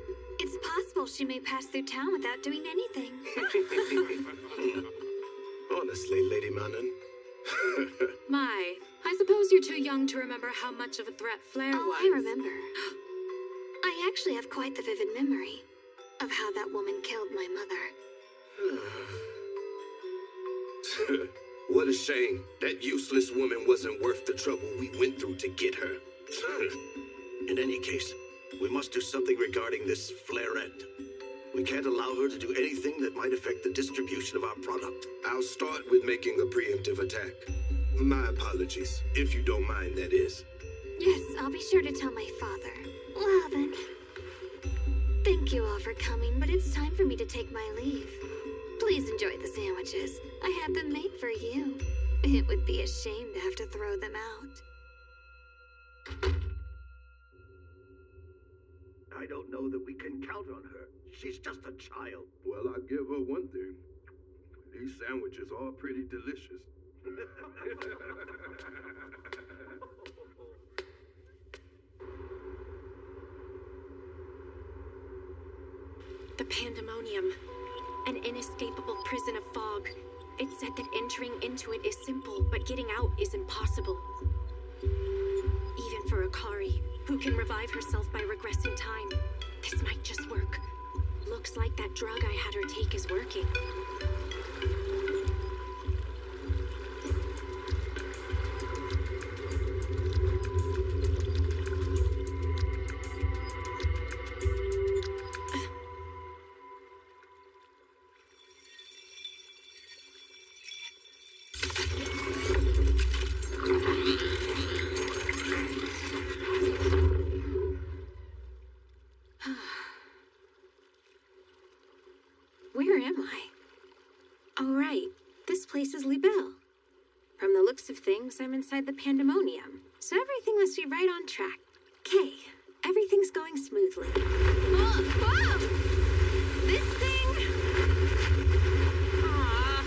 It's possible she may pass through town without doing anything. Honestly, Lady Manon. My, I suppose you're too young to remember how much of a threat Flair was. Oh, I remember. I actually have quite the vivid memory of how that woman killed my mother. What a shame. That useless woman wasn't worth the trouble we went through to get her. In any case, we must do something regarding this Flairette. We can't allow her to do anything that might affect the distribution of our product. I'll start with making a preemptive attack. My apologies, if you don't mind, that is. Yes, I'll be sure to tell my father. Well then. Thank you all for coming, but it's time for me to take my leave. Please enjoy the sandwiches. I had them made for you. It would be a shame to have to throw them out. I don't know that we can count on her. She's just a child. Well, I'll give her one thing. These sandwiches are pretty delicious. The Pandemonium. An inescapable prison of fog. It's said that entering into it is simple, but getting out is impossible. Even for Akari, who can revive herself by regressing time, this might just work. Looks like that drug I had her take is working. Where am I? Oh, right. This place is Libelle. From the looks of things, I'm inside the Pandemonium, so everything must be right on track. Okay, everything's going smoothly. Whoa! This thing! Aw,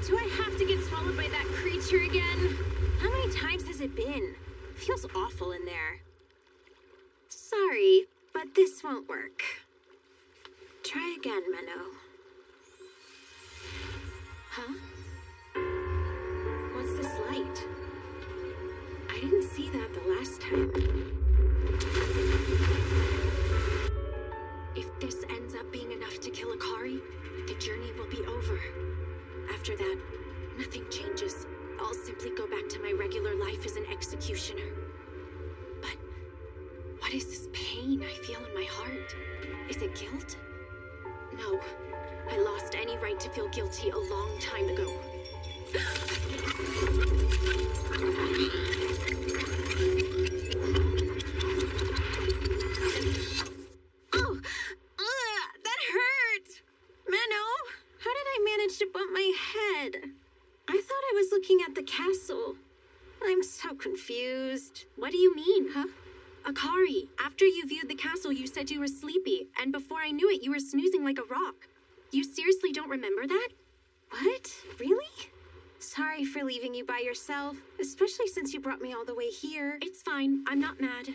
do I have to get swallowed by that creature again? How many times has it been? Feels awful in there. Sorry, but this won't work. Try again, Menno. Huh? What's this light? I didn't see that the last time. If this ends up being enough to kill Akari, the journey will be over. After that, nothing changes. I'll simply go back to my regular life as an executioner. But what What is this pain I feel in my heart? Is it guilt? No. I lost any right to feel guilty a long time ago. Oh! That hurt! Mano, how did I manage to bump my head? I thought I was looking at the castle. I'm so confused. What do you mean? Huh? Akari, after you viewed the castle, you said you were sleepy, and before I knew it, you were snoozing like a rock. You seriously don't remember that? What? Really? Sorry for leaving you by yourself, especially since you brought me all the way here. It's fine. I'm not mad.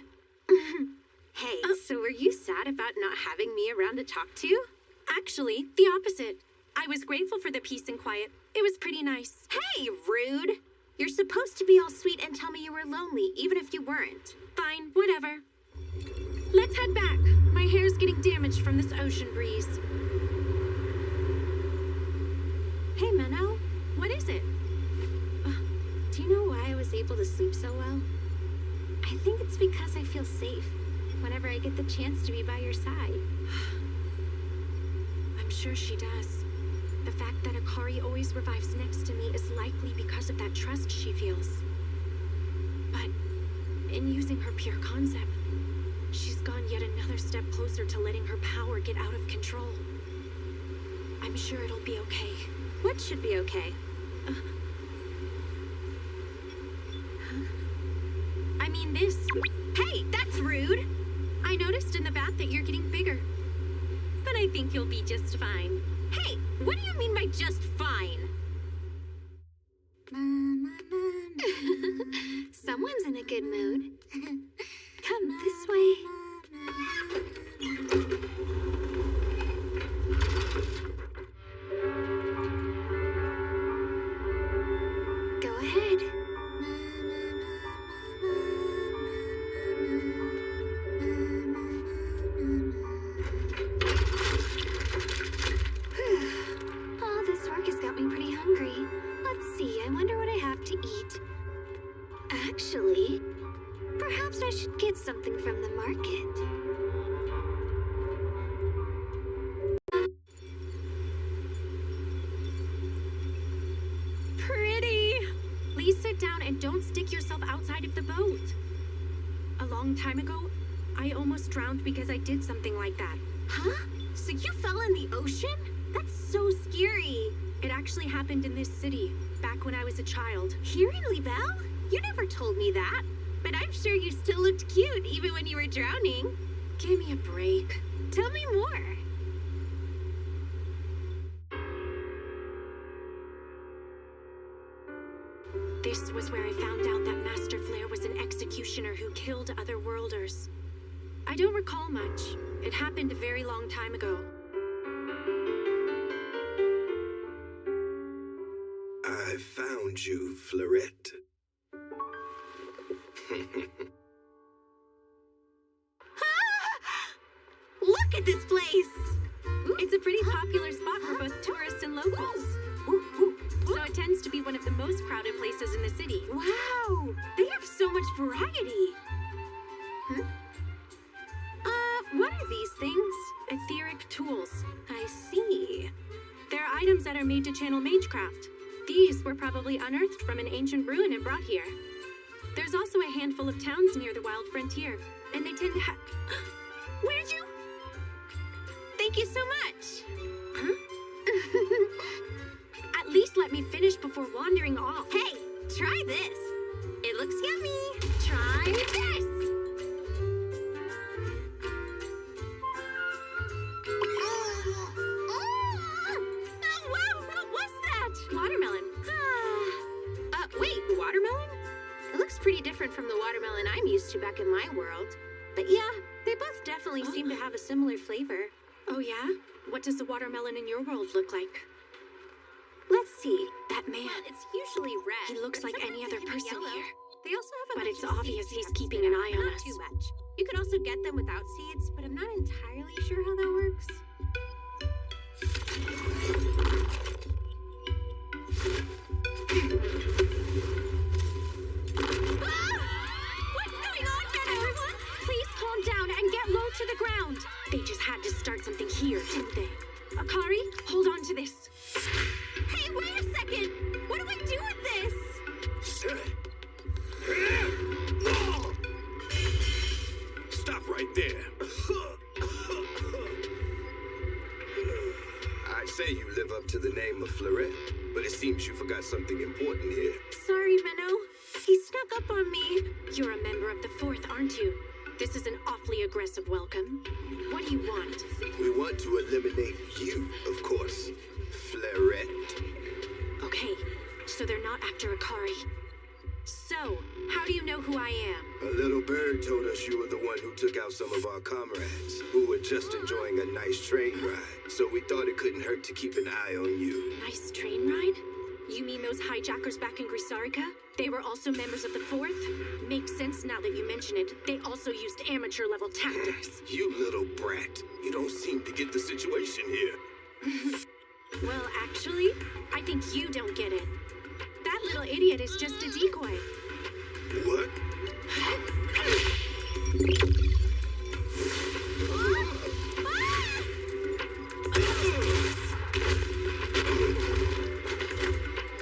Hey, so were you sad about not having me around to talk to? Actually, the opposite. I was grateful for the peace and quiet. It was pretty nice. Hey, rude! You're supposed to be all sweet and tell me you were lonely, even if you weren't. Fine, whatever. Let's head back. My hair's getting damaged from this ocean breeze. Hey, Menno. What is it? Do you know why I was able to sleep so well? I think it's because I feel safe whenever I get the chance to be by your side. I'm sure she does. The fact that Akari always revives next to me is likely because of that trust she feels. But in using her pure concept, she's gone yet another step closer to letting her power get out of control. I'm sure it'll be okay. What should be okay? I mean this. Hey, that's rude! I noticed in the bath that you're getting bigger. But I think you'll be just fine. Hey, what do you mean by just fine? Someone's in a good mood. Come this way. Go ahead. All this work has got me pretty hungry. Let's see, I wonder what I have to eat. Actually, perhaps I should get something from the market. Pretty! Please sit down and don't stick yourself outside of the boat. A long time ago, I almost drowned because I did something like that. Huh? So you fell in the ocean? That's so scary. It actually happened in this city, back when I was a child. Here in Libelle? You never told me that. But I'm sure you still looked cute, even when you were drowning. Give me a break. Tell me more. This was where I found out that Master Flare was an executioner who killed other worlders. I don't recall much. It happened a very long time ago. I found you, Fleurette. Look at this place! It's a pretty popular spot for both tourists and locals. So it tends to be one of the most crowded places in the city. Wow! They have so much variety! What are these things? Etheric tools. I see. They're items that are made to channel magecraft. These were probably unearthed from an ancient ruin and brought here. There's also a handful of towns near the wild frontier, and they tend to have... Where'd you... Thank you so much. Huh? At least let me finish before wandering off. Hey, try this. It looks yummy. Try this. Watermelon. Wait, watermelon? It looks pretty different from the watermelon I'm used to back in my world. But yeah, they both definitely seem to have a similar flavor. Oh yeah? What does the watermelon in your world look like? Let's see. That man. It's usually red. He looks like any other person here. They also have a But bunch it's of obvious seeds he's keeping an eye on Not us. too much. You can also get them without seeds, but I'm not entirely sure how that works. What's going on, everyone? Please calm down. start something here, didn't they? Akari, hold on to this. Hey, wait a second! What do I do with this? Stop right there. I'd say you live up to the name of Fleurette, but it seems you forgot something important here. Sorry, Minnow. He snuck up on me. You're a member of the Fourth, aren't you? This is an awfully aggressive welcome. What do you want? We want to eliminate you, of course, Fleurette. Okay, so they're not after Akari. So, how do you know who I am? A little bird told us you were the one who took out some of our comrades, who were just enjoying a nice train ride. So we thought it couldn't hurt to keep an eye on you. Nice train ride? You mean those hijackers back in Grisarica? They were also members of the Fourth? Makes sense now that you mention it. They also used amateur-level tactics. You little brat. You don't seem to get the situation here. Well, actually, I think you don't get it. That little idiot is just a decoy. What?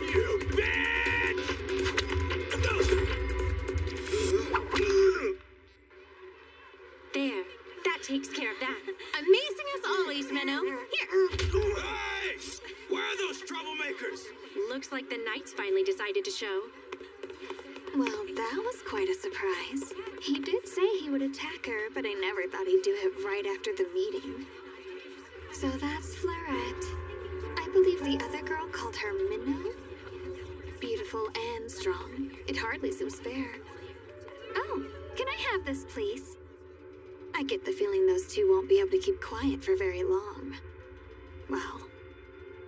You bitch! There, that takes care of that. Amazing as always, Minnow. Here. Hey! Where are those troublemakers? Looks like the Knights finally decided to show. Well, that was quite a surprise. He did say he would attack her, but I never thought he'd do it right after the meeting. So that's Fleurette. I believe the other girl called her Minnow. Beautiful and strong. It hardly seems fair. Oh, can I have this, please? I get the feeling those two won't be able to keep quiet for very long. Well,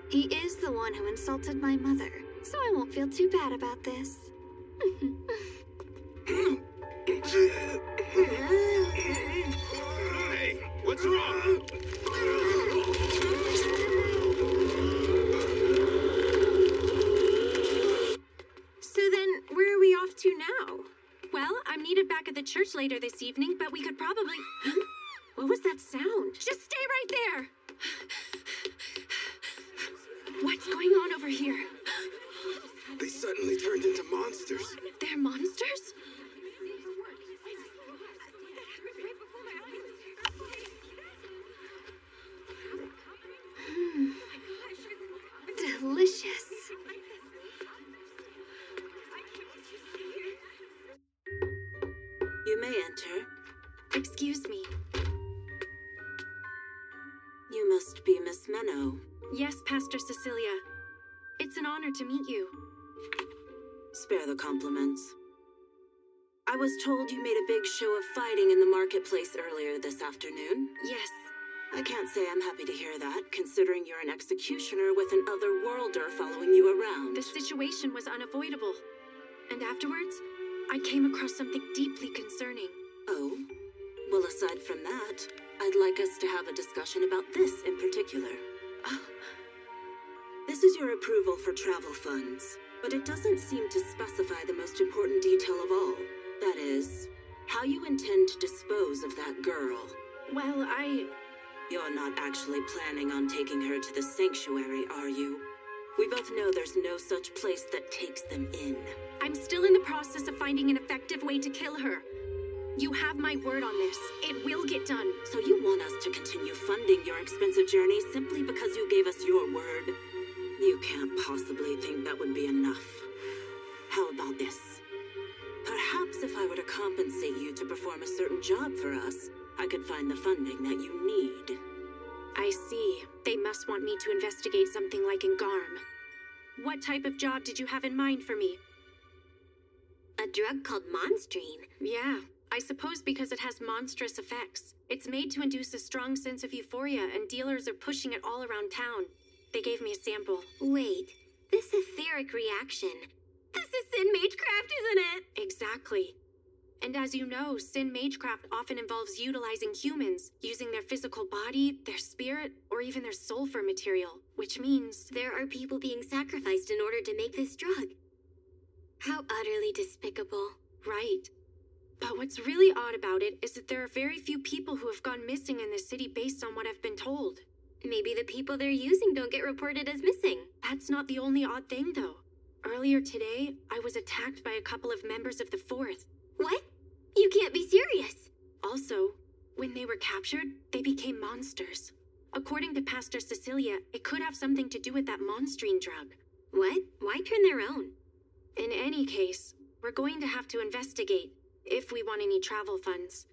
he is the one who insulted my mother, so I won't feel too bad about this. Hey, what's wrong? So then, where are we off to now? Well, I'm needed back at the church later this evening, but we could probably... Huh? What was that sound? Just stay right there! What's going on over here? They suddenly turned into monsters. They're monsters? Delicious. You may enter. Excuse me. You must be Miss Minnow. Yes, Pastor Cecilia. It's an honor to meet you. Spare the compliments. I was told you made a big show of fighting in the marketplace earlier this afternoon. Yes. I can't say I'm happy to hear that, considering you're an executioner with an other-worlder following you around. The situation was unavoidable. And afterwards, I came across something deeply concerning. Oh? Well, aside from that, I'd like us to have a discussion about this in particular. This is your approval for travel funds, but it doesn't seem to specify the most important detail of all. That is, how you intend to dispose of that girl. Well, You're not actually planning on taking her to the sanctuary, are you? We both know there's no such place that takes them in. I'm still in the process of finding an effective way to kill her. You have my word on this. It will get done. So you want us to continue funding your expensive journey simply because you gave us your word? You can't possibly think that would be enough. How about this? Perhaps if I were to compensate you to perform a certain job for us, I could find the funding that you need. I see. They must want me to investigate something like in Garm. What type of job did you have in mind for me? A drug called Monstrine. Yeah, I suppose because it has monstrous effects. It's made to induce a strong sense of euphoria, and dealers are pushing it all around town. They gave me a sample. Wait, this etheric reaction. This is Sin Magecraft, isn't it? Exactly. And as you know, Sin Magecraft often involves utilizing humans, using their physical body, their spirit, or even their soul for material, which means... There are people being sacrificed in order to make this drug. How utterly despicable. Right. But what's really odd about it is that there are very few people who have gone missing in the city based on what I've been told. Maybe the people they're using don't get reported as missing. That's not the only odd thing, though. Earlier today, I was attacked by a couple of members of the Fourth. What? You can't be serious. Also, when they were captured, they became monsters. According to Pastor Cecilia, it could have something to do with that monstrine drug. What? Why turn their own? In any case, we're going to have to investigate, if we want any travel funds.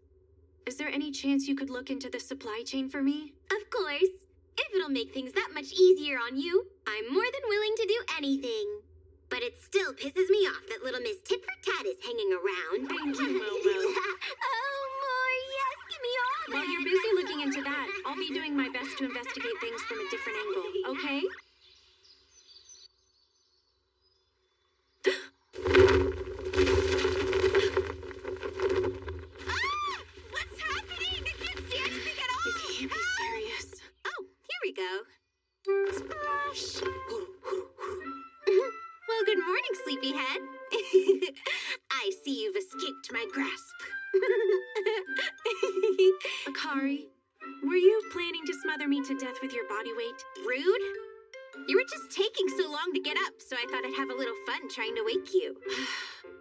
Is there any chance you could look into the supply chain for me? Of course. If it'll make things that much easier on you, I'm more than willing to do anything. But it still pisses me off that little Miss Tit for Tat is hanging around. Thank you, Momo. Oh, more, yes, give me all While that. you're busy looking into that, I'll be doing my best to investigate things from a different angle, okay? What's happening? I can't see anything at all. You can't be serious. Oh, here we go. Splash. Well, good morning, sleepyhead. I see you've escaped my grasp. Akari, were you planning to smother me to death with your body weight? Rude. You were just taking so long to get up, so I thought I'd have a little fun trying to wake you.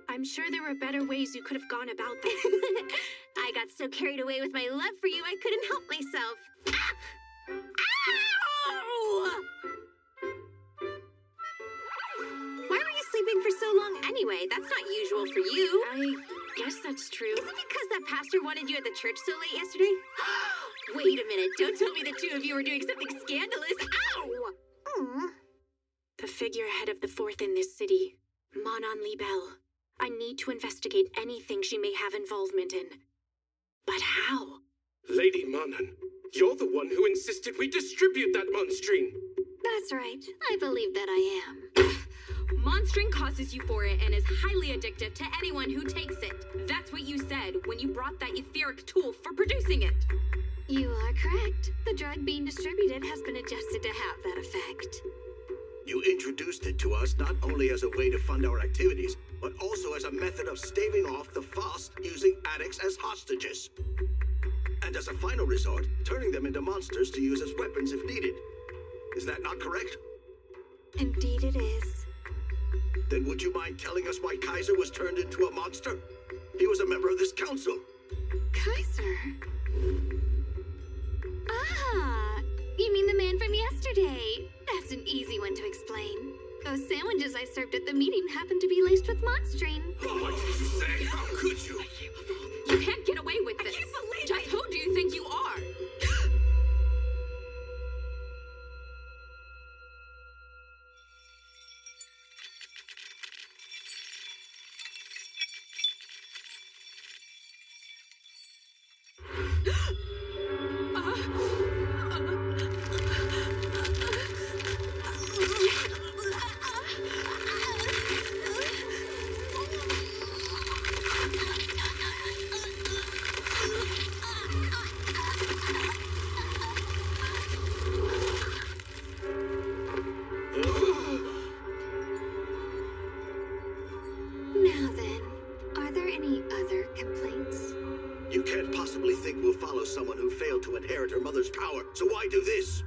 I'm sure there were better ways you could have gone about that. I got so carried away with my love for you, I couldn't help myself. Ah! Ow! Why were you sleeping for so long anyway? That's not usual for you. I guess that's true. Is it because that pastor wanted you at the church so late yesterday? Wait a minute, don't tell me the two of you were doing something scandalous. Ow! The figurehead of the Fourth in this city, Manon Liebel. I need to investigate anything she may have involvement in. But how? Lady Manon, you're the one who insisted we distribute that monstrine. That's right. I believe that I am. Monstring causes euphoria and is highly addictive to anyone who takes it. That's what you said when you brought that etheric tool for producing it. You are correct. The drug being distributed has been adjusted to have that effect. You introduced it to us not only as a way to fund our activities, but also as a method of staving off the Fast using addicts as hostages. And as a final resort, turning them into monsters to use as weapons if needed. Is that not correct? Indeed it is. Then would you mind telling us why Kaiser was turned into a monster? He was a member of this council. Kaiser? Ah, you mean the man from yesterday? That's an easy one to explain. Those sandwiches I served at the meeting happened to be laced with monstrine. What did you say? How could you? You can't get away with this. I can't believe Just who do you think you are? Now then, are there any other complaints? You can't possibly think we'll follow someone who failed to inherit her mother's power, so why do this?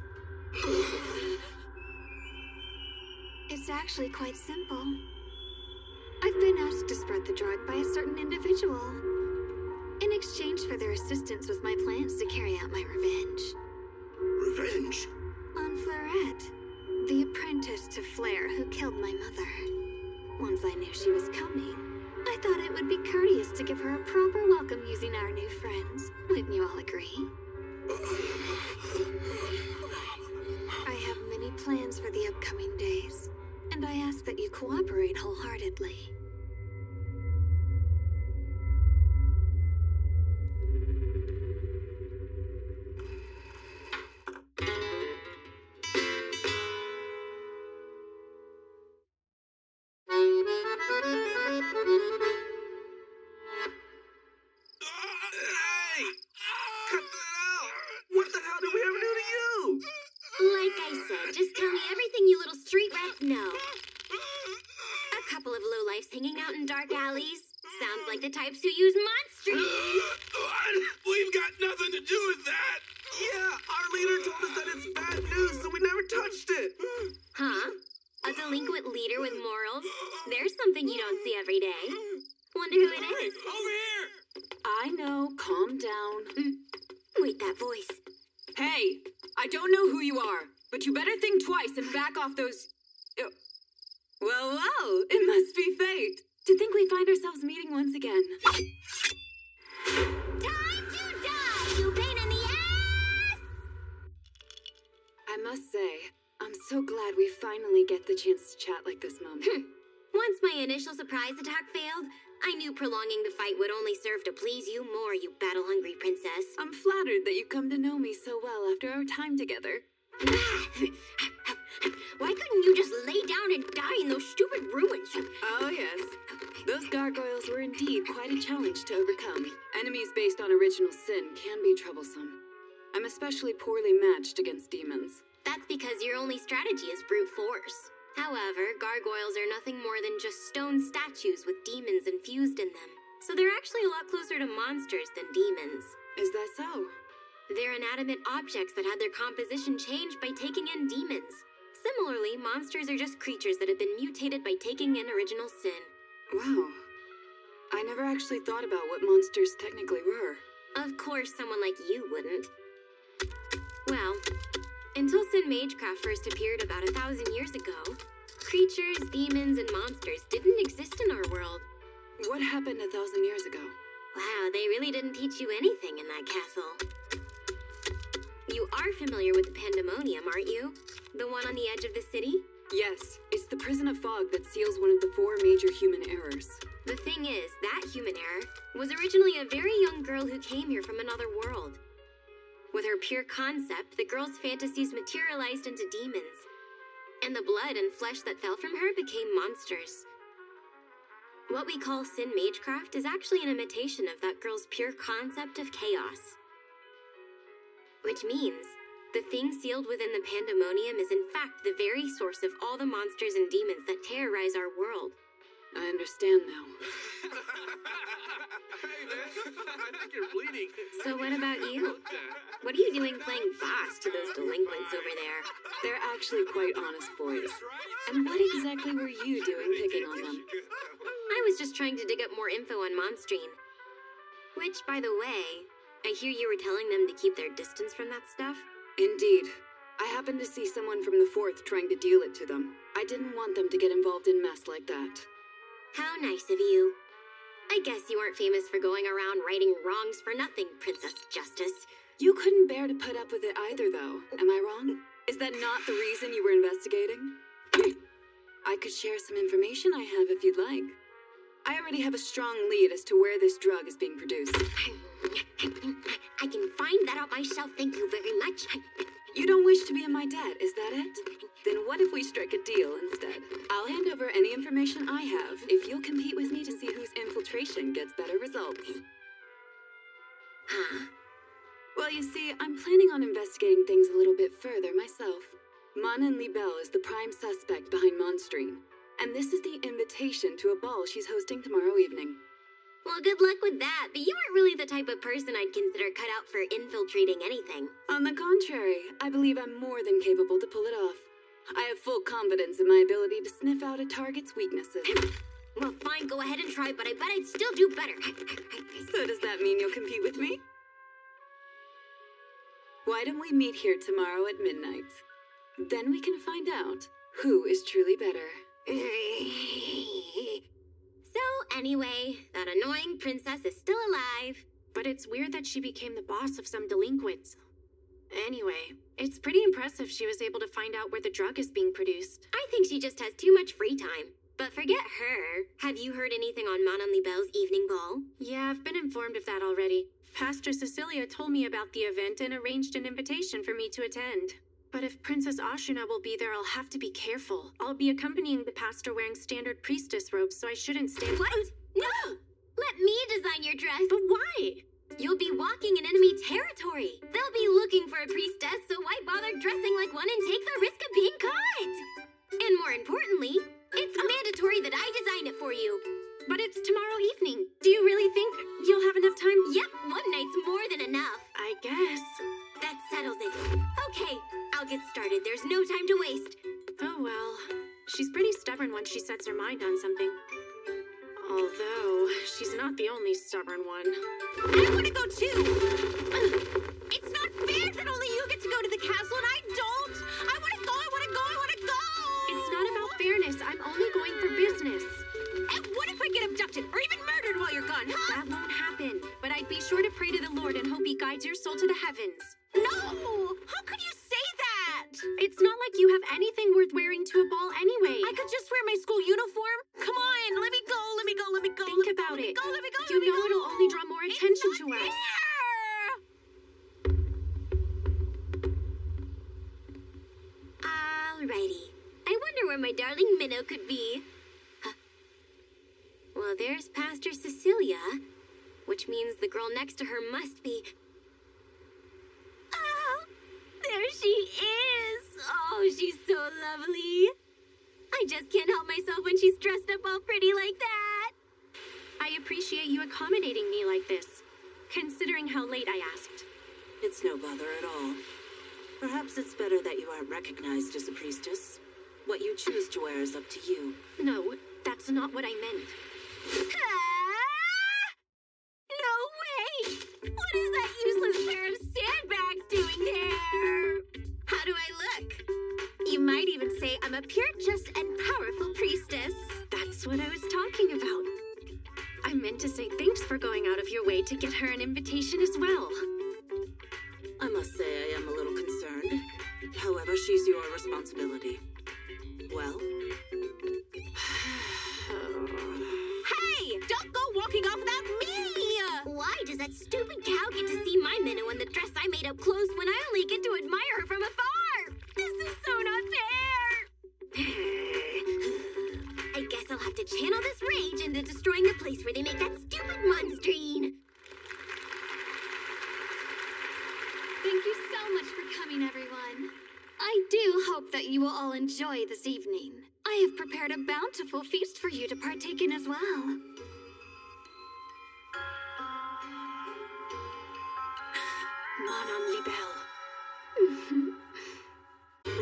It's actually quite simple. I've been asked to spread the drug by a certain individual, in exchange for their assistance with my plans to carry out my revenge. Revenge? On Fleurette, the apprentice to Flair who killed my mother. Once I knew she was coming, I thought it would be courteous to give her a proper welcome using our new friends. Wouldn't you all agree? I have many plans for the upcoming days, and I ask that you cooperate wholeheartedly. Hey! Cut that out! What the hell did we ever do to you? Like I said, just tell me everything you little street rats know. A couple of lowlifes hanging out in dark alleys, Sounds like the types who use monsters. We've got nothing to do with that. Yeah, our leader told us that it's bad news, so we never touched it. Huh? A delinquent leader with morals? There's something you don't see every day. Wonder who it is. Over here! I know, calm down. Wait, that voice. Hey, I don't know who you are, but you better think twice and back off those... Well, it must be fate. To think we find ourselves meeting once again. Time to die, you pain in the ass! I must say, I'm so glad we finally get the chance to chat like this, Mom. Once my initial surprise attack failed, I knew prolonging the fight would only serve to please you more, you battle-hungry princess. I'm flattered that you've come to know me so well after our time together. Why couldn't you just lay down and die in those stupid ruins? Oh, yes. Those gargoyles were indeed quite a challenge to overcome. Enemies based on original sin can be troublesome. I'm especially poorly matched against demons. That's because your only strategy is brute force. However, gargoyles are nothing more than just stone statues with demons infused in them. So they're actually a lot closer to monsters than demons. Is that so? They're inanimate objects that had their composition changed by taking in demons. Similarly, monsters are just creatures that have been mutated by taking in original sin. Wow. I never actually thought about what monsters technically were. Of course, someone like you wouldn't. Well, until Sin Magecraft first appeared about 1,000 years ago, creatures, demons, and monsters didn't exist in our world. What happened 1,000 years ago? Wow, they really didn't teach you anything in that castle. You are familiar with the Pandemonium, aren't you? The one on the edge of the city? Yes, it's the prison of fog that seals one of the 4 major human errors. The thing is, that human error was originally a very young girl who came here from another world. With her pure concept, the girl's fantasies materialized into demons. And the blood and flesh that fell from her became monsters. What we call Sin Magecraft is actually an imitation of that girl's pure concept of chaos. Which means, the thing sealed within the Pandemonium is in fact the very source of all the monsters and demons that terrorize our world. I understand now. Hey, man, I think you're bleeding. So what about you? What are you doing playing boss to those delinquents over there? They're actually quite honest boys. And what exactly were you doing picking on them? I was just trying to dig up more info on Monstrine. Which, by the way, I hear you were telling them to keep their distance from that stuff? Indeed. I happened to see someone from the 4th trying to deal it to them. I didn't want them to get involved in mess like that. How nice of you. I guess you aren't famous for going around righting wrongs for nothing, Princess Justice. You couldn't bear to put up with it either, though. Am I wrong? Is that not the reason you were investigating? I could share some information I have if you'd like. I already have a strong lead as to where this drug is being produced. I can find that out myself, thank you very much. You don't wish to be in my debt, is that it? Then what if we strike a deal instead? I'll hand over any information I have if you'll compete with me to see whose infiltration gets better results. Huh? Well, you see, I'm planning on investigating things a little bit further myself. Mana Libelle is the prime suspect behind Monstrine, and this is the invitation to a ball she's hosting tomorrow evening. Well, good luck with that, but you aren't really the type of person I'd consider cut out for infiltrating anything. On the contrary, I believe I'm more than capable to pull it off. I have full confidence in my ability to sniff out a target's weaknesses. Well, fine, go ahead and try, but I bet I'd still do better. So does that mean you'll compete with me? Why don't we meet here tomorrow at midnight? Then we can find out who is truly better. So, anyway, that annoying princess is still alive. But it's weird that she became the boss of some delinquents. Anyway, it's pretty impressive she was able to find out where the drug is being produced. I think she just has too much free time. But forget her. Have you heard anything on Mana Libelle's evening ball? Yeah, I've been informed of that already. Pastor Cecilia told me about the event and arranged an invitation for me to attend. But if Princess Ashuna will be there, I'll have to be careful. I'll be accompanying the pastor wearing standard priestess robes, so I shouldn't stand— What? No! Let me design your dress. But why? You'll be walking in enemy territory. They'll be looking for a priestess, so why bother dressing like one and take the risk of being caught? And more importantly, it's mandatory that I design it for you. But it's tomorrow evening. Do you really think you'll have enough time? Yep, one night's more than enough. I guess. That settles it. Okay, I'll get started. There's no time to waste. Oh well. She's pretty stubborn once she sets her mind on something. Although, she's not the only stubborn one. I want to go too! It's not fair that only you get to go to the castle and I don't! I want to go, I want to go, I want to go! It's not about fairness. I'm only going for business. And what if I get abducted or even murdered while you're gone, huh? That won't happen. But I'd be sure to pray to the Lord and hope he guides your soul to the heavens. No! How could you say that? It's not like you have anything worth wearing to a ball anyway. I could just wear my school uniform? Come on, let me go, let me go, let me go. Think about it. You know it'll only draw more attention to us. Alrighty. I wonder where my darling Minnow could be. Huh. Well, there's Pastor Cecilia, which means the girl next to her must be... Oh, there she is. Oh, she's so lovely. I just can't help myself when she's dressed up all pretty like that. I appreciate you accommodating me like this, considering how late I asked. It's no bother at all. Perhaps it's better that you aren't recognized as a priestess. What you choose to wear is up to you. No, that's not what I meant. No way! What is that useless pair of sandbags doing there? How do I look? You might even say I'm a pure, just, and powerful priestess. That's what I was talking about. I meant to say thanks for going out of your way to get her an invitation as well. I must say I am a little concerned. However, she's your responsibility. Well? Hey! Don't go walking off without me! Why does that stupid cow get to see my Minnow in the dress I made up close when I only get to admire her from afar? This is so not fair! I guess I'll have to channel this rage into destroying the place where they make that stupid monsterine. Thank you so much for coming, everyone. I do hope that you will all enjoy this evening. I have prepared a bountiful feast for you to partake in as well. Mon Libelle.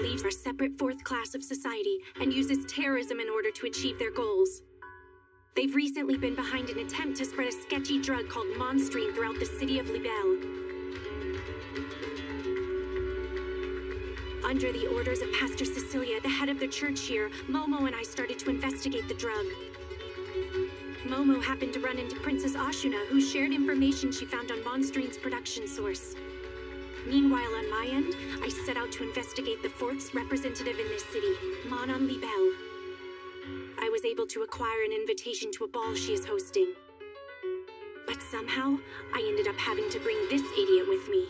Leaves our separate fourth class of society and uses terrorism in order to achieve their goals. They've recently been behind an attempt to spread a sketchy drug called monstrine throughout the city of Libelle. Under the orders of Pastor Cecilia, the head of the church here, Momo and I started to investigate the drug. Momo happened to run into Princess Ashuna, who shared information she found on monstrine's production source. Meanwhile, on my end, I set out to investigate the fourth's representative in this city, Mon Libelle. I was able to acquire an invitation to a ball she is hosting. But somehow, I ended up having to bring this idiot with me.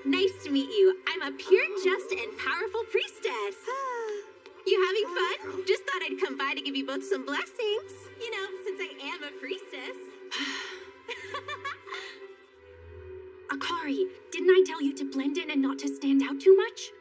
Nice to meet you. I'm a pure, just, and powerful priestess. You having fun? Just thought I'd come by to give you both some blessings. You know, since I am a priestess. Akari, didn't I tell you to blend in and not to stand out too much?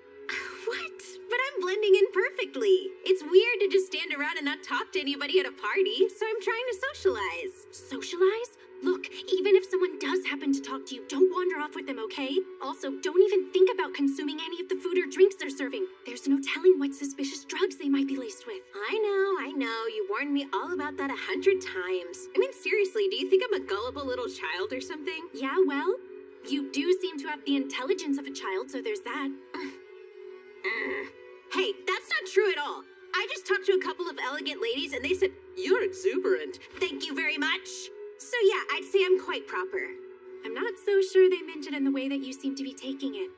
What? But I'm blending in perfectly. It's weird to just stand around and not talk to anybody at a party, so I'm trying to socialize. Socialize? Look, even if someone does happen to talk to you, don't wander off with them, okay? Also, don't even think about consuming any of the food or drinks they're serving. There's no telling what suspicious drugs they might be laced with. I know. You warned me all about that 100 times. I mean, seriously, do you think I'm a gullible little child or something? Yeah, well, you do seem to have the intelligence of a child, so there's that. Hey, that's not true at all. I just talked to a couple of elegant ladies and they said, "You're exuberant. Thank you very much." So yeah, I'd say I'm quite proper. I'm not so sure they meant it in the way that you seem to be taking it.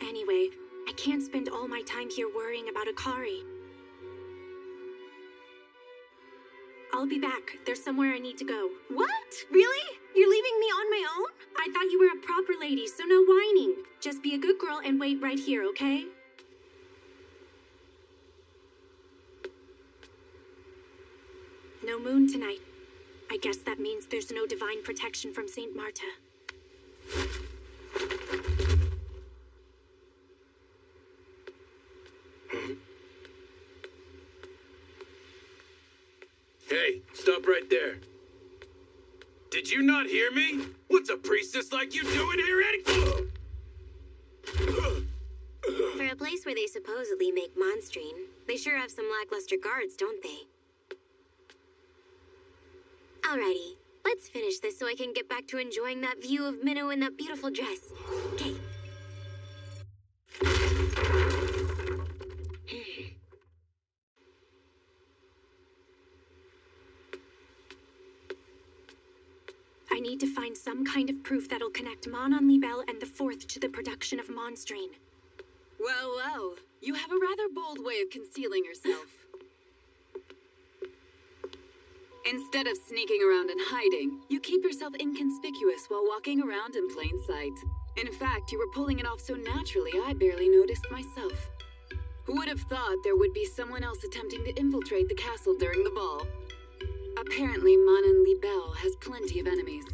Anyway, I can't spend all my time here worrying about Akari. I'll be back. There's somewhere I need to go. What? Really? You're leaving me on my own? I thought you were a proper lady, so no whining. Just be a good girl and wait right here, okay? No moon tonight. I guess that means there's no divine protection from Saint Marta. Hey, stop right there. Did you not hear me? What's a priestess like you doing here, Eddie? For a place where they supposedly make monstrine, they sure have some lackluster guards, don't they? Alrighty, let's finish this so I can get back to enjoying that view of Minnow in that beautiful dress. Okay. I need to find some kind of proof that'll connect Mon on Libelle and the Fourth to the production of monstrine. Well, well, you have a rather bold way of concealing yourself. Instead of sneaking around and hiding, you keep yourself inconspicuous while walking around in plain sight. In fact, you were pulling it off so naturally I barely noticed myself. Who would have thought there would be someone else attempting to infiltrate the castle during the ball? Apparently, Mon and Libelle has plenty of enemies.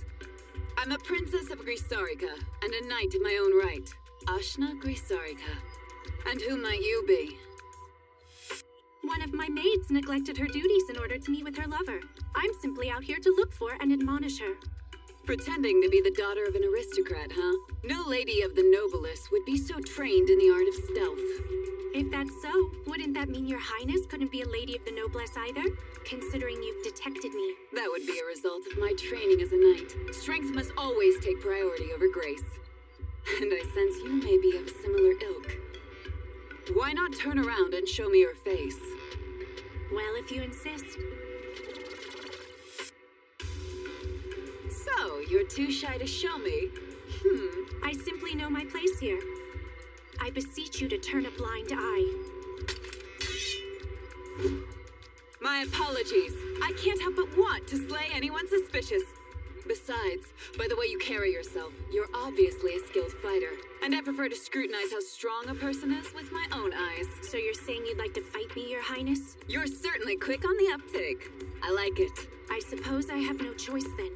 I'm a princess of Grisarica, and a knight in my own right. Ashna Grisarica. And who might you be? One of my maids neglected her duties in order to meet with her lover. I'm simply out here to look for and admonish her. Pretending to be the daughter of an aristocrat, huh? No lady of the noblest would be so trained in the art of stealth. If that's so, wouldn't that mean your highness couldn't be a lady of the noblesse either? Considering you've detected me. That would be a result of my training as a knight. Strength must always take priority over grace. And I sense you may be of similar ilk. Why not turn around and show me your face? Well, if you insist. So, you're too shy to show me? I simply know my place here. I beseech you to turn a blind eye. My apologies. I can't help but want to slay anyone suspicious. Besides, by the way you carry yourself, you're obviously a skilled fighter. And I prefer to scrutinize how strong a person is with my own eyes. So you're saying you'd like to fight me, your highness? You're certainly quick on the uptake. I like it. I suppose I have no choice then.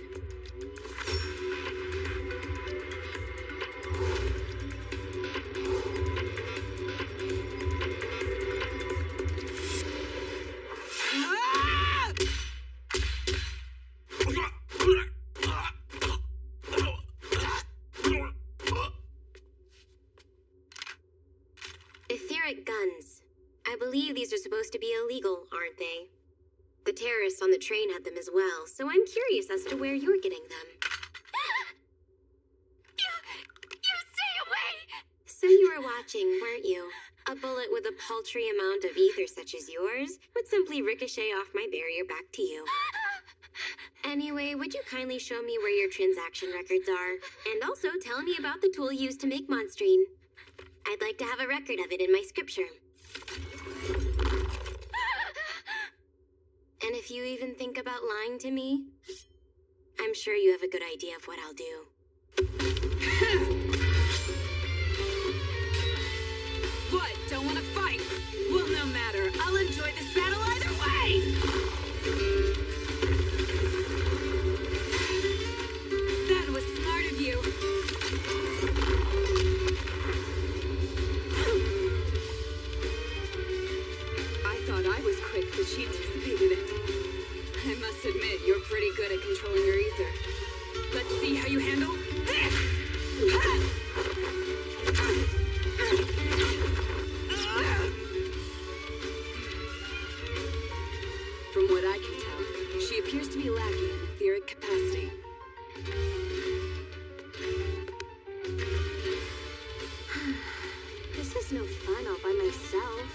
Etheric guns. I believe these are supposed to be illegal, aren't they? The terrorists on the train had them as well, so I'm curious as to where you're getting them. You stay away! So you were watching, weren't you? A bullet with a paltry amount of ether such as yours would simply ricochet off my barrier back to you. Anyway, would you kindly show me where your transaction records are? And also tell me about the tool used to make monstrine. I'd like to have a record of it in my scripture. And if you even think about lying to me, I'm sure you have a good idea of what I'll do. What? Don't want to fight? Well, no matter. I'll enjoy this battle either way! That was smart of you. I thought I was quick, but she anticipated it. I must admit, you're pretty good at controlling your ether. Let's see how you handle this! From what I can tell, she appears to be lacking in etheric capacity. This is no fun all by myself.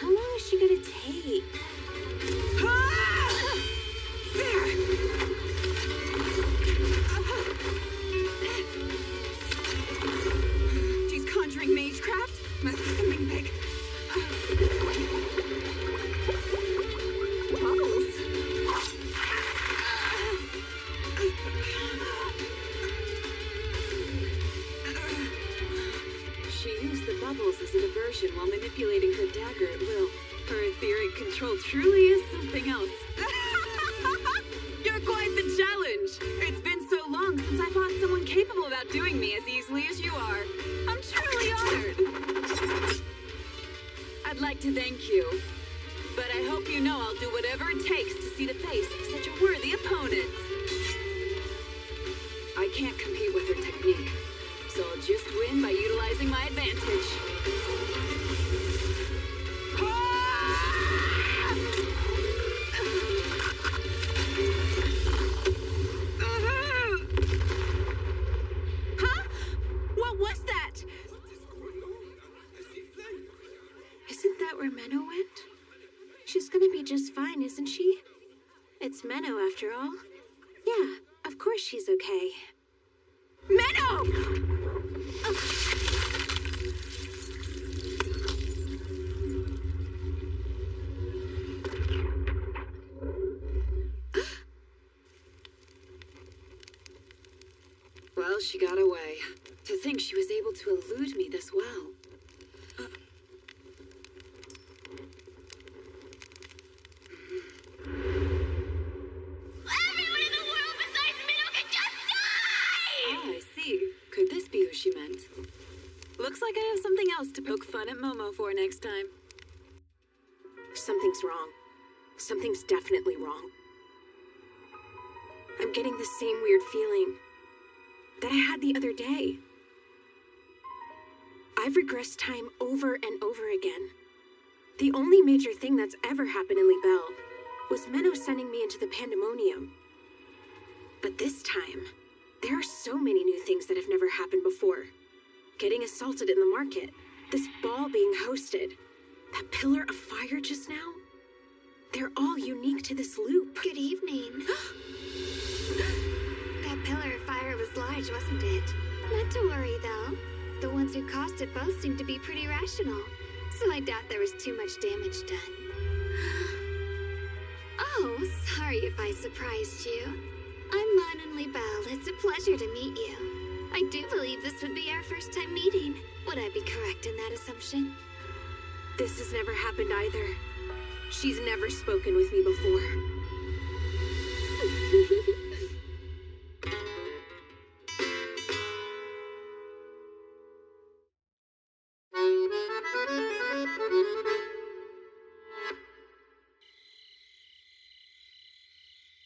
How long is she gonna take? She's conjuring magecraft? Must be something big. Bubbles. She used the bubbles as a diversion while manipulating her dagger at will. Her etheric control truly is something else. to thank you. But I hope you know I'll do whatever it takes to see the face of such a worthy opponent. I can't compete with her technique, so I'll just win by utilizing my advantage. Huh? What was that? Isn't that where Menno went? She's gonna be just fine, isn't she? It's Menno, after all. Yeah, of course she's okay. Menno! Well, she got away. To think she was able to elude me this well. Everyone in the world besides Minnow can just die! Ah, I see. Could this be who she meant? Looks like I have something else to poke fun at Momo for next time. Something's wrong. Something's definitely wrong. I'm getting the same weird feeling that I had the other day. I've regressed time over and over again. The only major thing that's ever happened in Libelle was Menno sending me into the pandemonium. But this time, there are so many new things that have never happened before. Getting assaulted in the market, this ball being hosted, that pillar of fire just now. They're all unique to this loop. Good evening. That pillar of fire was large, wasn't it? Not to worry, though. The ones who caused it both seemed to be pretty rational, so I doubt there was too much damage done. Oh, sorry if I surprised you. I'm Mon and Libelle. It's a pleasure to meet you. I do believe this would be our first time meeting. Would I be correct in that assumption? This has never happened either. She's never spoken with me before.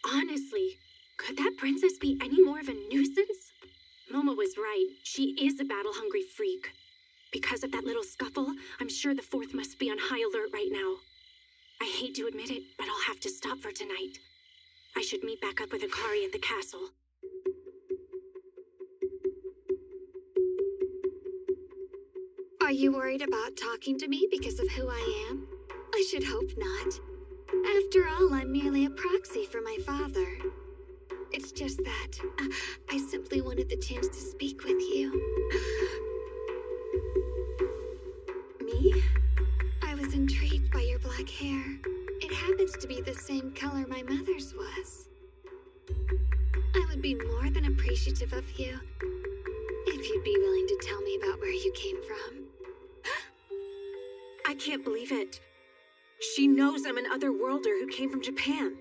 Honestly, could that princess be any more of a nuisance? Momo was right. She is a battle-hungry freak. Because of that little scuffle, I'm sure the fourth must be on high alert right now. I hate to admit it, but I'll have to stop for tonight. I should meet back up with Akari at the castle. Are you worried about talking to me because of who I am? I should hope not. After all, I'm merely a proxy for my father. It's just that I simply wanted the chance to speak with you. Me? I was intrigued by your black hair. It happens to be the same color my mother's was. I would be more than appreciative of you if you'd be willing to tell me about where you came from. I can't believe it. She knows I'm an otherworlder who came from Japan.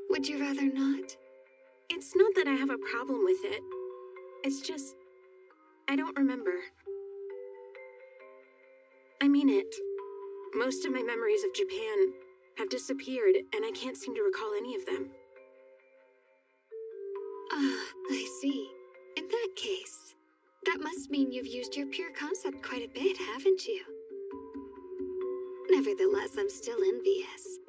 Would you rather not? It's not that I have a problem with it. It's just, I don't remember. I mean it. Most of my memories of Japan have disappeared, and I can't seem to recall any of them. Ah, I see. In that case, that must mean you've used your pure concept quite a bit, haven't you? Nevertheless, I'm still envious.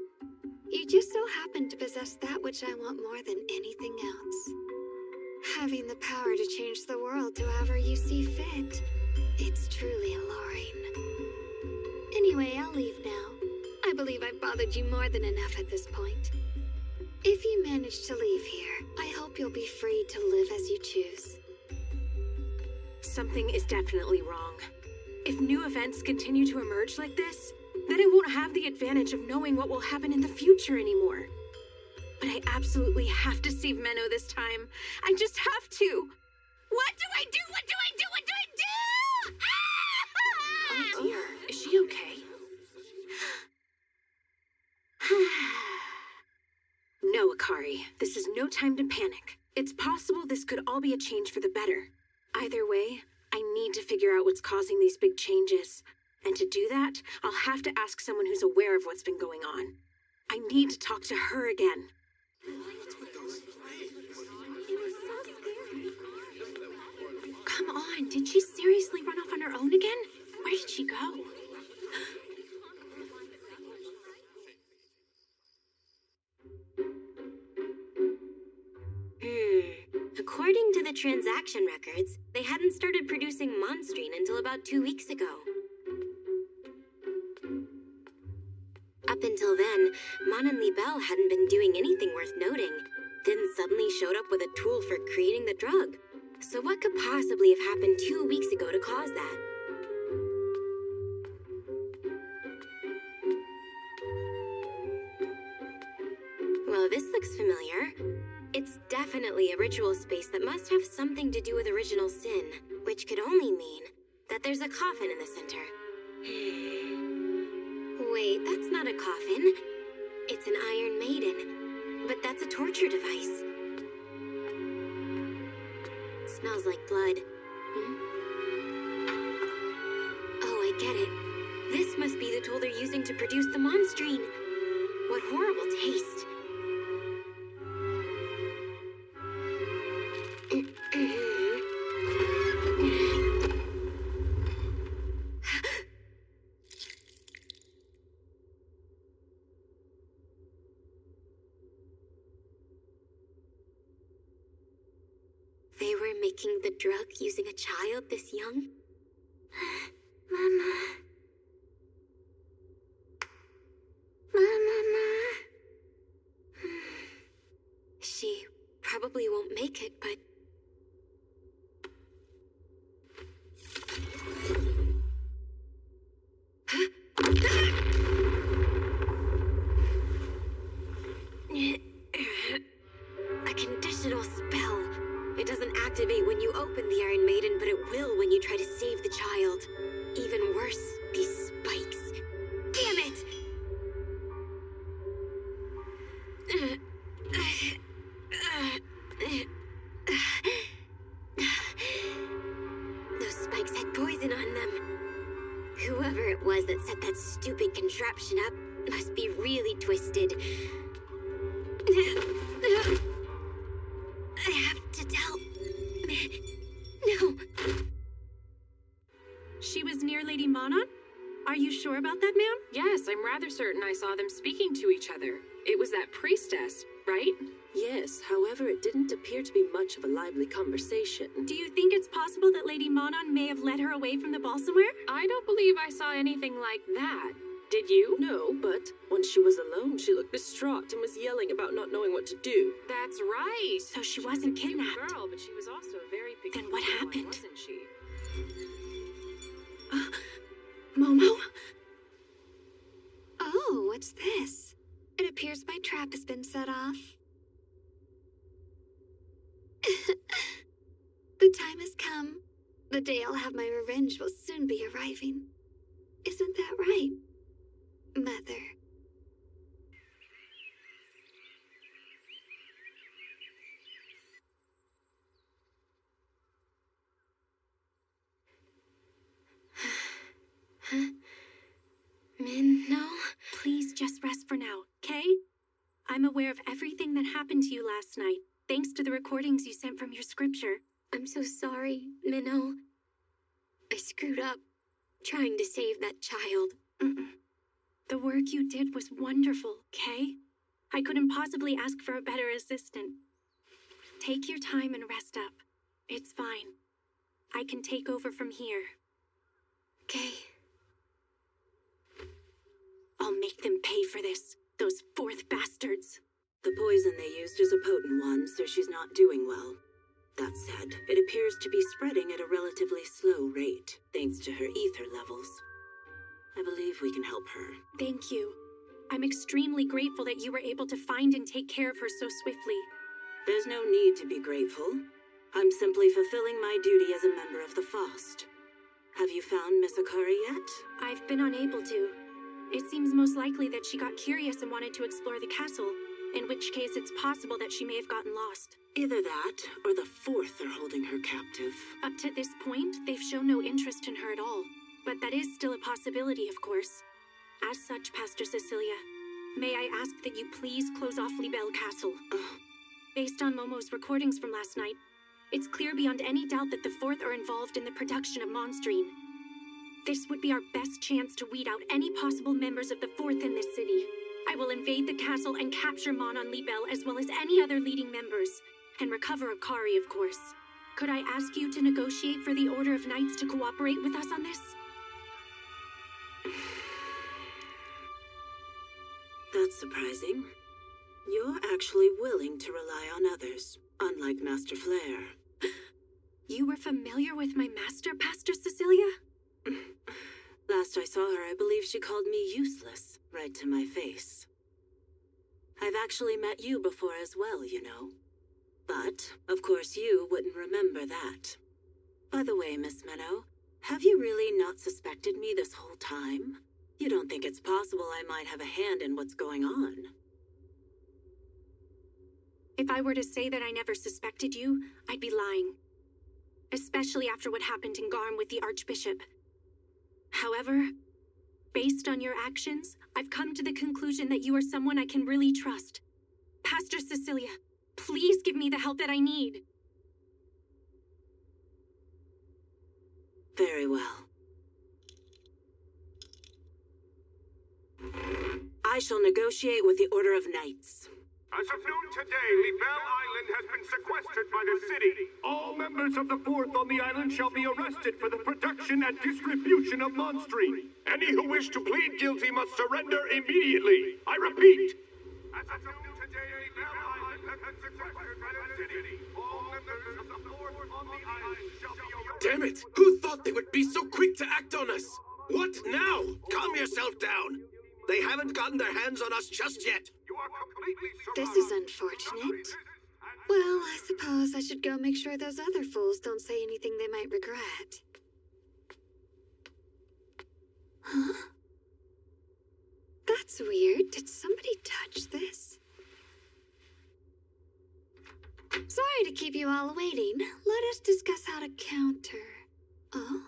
You just so happen to possess that which I want more than anything else. Having the power to change the world to however you see fit. It's truly alluring. Anyway, I'll leave now. I believe I've bothered you more than enough at this point. If you manage to leave here, I hope you'll be free to live as you choose. Something is definitely wrong. If new events continue to emerge like this, then I won't have the advantage of knowing what will happen in the future anymore. But I absolutely have to save Menno this time. I just have to. What do I do? What do I do? What do I do? Oh dear, is she okay? No, Akari, this is no time to panic. It's possible this could all be a change for the better. Either way, I need to figure out what's causing these big changes. And to do that, I'll have to ask someone who's aware of what's been going on. I need to talk to her again. Come on, did she seriously run off on her own again? Where did she go? According to the transaction records, they hadn't started producing Monstrine until about 2 weeks ago. Up until then, Mon and Libelle hadn't been doing anything worth noting, then suddenly showed up with a tool for creating the drug. So what could possibly have happened 2 weeks ago to cause that? Well, this looks familiar. It's definitely a ritual space that must have something to do with original sin, which could only mean that there's a coffin in the center. Wait, that's not a coffin. It's an Iron Maiden, but that's a torture device. Smells like blood. Oh, I get it. This must be the tool they're using to produce the Monstrine. What horrible taste. They were making the drug using a child this young? Mama. Mama. She probably won't make it, but... A conditional spell. It doesn't activate when you open the Iron Maiden, but it will when you try to save the child. Even worse, these spikes. Damn it! Those spikes had poison on them. Whoever it was that set that stupid contraption up must be really twisted. I have to tell... No. She was near Lady Manon? Are you sure about that, ma'am? Yes, I'm rather certain I saw them speaking to each other. It was that priestess, right? Yes, however, it didn't appear to be much of a lively conversation. Do you think it's possible that Lady Manon may have led her away from the balsamware? I don't believe I saw anything like that. Did you? No, but when she was alone, she looked distraught and was yelling about not knowing what to do. That's right. So she wasn't kidnapped. Cute girl, but she was also a very peculiar Then what happened? one, wasn't she? Momo? Oh, what's this? It appears my trap has been set off. The time has come. The day I'll have my revenge will soon be arriving. Isn't that right, Mother? Min, no. Please just rest for now, okay? I'm aware of everything that happened to you last night, thanks to the recordings you sent from your scripture. I'm so sorry, Minnow. I screwed up, trying to save that child. The work you did was wonderful, okay? I couldn't possibly ask for a better assistant. Take your time and rest up. It's fine. I can take over from here. Okay. I'll make them pay for this. Those fourth bastards. The poison they used is a potent one, so she's not doing well. That said, it appears to be spreading at a relatively slow rate, thanks to her ether levels. I believe we can help her. Thank you. I'm extremely grateful that you were able to find and take care of her so swiftly. There's no need to be grateful. I'm simply fulfilling my duty as a member of the FOST. Have you found Miss Akari yet? I've been unable to. It seems most likely that she got curious and wanted to explore the castle, in which case it's possible that she may have gotten lost. Either that, or the fourth are holding her captive. Up to this point, they've shown no interest in her at all. But that is still a possibility, of course. As such, Pastor Cecilia, may I ask that you please close off Libelle Castle? Based on Momo's recordings from last night, it's clear beyond any doubt that the Fourth are involved in the production of Monstrine. This would be our best chance to weed out any possible members of the Fourth in this city. I will invade the castle and capture Mon on Libelle as well as any other leading members, and recover Akari, of course. Could I ask you to negotiate for the Order of Knights to cooperate with us on this? That's surprising. You're actually willing to rely on others, unlike Master Flare. You were familiar with my master, Pastor Cecilia? Last I saw her, I believe she called me useless, right to my face. I've actually met you before as well, you know. But, of course, you wouldn't remember that. By the way, Miss Meadow, have you really not suspected me this whole time? You don't think it's possible I might have a hand in what's going on? If I were to say that I never suspected you, I'd be lying. Especially after what happened in Garm with the Archbishop. However, based on your actions, I've come to the conclusion that you are someone I can really trust. Pastor Cecilia, please give me the help that I need. Very well. I shall negotiate with the Order of Knights. As of noon today, Libelle Island has been sequestered by the city. All members of the Fourth on the island shall be arrested for the production and distribution of Monstrine. Any who wish to plead guilty must surrender immediately. I repeat. As of noon today, Libelle Island has been sequestered by the city. All members of the Fourth on the island shall be arrested. Damn it! Who thought they would be so quick to act on us? What now? Calm yourself down. They haven't gotten their hands on us just yet. This is unfortunate. Well, I suppose I should go make sure those other fools don't say anything they might regret. Huh? That's weird. Did somebody touch this? Sorry to keep you all waiting. Let us discuss how to counter. Oh?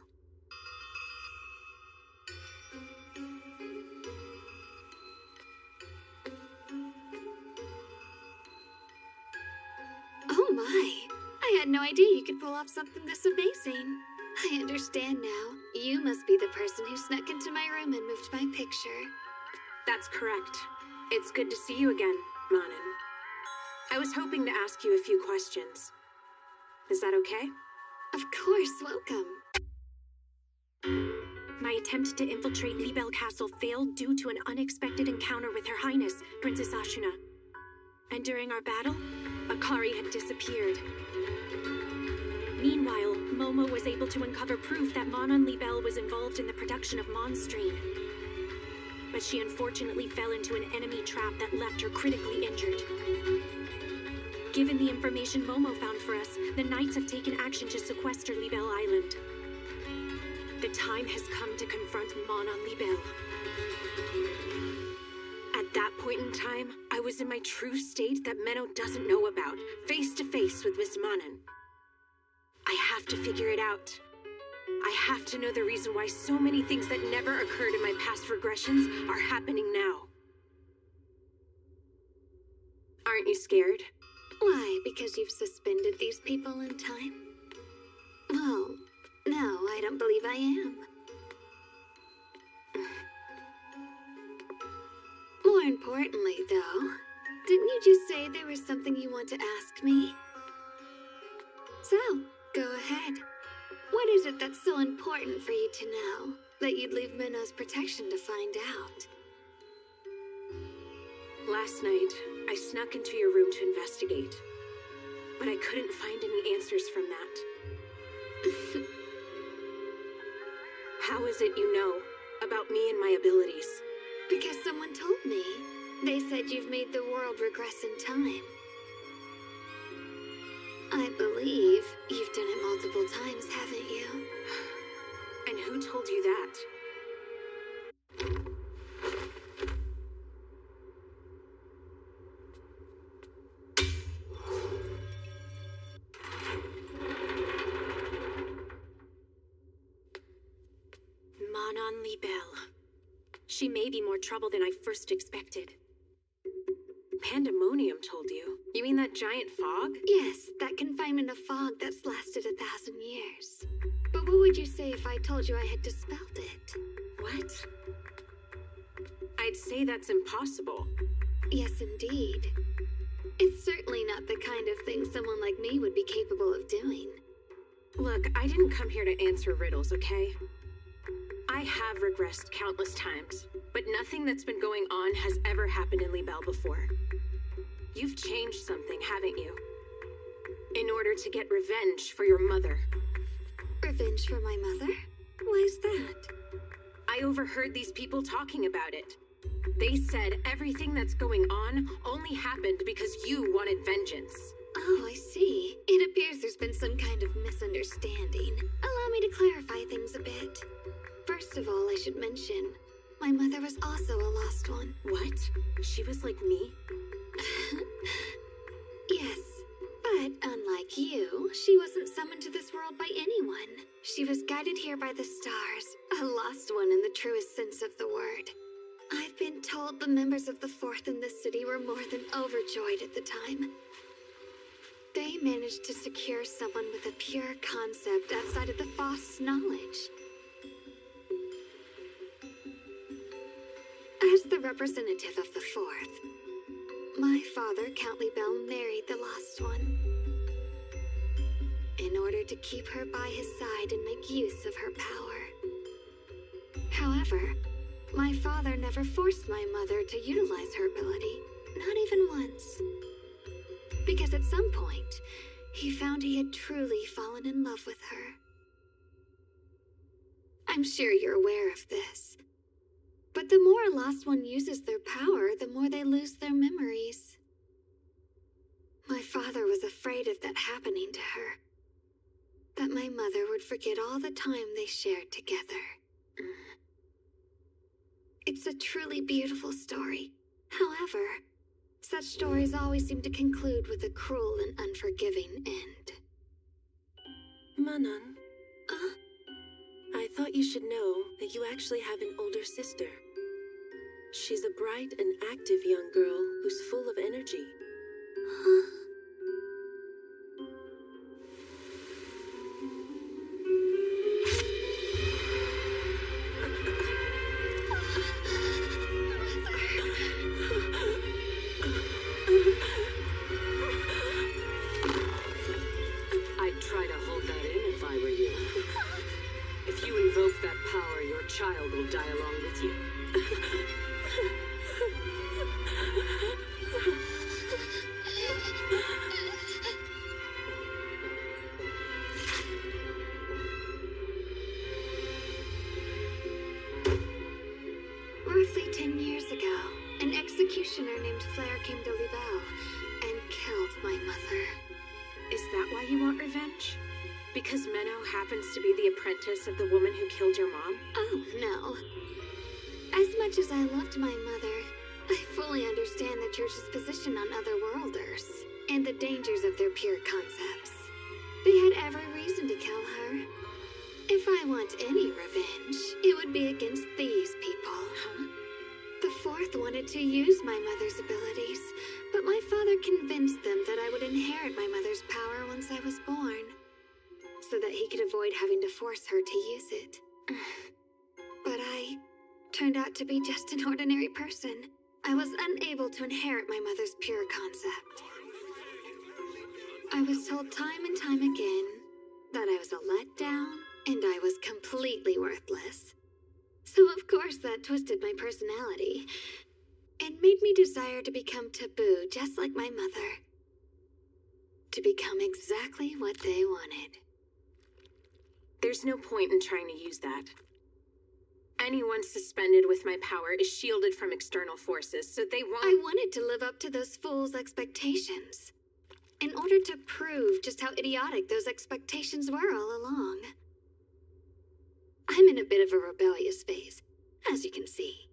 Oh my! I had no idea you could pull off something this amazing. I understand now. You must be the person who snuck into my room and moved my picture. That's correct. It's good to see you again, Manan. I was hoping to ask you a few questions. Is that okay? Of course, welcome. My attempt to infiltrate Libelle Castle failed due to an unexpected encounter with Her Highness, Princess Ashuna. And during our battle, Akari had disappeared. Meanwhile, Momo was able to uncover proof that Mon on Libelle was involved in the production of Monstrine. But she unfortunately fell into an enemy trap that left her critically injured. Given the information Momo found for us, the Knights have taken action to sequester Libelle Island. The time has come to confront Mon on Libelle. At that point in time, I was in my true state that Menno doesn't know about, face to face with Miss Manan. I have to figure it out. I have to know the reason why so many things that never occurred in my past regressions are happening now. Aren't you scared? Why, because you've suspended these people in time? Well, no, I don't believe I am. More importantly, though, didn't you just say there was something you want to ask me? So, go ahead. What is it that's so important for you to know that you'd leave Minno's protection to find out? Last night, I snuck into your room to investigate, but I couldn't find any answers from that. How is it you know about me and my abilities? Because someone told me. They said you've made the world regress in time. I believe you've done it multiple times, haven't you? And who told you that? Manon Libelle. She may be more trouble than I first expected. Pandemonium told you? You mean that giant fog? Yes, that confinement of fog that's lasted 1,000 years. But what would you say if I told you I had dispelled it? What? I'd say that's impossible. Yes, indeed. It's certainly not the kind of thing someone like me would be capable of doing. Look, I didn't come here to answer riddles, okay? I have regressed countless times, but nothing that's been going on has ever happened in Libelle before. You've changed something, haven't you? In order to get revenge for your mother. Revenge for my mother? Why is that? I overheard these people talking about it. They said everything that's going on only happened because you wanted vengeance. Oh, I see. It appears there's been some kind of misunderstanding. Allow me to clarify things a bit. First of all, I should mention, my mother was also a lost one. What? She was like me? Yes, but unlike you, she wasn't summoned to this world by anyone. She was guided here by the stars, a lost one in the truest sense of the word. I've been told the members of the Fourth in this city were more than overjoyed at the time. They managed to secure someone with a pure concept outside of the Fost's knowledge. As the representative of the Fourth, my father, Count Libelle, married the lost one in order to keep her by his side and make use of her power. However, my father never forced my mother to utilize her ability, not even once. Because at some point, he found he had truly fallen in love with her. I'm sure you're aware of this. But the more a lost one uses their power, the more they lose their memories. My father was afraid of that happening to her. That my mother would forget all the time they shared together. It's a truly beautiful story. However, such stories always seem to conclude with a cruel and unforgiving end. Manon. I thought you should know that you actually have an older sister. She's a bright and active young girl who's full of energy. I'd try to hold that in if I were you. If you invoke that power, your child will die along with you. Roughly 10 years ago, an executioner named Flair came to Libelle and killed my mother. Is that why you want revenge? Because Menno happens to be the apprentice of the woman who killed your mom? Oh, no. As much as I loved my mother, I fully understand the Church's position on otherworlders and the dangers of their pure concepts. They had every reason to kill her. If I want any revenge, it would be against these people. Huh? The Fourth wanted to use my mother's abilities, but my father convinced them that I would inherit my mother's power once I was born, so that he could avoid having to force her to use it. But I turned out to be just an ordinary person. I was unable to inherit my mother's pure concept. I was told time and time again that I was a letdown and I was completely worthless. So of course that twisted my personality and made me desire to become taboo just like my mother. To become exactly what they wanted. There's no point in trying to use that. Anyone suspended with my power is shielded from external forces, so they won't— I wanted to live up to those fools' expectations. In order to prove just how idiotic those expectations were all along. I'm in a bit of a rebellious phase, as you can see.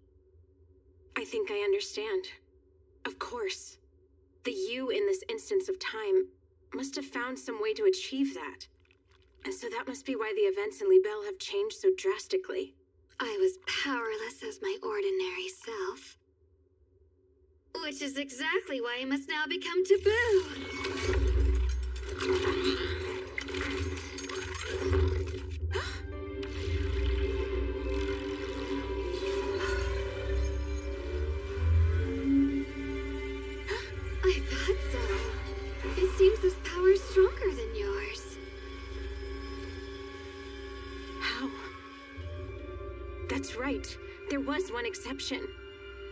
I think I understand. Of course. The you in this instance of time must have found some way to achieve that. And so that must be why the events in Libelle have changed so drastically. I was powerless as my ordinary self. Which is exactly why I must now become taboo. I thought so. It seems this power is stronger than yours. How? That's right. There was one exception.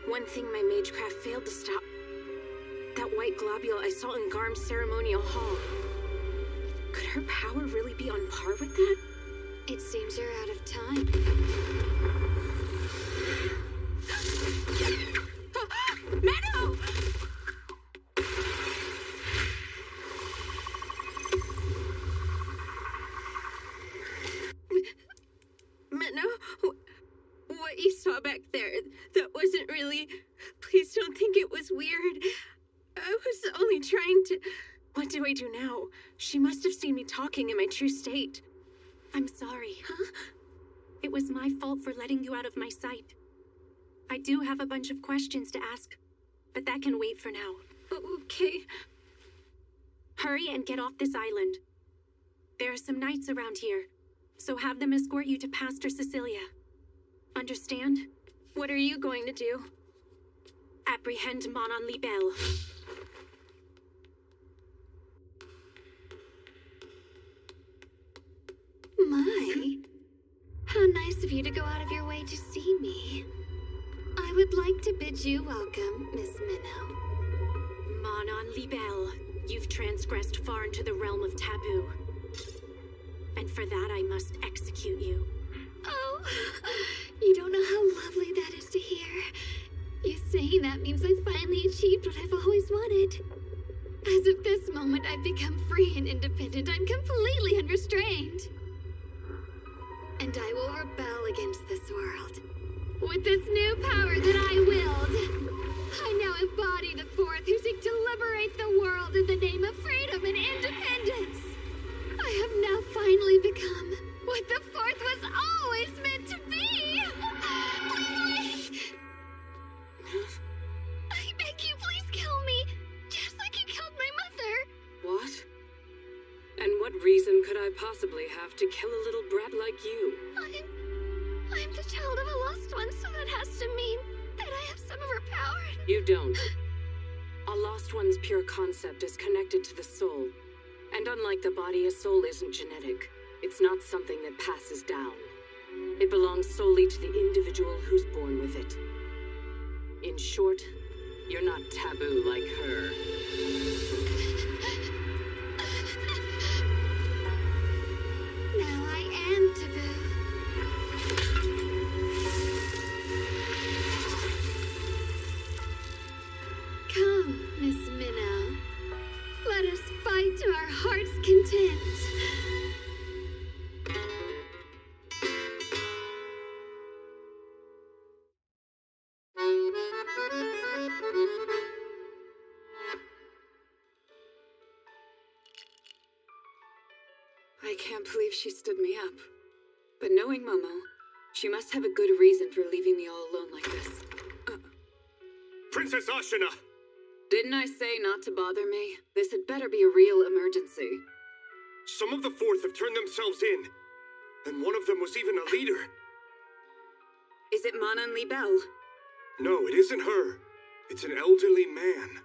One thing my magecraft failed to stop. That white globule I saw in Garm's ceremonial hall. Could her power really be on par with that? It seems you're out of time. Meadow! Meadow? What you saw back there, that wasn't really... Please don't think it was weird. I was only trying to... What do I do now? She must have seen me talking in my true state. I'm sorry. Huh? It was my fault for letting you out of my sight. I do have a bunch of questions to ask, but that can wait for now. Okay. Hurry and get off this island. There are some knights around here, so have them escort you to Pastor Cecilia. Understand? What are you going to do? Apprehend Manon Libel. My, how nice of you to go out of your way to see me. I would like to bid you welcome, Miss Minnow. Manon Libel, you've transgressed far into the realm of taboo. And for that I must execute you. Oh, you don't know how lovely that is to hear. You saying that means I finally achieved what I've always wanted. As of this moment, I've become free and independent. I'm completely unrestrained. And I will rebel against this world. With this new power that I willed, I now embody the Fourth who seek to liberate the world in the name of freedom and independence. I have now finally become what the Fourth was always meant to be. Please wait. I beg you, please kill me, just like you killed my mother. What? And what reason could I possibly have to kill a little brat like you? I'm the child of a lost one, so that has to mean that I have some of her power. You don't. A lost one's pure concept is connected to the soul. And unlike the body, a soul isn't genetic. It's not something that passes down. It belongs solely to the individual who's born with it. In short, you're not taboo like her. Now I am taboo. Come, Miss Minnow. Let us fight to our heart's content. I can't believe she stood me up. But knowing Momo, she must have a good reason for leaving me all alone like this. Princess Ashina! Didn't I say not to bother me? This had better be a real emergency. Some of the Fourth have turned themselves in, and one of them was even a leader. Is it Manon Libel? No, it isn't her. It's an elderly man.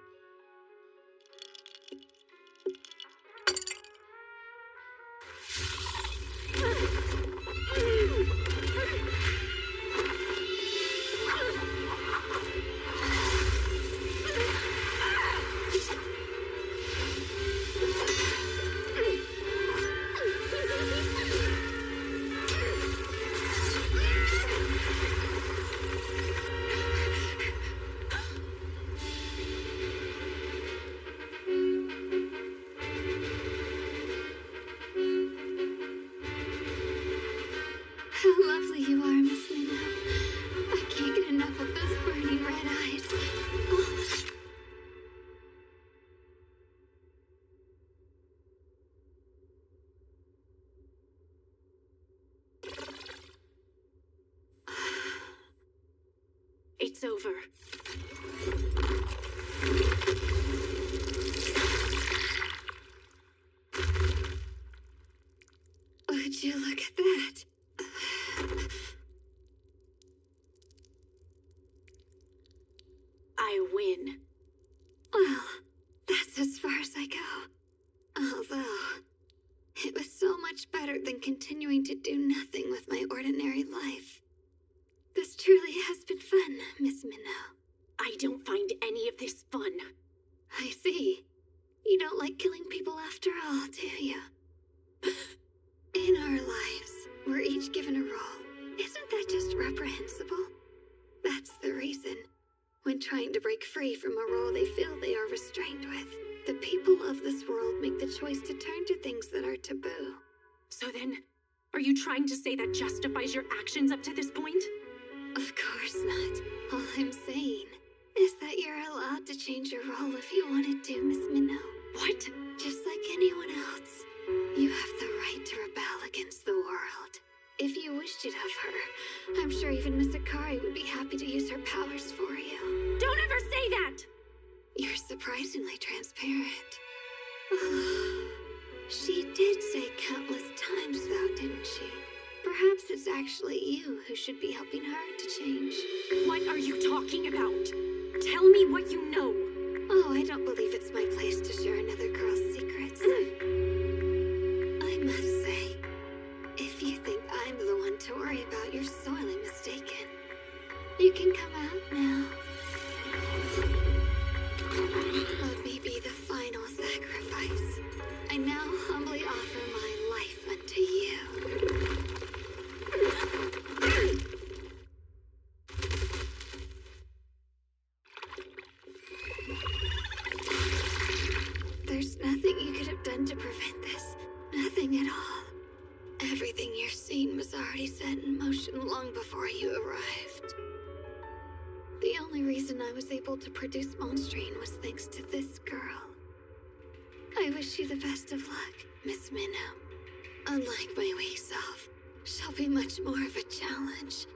it's over. Would you look at that? I win. Well, that's as far as I go. Although, it was so much better than continuing to do nothing with my ordinary life. This truly has been fun, Miss Minnow. I don't find any of this fun. I see. You don't like killing people after all, do you? In our lives, we're each given a role. Isn't that just reprehensible? That's the reason. When trying to break free from a role they feel they are restrained with, the people of this world make the choice to turn to things that are taboo. So then, are you trying to say that justifies your actions up to this point? Of course not. All I'm saying is that you're allowed to change your role if you wanted to, Miss Minnow. What? Just like anyone else, you have the right to rebel against the world. If you wished it of her, I'm sure even Miss Akari would be happy to use her powers for you. Don't ever say that! You're surprisingly transparent. She did say countless times, though, didn't she? Perhaps it's actually you who should be helping her to change. What are you talking about? Tell me what you know. Oh, I don't believe it's my place to share another girl's secrets. I must say, if you think I'm the one to worry about, you're sorely mistaken. You can come out now. Let me be the final sacrifice. I now humbly offer my life unto you. There's nothing you could have done to prevent this. Nothing at all. Everything you're seeing was already set in motion long before you arrived. The only reason I was able to produce Monstrine was thanks to this girl. I wish you the best of luck, Miss Minnow. Unlike my weak self, she'll be much more of a challenge.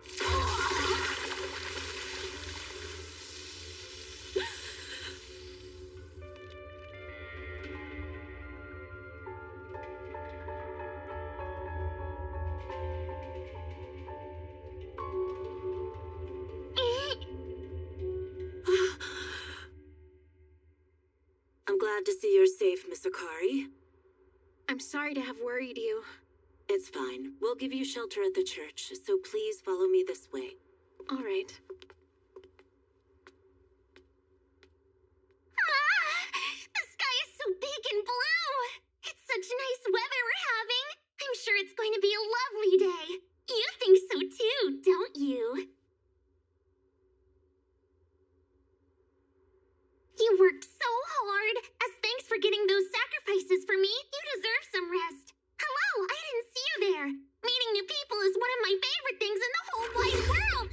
I'm glad to see you're safe, Miss Akari. I'm sorry to have worried you. It's fine. We'll give you shelter at the church, so please follow me this way. All right. The sky is so big and blue! It's such nice weather we're having! I'm sure it's going to be a lovely day! You think so too, don't you? You worked so hard! As thanks for getting those sacrifices for me, you deserve some rest. Hello, I didn't see you there! Meeting new people is one of my favorite things in the whole wide world!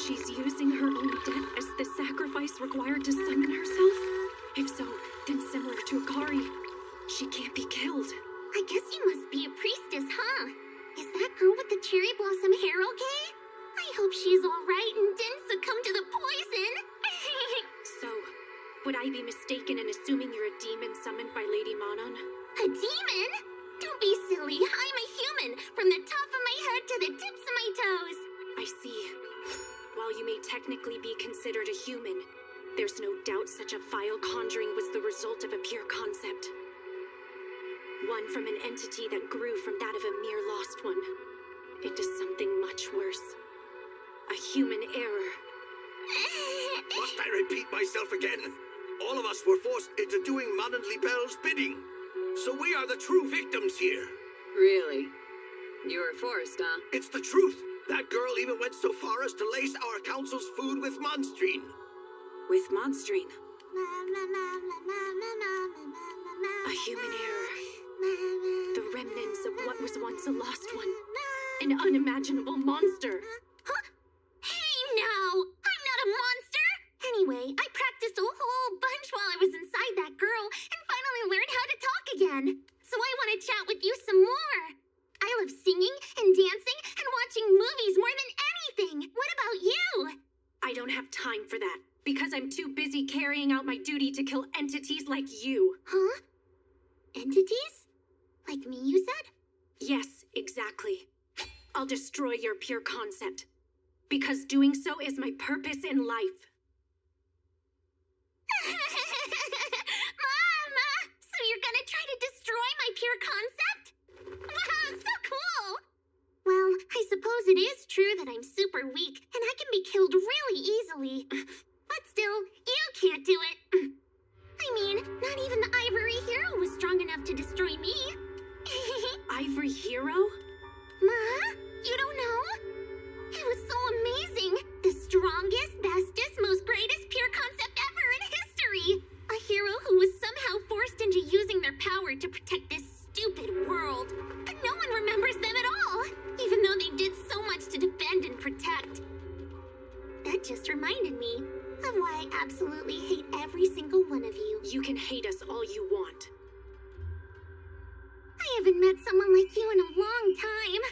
She's using her own death as the sacrifice required to summon herself? If so, then similar to Akari, she can't be killed. I guess you must be a priestess, huh? Is that girl with the cherry blossom hair okay? I hope she's alright and didn't succumb to the poison! So, would I be mistaken in assuming you're a demon summoned by Lady Manon? A demon? Don't be silly, I'm a human, from the top of my head to the tips of my toes! I see. While you may technically be considered a human, there's no doubt such a vile conjuring was the result of a pure concept. One from an entity that grew from that of a mere lost one into something much worse. A human error. Must I repeat myself again? All of us were forced into doing Manon Libelle's bidding. So we are the true victims here. Really? You were forced, huh? It's the truth. That girl even went so far as to lace our council's food with Monstrine. With Monstrine? A human error. The remnants of what was once a lost one. An unimaginable monster. Huh? Hey, no! I'm not a monster! Anyway, I practiced a whole bunch while I was inside that girl, and finally again. So I want to chat with you some more. I love singing and dancing and watching movies more than anything. What about you? I don't have time for that, because I'm too busy carrying out my duty to kill entities like you. Huh? Entities? Like me, you said? Yes, exactly. I'll destroy your pure concept, because doing so is my purpose in life. Mama! So you're gonna try to destroy my pure concept? Wow, so cool! Well, I suppose it is true that I'm super weak, and I can be killed really easily. But still, you can't do it. I mean, not even the Ivory Hero was strong enough to destroy me. Ivory Hero? Ma? You don't know? It was so amazing! The strongest, bestest, most greatest pure concept ever in history! A hero who was somehow forced into using their power to protect this stupid world. But no one remembers them at all, even though they did so much to defend and protect. That just reminded me of why I absolutely hate every single one of you. You can hate us all you want. I haven't met someone like you in a long time.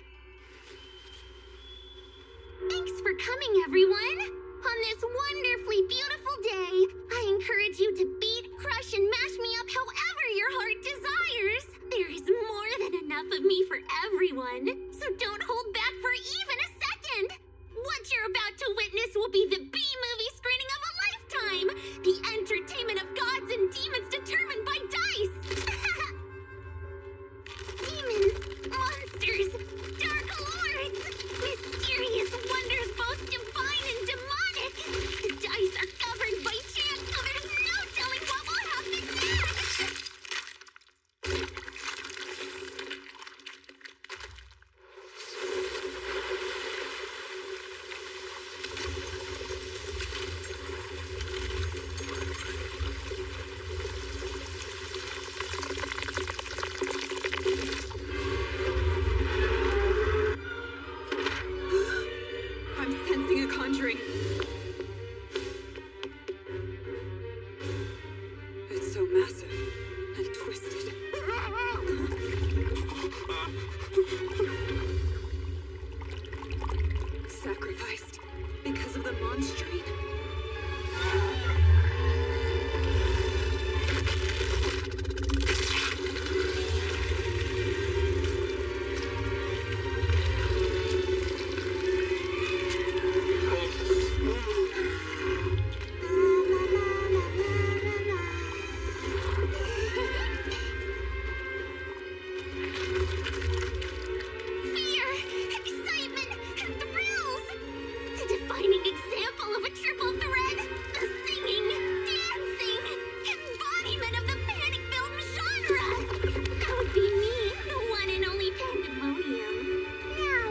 Thanks for coming, everyone! On this wonderfully beautiful day, I encourage you to beat, crush, and mash me up however your heart desires. There is more than enough of me for everyone, so don't hold back for even a second. What you're about to witness will be the B-movie screening of a lifetime! The entertainment of gods and demons determined by dice! Demons, monsters, dark lords, mysterious wonders both divine and demonic. The dice are governed by chance, so there's no telling what will happen next. I'm sensing a conjuring. It's so massive and twisted. Sacrificed because of the monstrine? Fear, excitement, and thrills! The defining example of a triple threat! The singing, dancing, embodiment of the panic film genre! That would be me, the one and only Pandemonium. Now,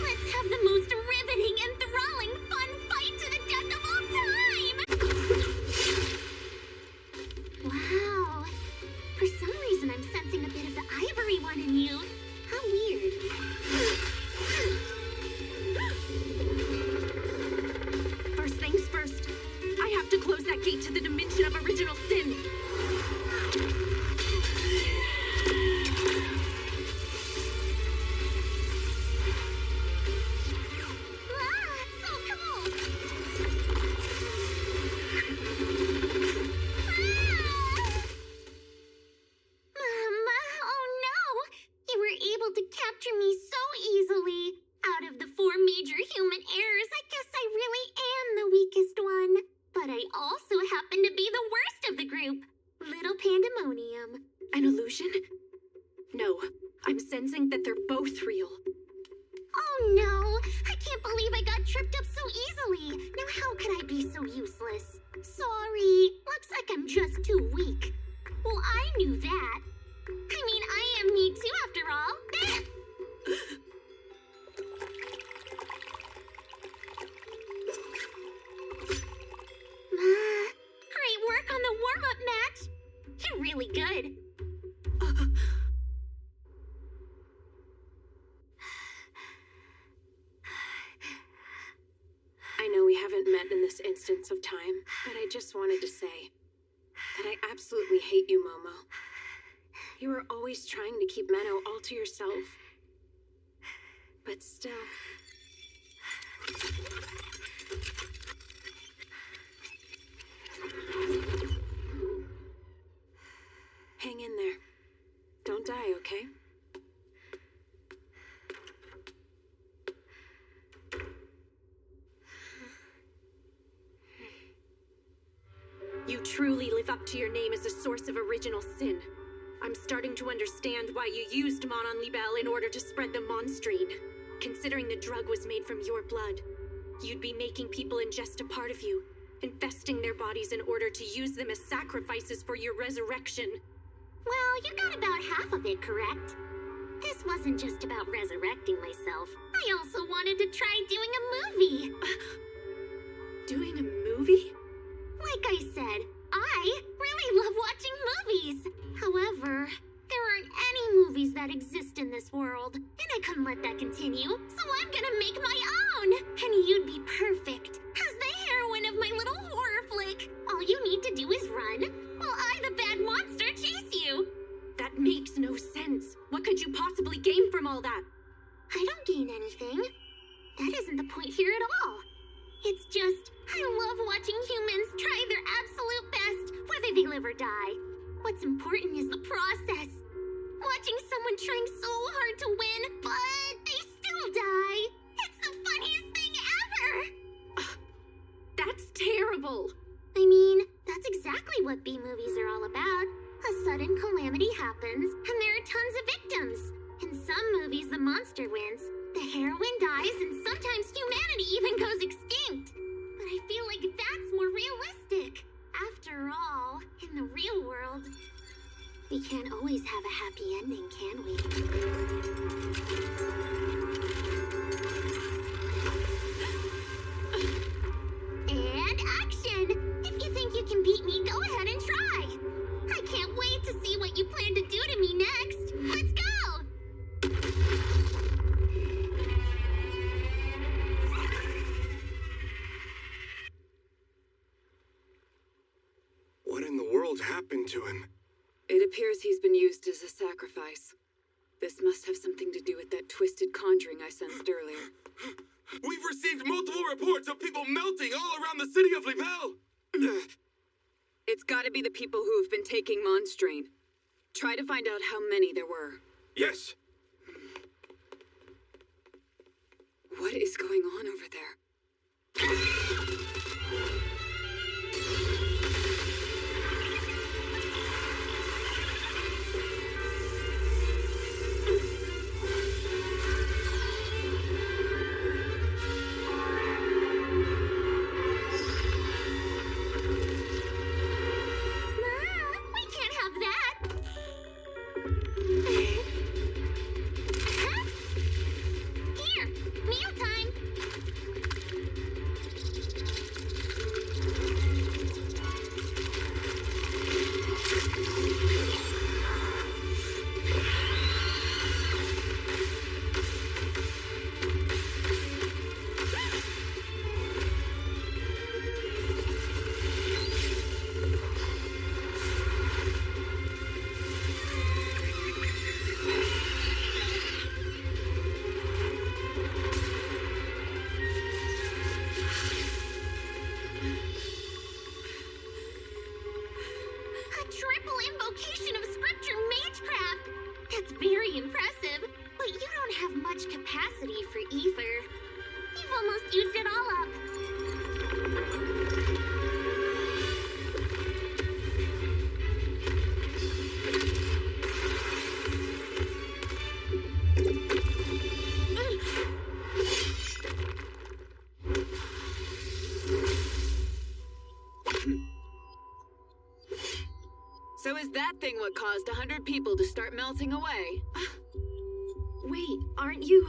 let's have the most riveting, enthralling, fun fight to the death of all time! Wow. For some reason, I'm sensing a bit of the ivory one in you. How weird. First things first, I have to close that gate to the dimension of original sin. Ah, so cool! Mama, oh no! You were able to capture me so easily. Out of the 4 major human errors, I guess I really am the weakest one. But I also happen to be the worst of the group. Little Pandemonium. An illusion? No, I'm sensing that they're both real. Oh no! I can't believe I got tripped up so easily. Now how could I be so useless? Sorry. Looks like I'm just too weak. Well, I knew that. I mean, I am me too, after all. Great work on the warm-up match. You're really good. I know we haven't met in this instance of time, but I just wanted to say that I absolutely hate you, Momo. You were always trying to keep Menno all to yourself. But still... Hang in there. Don't die, okay? You truly live up to your name as a source of original sin. I'm starting to understand why you used Mon Libel in order to spread the monstrine. Considering the drug was made from your blood, you'd be making people ingest a part of you, infesting their bodies in order to use them as sacrifices for your resurrection. Well, you got about half of it correct. This wasn't just about resurrecting myself. I also wanted to try doing a movie. Doing a movie? Like I said, I really love watching movies. However, there aren't any movies that exist in this world, and I couldn't let that continue, so I'm gonna make my own. And you'd be perfect as the heroine of my little horror flick. All you need to do is run, while I, the bad monster, chase you. That makes no sense. What could you possibly gain from all that? I don't gain anything. That isn't the point here at all. It's just, I love watching humans try their absolute best, whether they live or die. What's important is the process. Watching someone trying so hard to win, but they still die. It's the funniest thing ever! That's terrible. I mean, that's exactly what B-movies are all about. A sudden calamity happens, and there are tons of victims. In some movies, the monster wins, the heroine dies, and sometimes humanity even goes extinct. But I feel like that's more realistic. After all, in the real world, we can't always have a happy ending, can we? And action! If you think you can beat me, go ahead and try! I can't wait to see what you plan to do to me next! Let's go! What in the world happened to him? It appears he's been used as a sacrifice. This must have something to do with that twisted conjuring I sensed earlier. We've received multiple reports of people melting all around the city of Libel! It's gotta be the people who have been taking monstrine. Try to find out how many there were. Yes! What is going on over there? So is that thing what caused 100 people to start melting away? Wait, aren't you...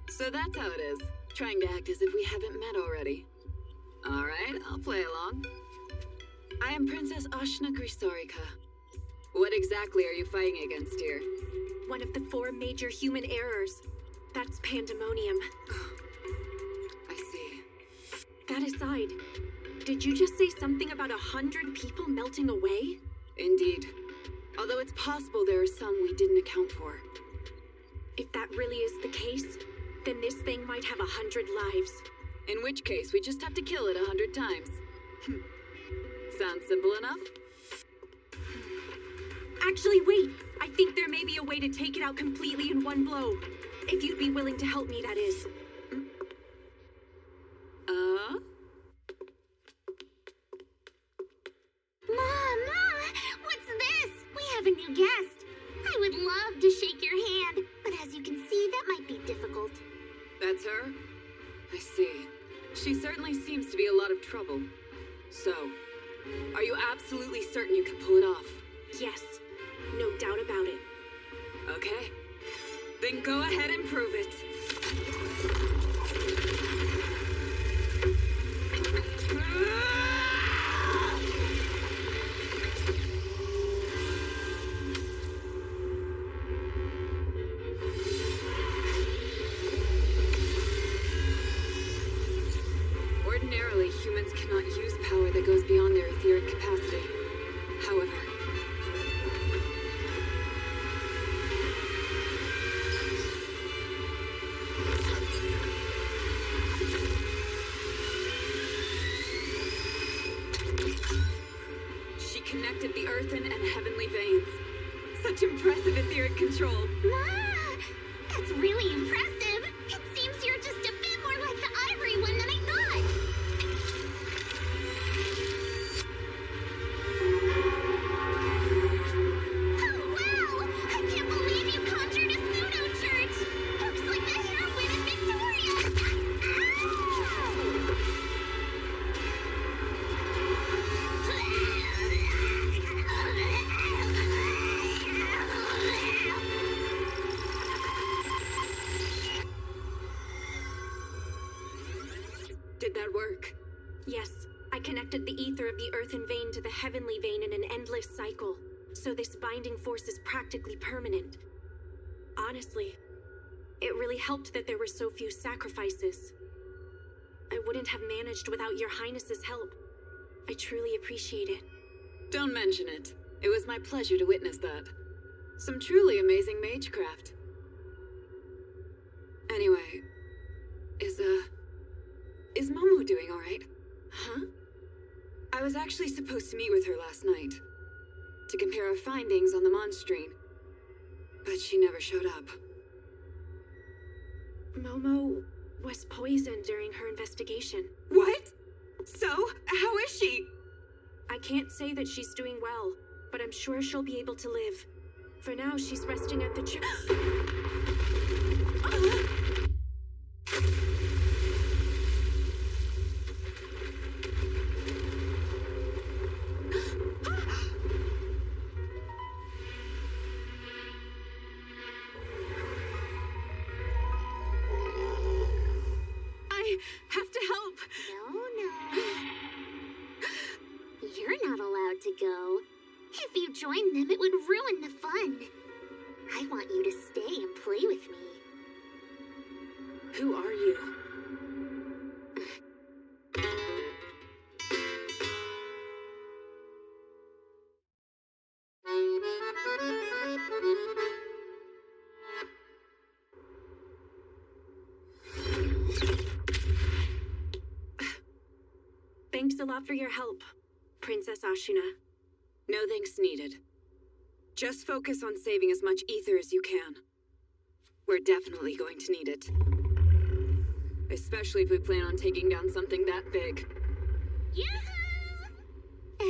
So that's how it is. Trying to act as if we haven't met already. Alright, I'll play along. I am Princess Ashna Grisarika. What exactly are you fighting against here? One of the 4 major human errors. That's pandemonium. I see. That aside, did you just say something about 100 people melting away? Indeed. Although it's possible there are some we didn't account for. If that really is the case, then this thing might have 100 lives. In which case, we just have to kill it 100 times. Sounds simple enough? Actually, wait! I think there may be a way to take it out completely in one blow. If you'd be willing to help me, that is. Ma, what's this? We have a new guest. I would love to shake your hand, but as you can see, that might be difficult. That's her? I see. She certainly seems to be a lot of trouble. So, are you absolutely certain you can pull it off? Yes. No doubt about it. Okay. Then go ahead and prove it. Ordinarily, humans cannot use power that goes beyond their etheric capacity. However, she connected the earthen and heavenly veins. Such impressive etheric control. Ma, that's really impressive. It seems you're just a bit more like the ivory one than I thought. Oh, wow! I can't believe you conjured a pseudo-church. Looks like the heroine is victorious. Did that work? Yes. I connected the ether of the earthen vein to the heavenly vein in an endless cycle. So this binding force is practically permanent. Honestly, it really helped that there were so few sacrifices. I wouldn't have managed without your highness's help. I truly appreciate it. Don't mention it. It was my pleasure to witness that. Some truly amazing magecraft. Anyway, is Momo doing all right? Huh? I was actually supposed to meet with her last night to compare our findings on the monstrine, but she never showed up. Momo was poisoned during her investigation. What? So, how is she? I can't say that she's doing well, but I'm sure she'll be able to live. For now, she's resting at the I have to help. No. You're not allowed to go. If you join them, it would ruin the fun. I want you to stay and play with me. Who are you? Thanks a lot for your help, Princess Ashuna. No thanks needed. Just focus on saving as much ether as you can. We're definitely going to need it. Especially if we plan on taking down something that big. Yoo-hoo!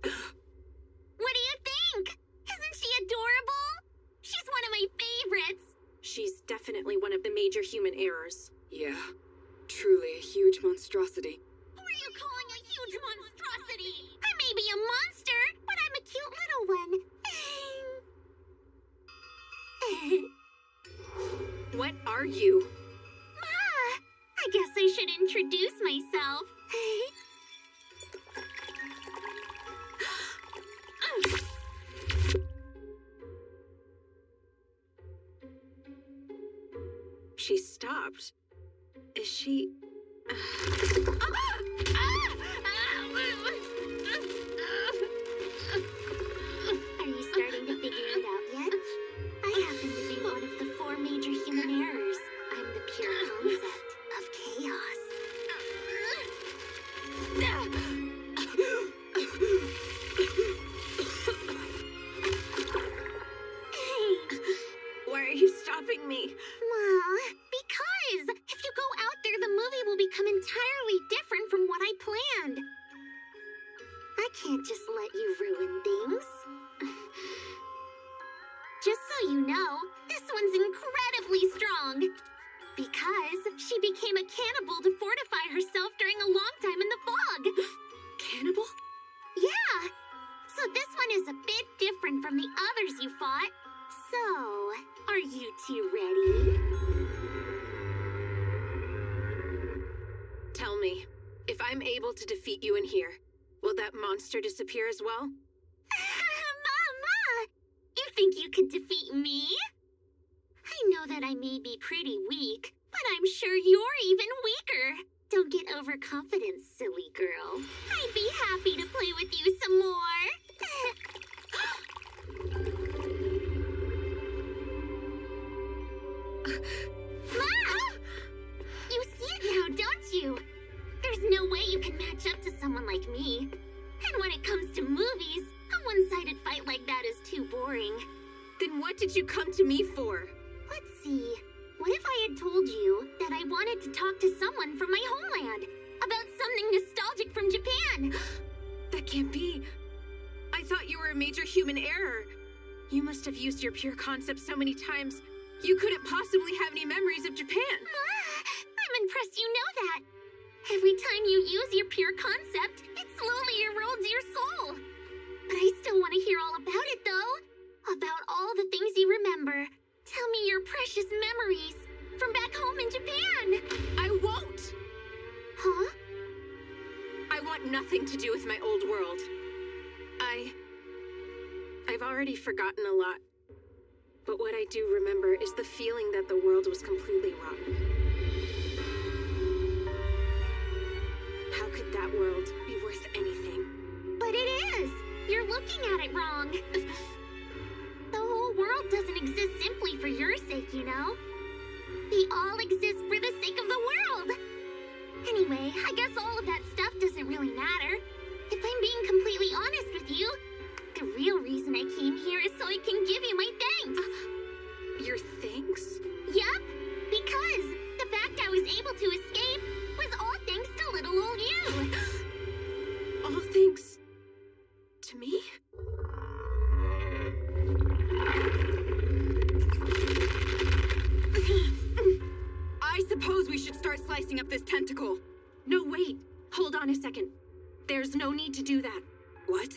What do you think? Isn't she adorable? She's one of my favorites. She's definitely one of the major human errors. Yeah, truly a huge monstrosity. Who are you calling a huge monstrosity? I may be a monster, but I'm a cute little one. What are you? Ma, I guess I should introduce myself. She stopped. Is she... Are are you stopping me? Because if you go out there, the movie will become entirely different from what I planned. I can't just let you ruin things. Just so you know, this one's incredibly strong. Because she became a cannibal to fortify herself during a long time in the fog. Cannibal? Yeah. So this one is a bit different from the others you fought. So, are you two ready? Tell me, if I'm able to defeat you in here, will that monster disappear as well? Mama! You think you could defeat me? I know that I may be pretty weak, but I'm sure you're even weaker. Don't get overconfident, silly girl. I'd be happy to play with you some more. Ma! You see it now, don't you? There's no way you can match up to someone like me. And when it comes to movies, a one-sided fight like that is too boring. Then what did you come to me for? Let's see. What if I had told you that I wanted to talk to someone from my homeland about something nostalgic from Japan? That can't be. I thought you were a major human error. You must have used your pure concept so many times, you couldn't possibly have any memories of Japan. I'm impressed you know that. Every time you use your pure concept, it slowly erodes your soul. But I still want to hear all about it, though. About all the things you remember. Tell me your precious memories from back home in Japan. I won't. Huh? I want nothing to do with my old world. I've already forgotten a lot. But what I do remember is the feeling that the world was completely rotten. How could that world be worth anything? But it is! You're looking at it wrong. The whole world doesn't exist simply for your sake, you know? We all exist for the sake of the world! Anyway, I guess all of that stuff doesn't really matter. If I'm being completely honest with you, the real reason I came here is so I can give you my thanks. Your thanks? Yup, because the fact I was able to escape was all thanks to little old you. All thanks to me? I suppose we should start slicing up this tentacle. No, wait. Hold on a second. There's no need to do that. What?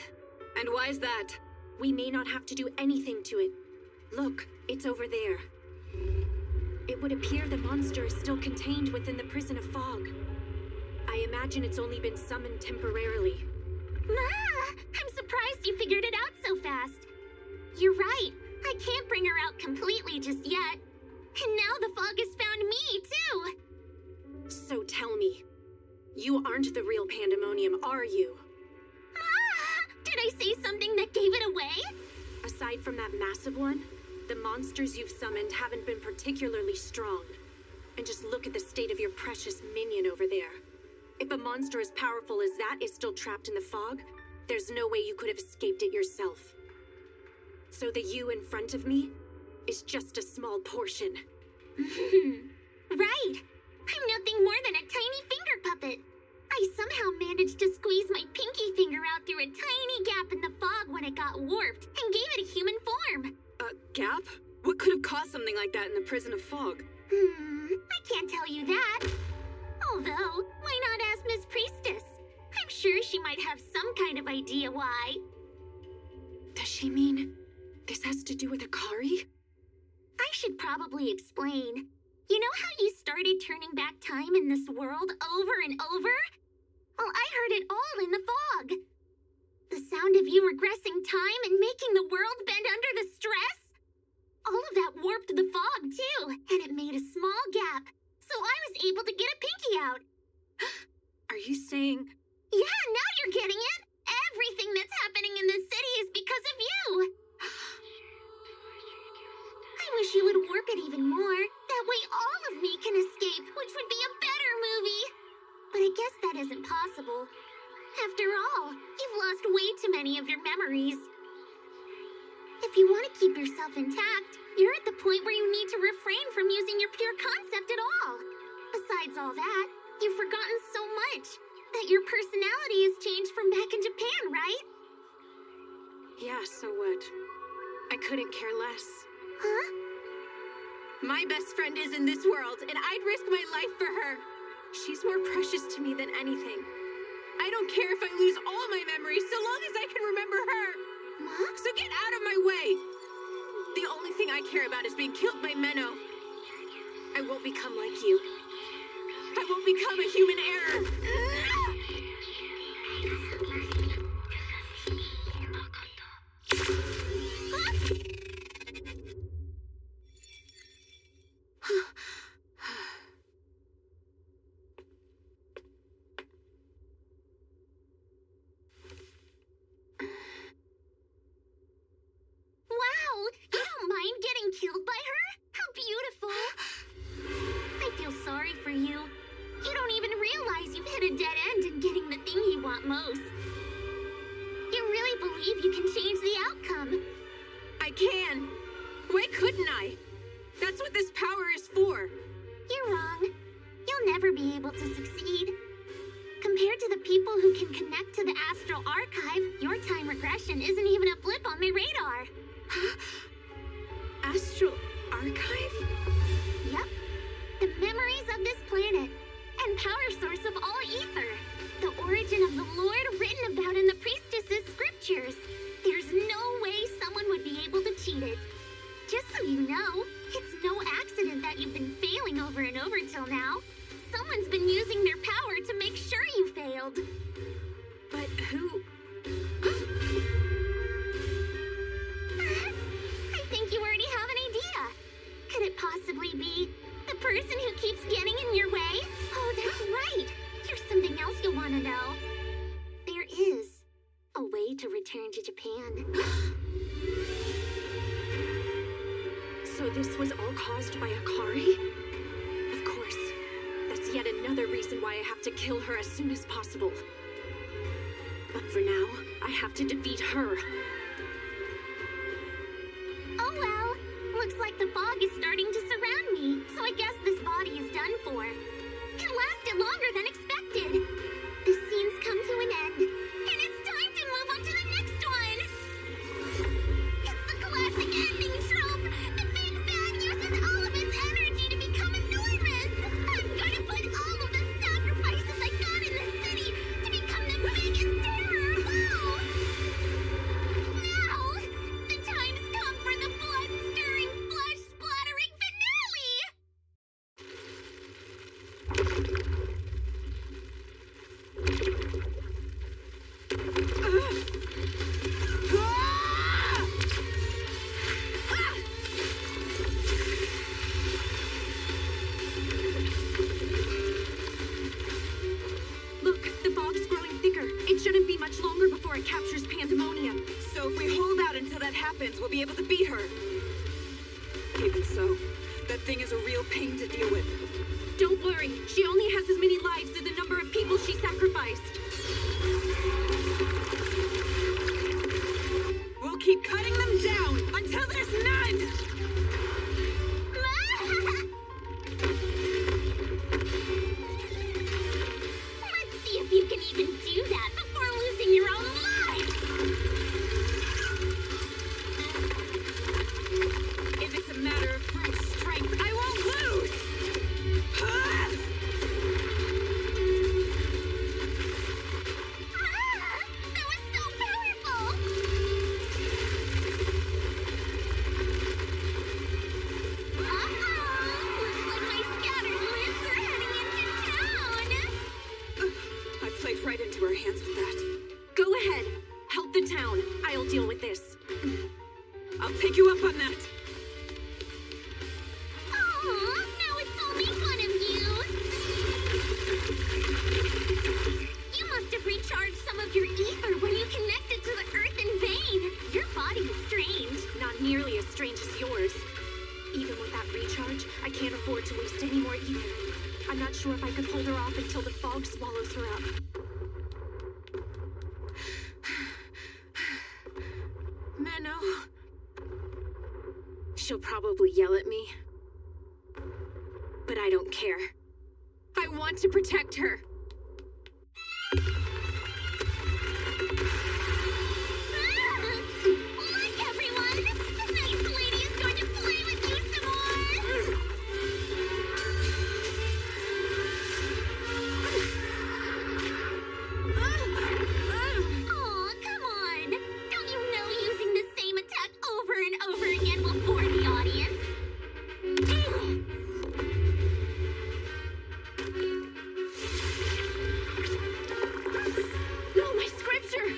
And why is that? We may not have to do anything to it. Look, it's over there. It would appear the monster is still contained within the prison of fog. I imagine it's only been summoned temporarily. Ma! I'm surprised you figured it out so fast. You're right. I can't bring her out completely just yet. And now the fog has found me, too. So tell me, you aren't the real Pandemonium, are you? Ma! Did I say something that gave it away? Aside from that massive one, the monsters you've summoned haven't been particularly strong. And just look at the state of your precious minion over there. If a monster as powerful as that is still trapped in the fog, there's no way you could have escaped it yourself. So the you in front of me is just a small portion. Right. I'm nothing more than a tiny finger puppet. I somehow managed to squeeze my pinky finger out through a tiny gap in the fog when it got warped and gave it a human form. A gap? What could have caused something like that in the prison of fog? I can't tell you that. Although, why not ask Miss Priestess? I'm sure she might have some kind of idea why. Does she mean this has to do with Akari? I should probably explain. You know how you started turning back time in this world over and over? Well, I heard it all in the fog. The sound of you regressing time and making the world bend under the stress? All of that warped the fog, too, and it made a small gap. So I was able to get a pinky out. Are you saying... Yeah, now you're getting it! Everything that's happening in this city is because of you! I wish you would warp it even more. That way all of me can escape, which would be a better movie. But I guess that isn't possible. After all, you've lost way too many of your memories. If you want to keep yourself intact, you're at the point where you need to refrain from using your pure concept at all. Besides all that, you've forgotten so much. That your personality has changed from back in Japan, right? Yeah, so what? I couldn't care less. Huh? My best friend is in this world, and I'd risk my life for her. She's more precious to me than anything. I don't care if I lose all my memories so long as I can remember her. What? So get out of my way. The only thing I care about is being killed by Menno. I won't become like you. I won't become a human error. Wow! You don't mind getting killed by her? How beautiful! I feel sorry for you. You don't even realize you've hit a dead end in getting the thing you want most. You really believe you can change the outcome? I can. Why couldn't I? That's what this power is for. You're wrong. You'll never be able to succeed. Compared to the people who can connect to the Astral Archive, your time regression isn't even a blip on my radar. Astral Archive? Yep. The memories of this planet, and power source of all ether. The origin of the Lord written about in the priestess's scriptures. There's no way someone would be able to cheat it. Just so you know, it's no accident that you've been failing over and over till now. Someone's been using their power to make sure you failed. But who? I think you already have an idea. Could it possibly be the person who keeps getting in your way? Oh, that's right. Here's something else you'll want to know. There is a way to return to Japan. So this was all caused by Akari? Of course. That's yet another reason why I have to kill her as soon as possible. But for now, I have to defeat her. Oh well. Looks like the fog is starting to surround me, so I guess this body is done for. It lasted longer than expected. The scene's come to an end, and it's time to move on to the next one. It's the classic ending trope. The big bad uses all of its energy to become enormous. I'm gonna put all of the sacrifices I got in the city to become the biggest terror of all. Now, the time's come for the blood-stirring, flesh-splattering finale! Look, the fog's growing thicker. It shouldn't be much longer before it captures Pandemonium. So if we hold out until that happens, we'll be able to beat her. Even so, that thing is a real pain to deal with. Don't worry, she only has as many lives as the number of people she sacrificed. We'll keep cutting them down until there's none! Let's see if you can even do that before losing your own life! If it's a matter of brute strength, I won't lose! Ah! That was so powerful! Looks like my scattered limbs are heading into town! I played right into her hands with that. Go ahead. Help the town. I'll deal with this. I'll take you up on that. Aw, now it's only one of you! You must have recharged some of your ether when you connected to the earth in vain. Your body is strange. Not nearly as strange as yours. Even with that recharge, I can't afford to waste any more ether. I'm not sure if I could hold her off until the fog swallows her up. Menno, probably yell at me. But I don't care. I want to protect her. Look, everyone! The nice lady is going to play with you some more! Aw, come on! Don't you know using the same attack over and over again will bore the audience? No, my scripture!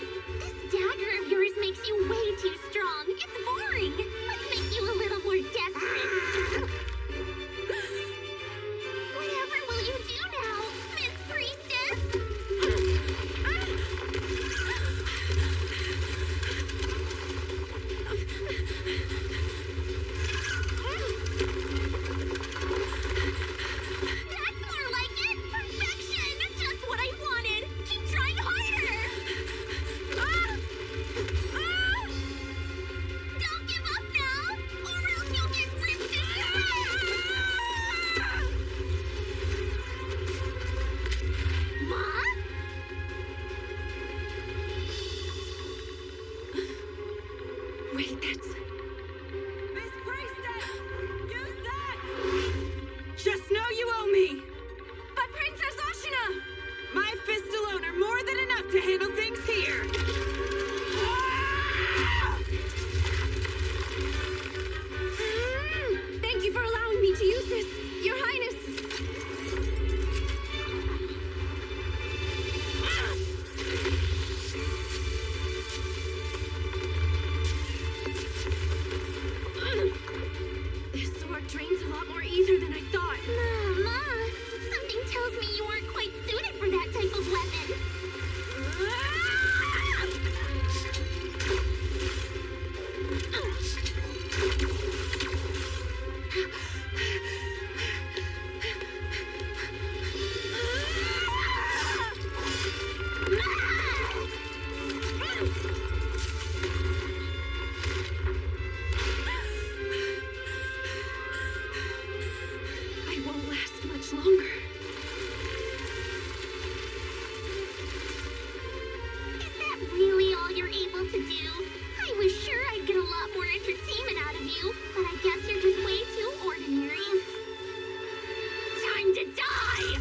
This dagger of yours makes you way too strong. It's boring. Let's make you a little more desperate. Whatever will you do now, Miss Priestess? That's more like it! Perfection! Just what I wanted! Keep trying harder! Don't give up now, or else you'll get ripped to shreds! Ma? Wait, that's... Miss Priestess! Use that! Just know you owe me! But Princess Ashina! My fists alone are more than enough to handle things here! Thank you for allowing me to use this, Your Highness! This sword drains a lot more ether than I thought. Ma, something tells me you aren't quite suited for that type of weapon. I won't last much longer. Is that really all you're able to do? I was sure I'd get a lot more entertainment out of you, but I guess you're just way too ordinary. Time to die!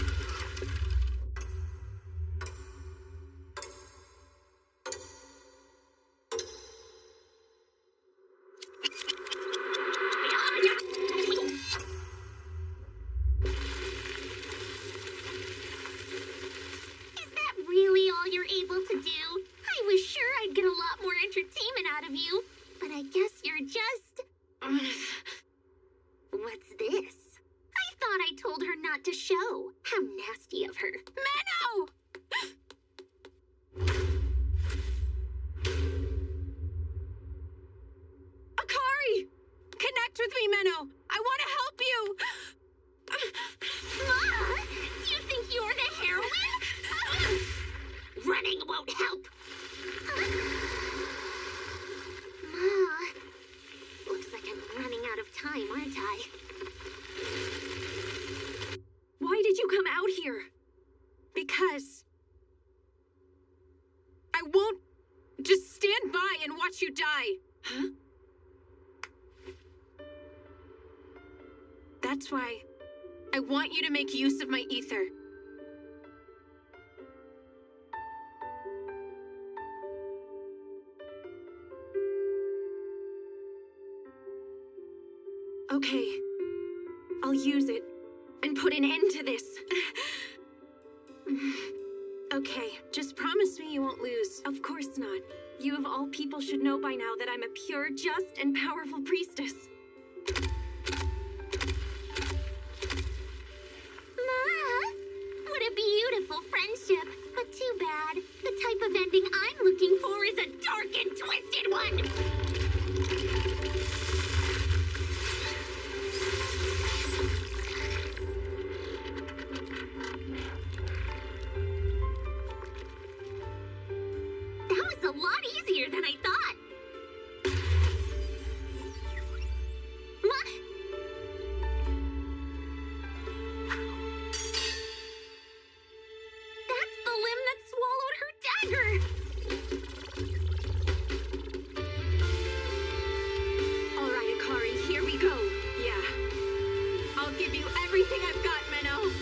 Is that really all you're able to do? I was sure I'd get a lot more entertainment out of you, but I guess you're just... What's this? I thought I told her not to show. How nasty of her. Menno! Akari! Connect with me, Menno! I want to help you! Ma, do you think you're the heroine? Running won't help. Ma, looks like I'm running out of time, aren't I? Why did you come out here? Because I won't just stand by and watch you die. Huh? That's why I want you to make use of my ether. Okay, I'll use it and put an end to this. Okay, just promise me you won't lose. Of course not. You of all people should know by now that I'm a pure, just, and powerful priestess. Ma, what a beautiful friendship. But too bad. The type of ending I'm looking for is a dark and twisted one. That was a lot easier than I thought. give you everything I've got, Menno.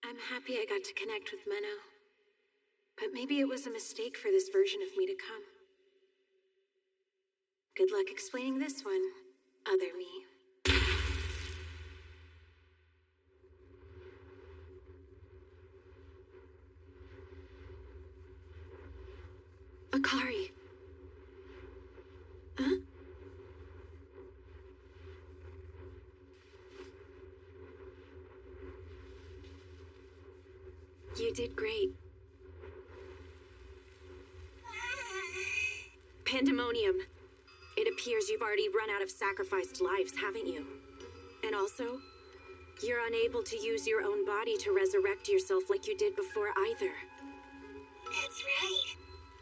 I'm happy I got to connect with Menno. But maybe it was a mistake for this version of me to come. Good luck explaining this one, other me. Akari. Huh? You did great. Pandemonium. It appears you've already run out of sacrificed lives, haven't you? And also, you're unable to use your own body to resurrect yourself like you did before either. That's right.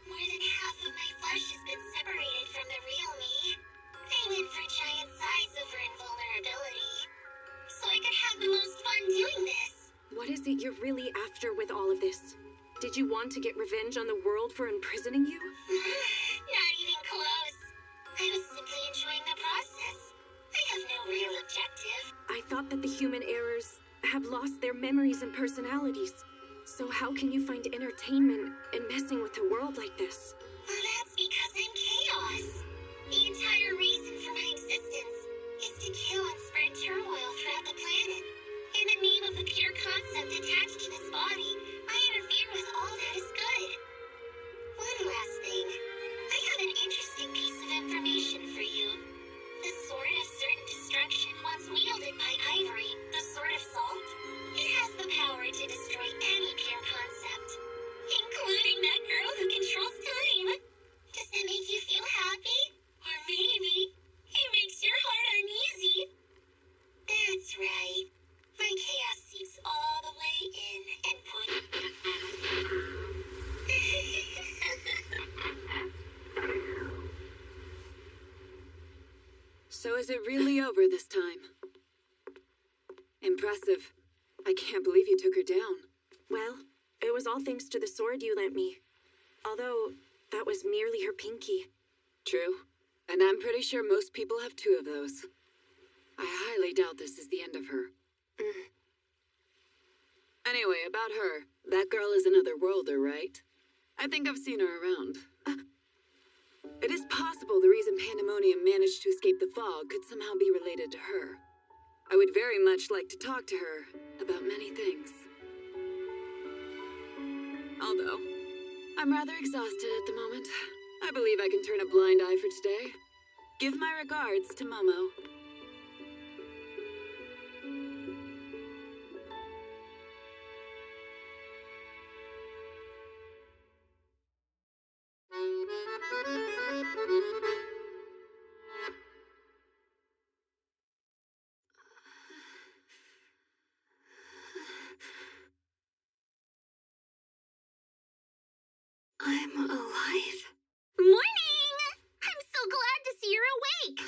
More than half of my flesh has been separated from the real me. I went for giant size over invulnerability, so I could have the most fun doing this. What is it you're really after with all of this? Did you want to get revenge on the world for imprisoning you? Not even close. I was simply enjoying the process. I have no real objective. I thought that the human errors have lost their memories and personalities. So how can you find entertainment in messing with the world like this? Well, that's because I'm chaos. The entire reason for my existence is to kill and spread turmoil throughout the planet. In the name of the pure concept attached to this body, I interfere with all that is good. One last thing. I have an interesting piece of information for you. The Sword of Certain Destruction, once wielded by Ivory, the Sword of Salt, it has the power to destroy any pure concept, including that girl who controls time. Does that make you feel happy? Or maybe it makes your heart uneasy? That's right. My chaos seeps all the way in and So is it really over this time? Impressive. I can't believe you took her down. Well, it was all thanks to the sword you lent me. Although, that was merely her pinky. True. And I'm pretty sure most people have two of those. I highly doubt this is the end of her. Anyway, about her. That girl is another worlder, right? I think I've seen her around. It is possible the reason Pandemonium managed to escape the fog could somehow be related to her. I would very much like to talk to her about many things. Although, I'm rather exhausted at the moment. I believe I can turn a blind eye for today. Give my regards to Momo. I'm alive. Morning! I'm so glad to see you're awake.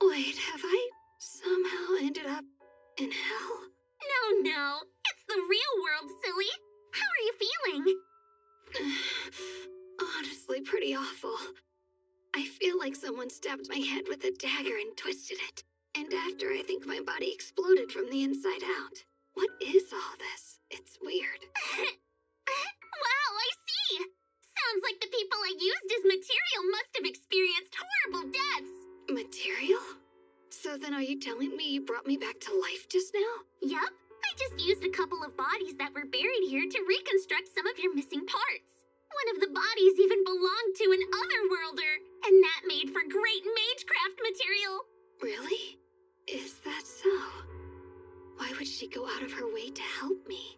Wait, have I somehow ended up in hell? No. It's the real world, silly. How are you feeling? Honestly, pretty awful. I feel like someone stabbed my head with a dagger and twisted it. And after, I think my body exploded from the inside out. What is all this? It's weird. Wow, I see! Sounds like the people I used as material must have experienced horrible deaths! Material? So then are you telling me you brought me back to life just now? Yup. I just used a couple of bodies that were buried here to reconstruct some of your missing parts. One of the bodies even belonged to an otherworlder, and that made for great magecraft material! Really? Is that so? Why would she go out of her way to help me?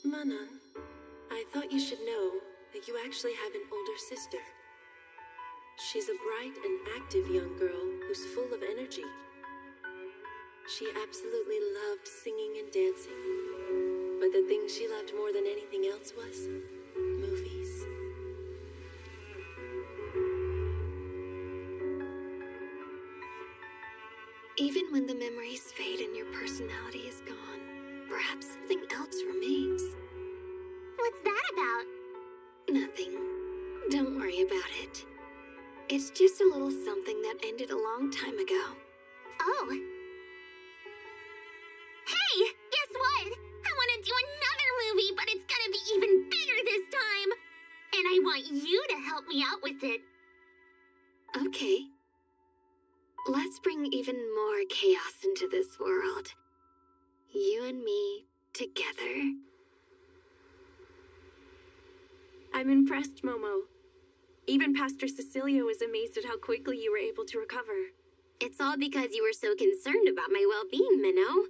Manon, I thought you should know that you actually have an older sister. She's a bright and active young girl who's full of energy. She absolutely loved singing and dancing. But the thing she loved more than anything else was movies. Even when the memories fade and your personality is gone, perhaps something else remains. What's that about? Nothing. Don't worry about it. It's just a little something that ended a long time ago. Oh. Hey, guess what? I want to do another movie, but it's gonna be even bigger this time. And I want you to help me out with it. Okay. Let's bring even more chaos into this world. You and me together. I'm impressed, Momo. Even Pastor Cecilia was amazed at how quickly you were able to recover. It's all because you were so concerned about my well-being, Minnow.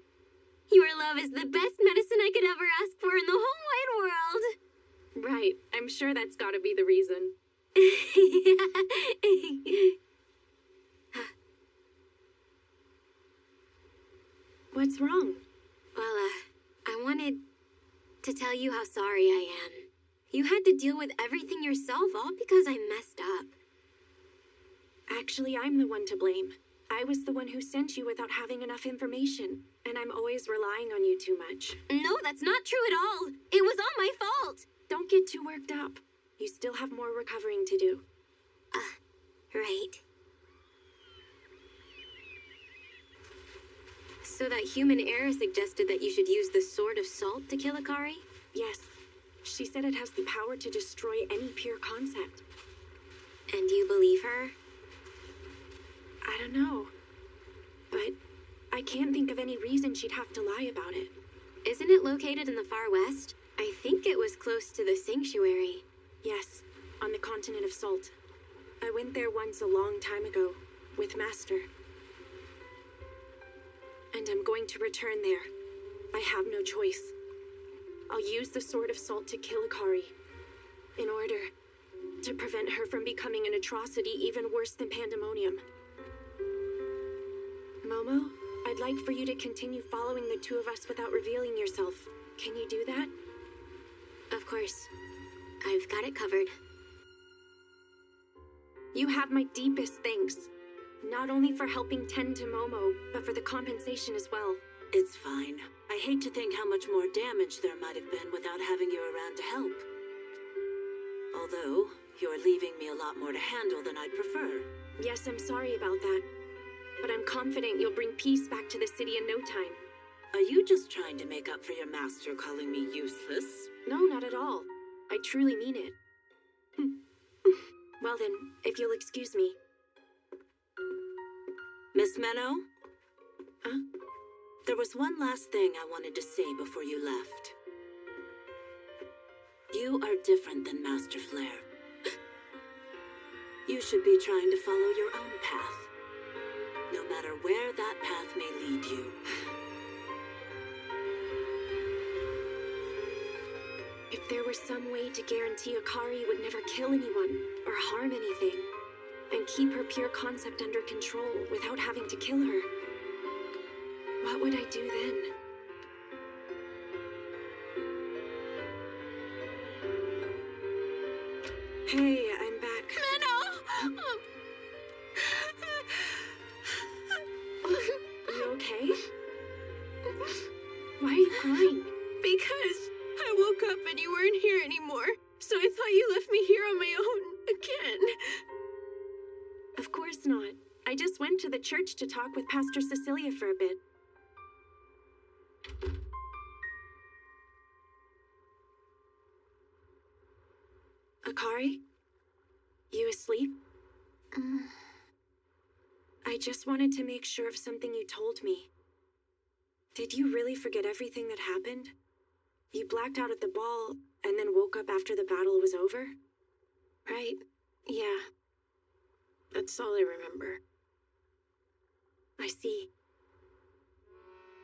Your love is the best medicine I could ever ask for in the whole wide world. Right, I'm sure that's gotta be the reason. What's wrong? Well, I wanted to tell you how sorry I am. You had to deal with everything yourself, all because I messed up. Actually, I'm the one to blame. I was the one who sent you without having enough information, and I'm always relying on you too much. No, that's not true at all. It was all my fault. Don't get too worked up. You still have more recovering to do. Right. So that human heir suggested that you should use the Sword of Salt to kill Akari? Yes. She said it has the power to destroy any pure concept. And you believe her? I don't know. But I can't think of any reason she'd have to lie about it. Isn't it located in the far west? I think it was close to the sanctuary. Yes, on the continent of Salt. I went there once a long time ago, with Master. And I'm going to return there. I have no choice. I'll use the Sword of Salt to kill Akari, in order to prevent her from becoming an atrocity even worse than Pandemonium. Momo, I'd like for you to continue following the two of us without revealing yourself. Can you do that? Of course. I've got it covered. You have my deepest thanks. Not only for helping tend to Momo, but for the compensation as well. It's fine. I hate to think how much more damage there might have been without having you around to help. Although, you're leaving me a lot more to handle than I'd prefer. Yes, I'm sorry about that. But I'm confident you'll bring peace back to the city in no time. Are you just trying to make up for your master calling me useless? No, not at all. I truly mean it. Well then, if you'll excuse me. Miss Menno? Huh? There was one last thing I wanted to say before you left. You are different than Master Flare. You should be trying to follow your own path, no matter where that path may lead you. If there were some way to guarantee Akari would never kill anyone or harm anything, and keep her pure concept under control without having to kill her, what would I do then? Hey, I'm back. Minnow! You okay? Why are you crying? Because I woke up and you weren't here anymore, so I thought you left me here on my own again. Of course not. I just went to the church to talk with Pastor Cecilia for a bit. Akari? You asleep? I just wanted to make sure of something you told me. Did you really forget everything that happened? You blacked out at the ball and then woke up after the battle was over? Right? Yeah. That's all I remember. I see.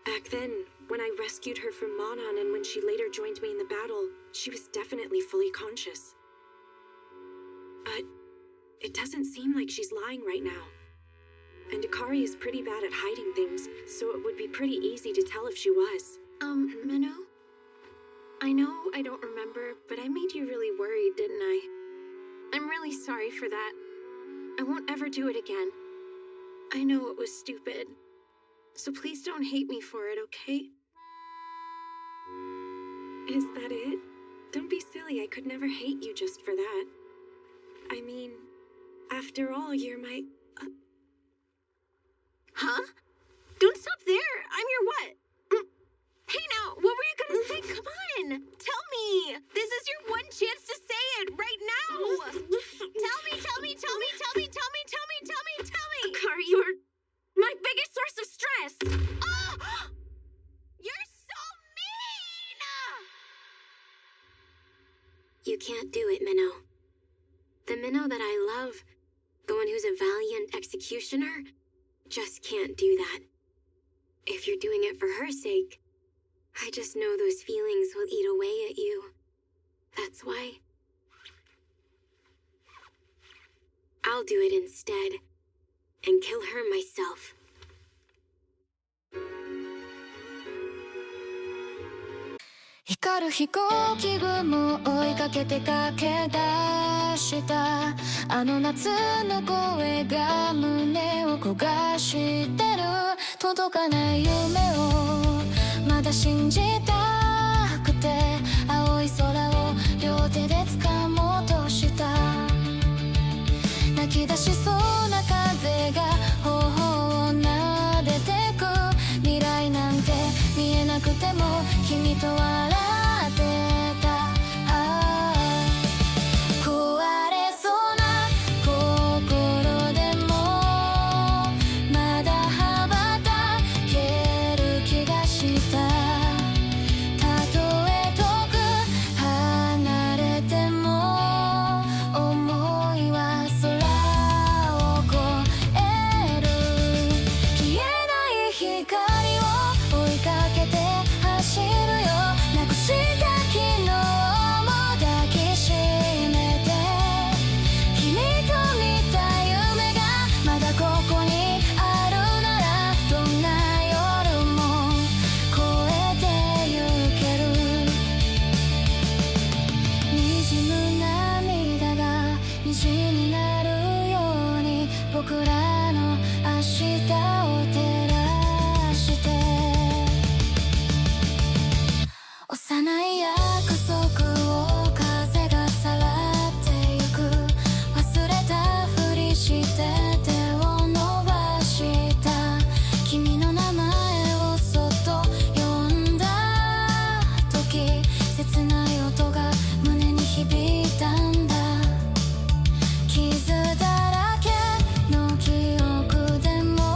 Back then, when I rescued her from Manan and when she later joined me in the battle, she was definitely fully conscious. But It doesn't seem like she's lying right now. And Akari is pretty bad at hiding things, so it would be pretty easy to tell if she was. Minnow? I know I don't remember, but I made you really worried, didn't I? I'm really sorry for that. I won't ever do it again. I know it was stupid. So please don't hate me for it, okay? Is that it? Don't be silly, I could never hate you just for that. I mean, after all, you're my... Huh? Don't stop there! I'm your what? Hey now, what were you gonna say? Come on! Tell me! This is your one chance to say it right now! Tell me! Akari, you're my biggest source of stress! Oh! You're so mean! You can't do it, Minnow. The Minnow that I love, the one who's a valiant executioner, just can't do that. If you're doing it for her sake, I just know those feelings will eat away at you. That's why. I'll do it instead, and kill her myself. 光る飛行機雲を追いかけて駆け出したあの夏の声が胸を焦がしてる届かない夢をまだ信じたくて青い空を両手で掴もうとした泣き出しそうな風が頬を撫でてく未来なんて見えなくても君と笑ってた壊れそうな心でもまだ羽ばたける気がしたたとえ遠く離れても想いは空を越える消えない光を追いかけて走るよなくした昨日も抱きしめて君と見た夢がまだここにあるならどんな夜も越えてゆける滲む涙が虹になるように僕らの明日を照らして幼い約束を風がさらってゆく忘れたふりして手を伸ばした君の名前をそっと呼んだ時切ない音が胸に響いたんだ傷だらけの記憶でも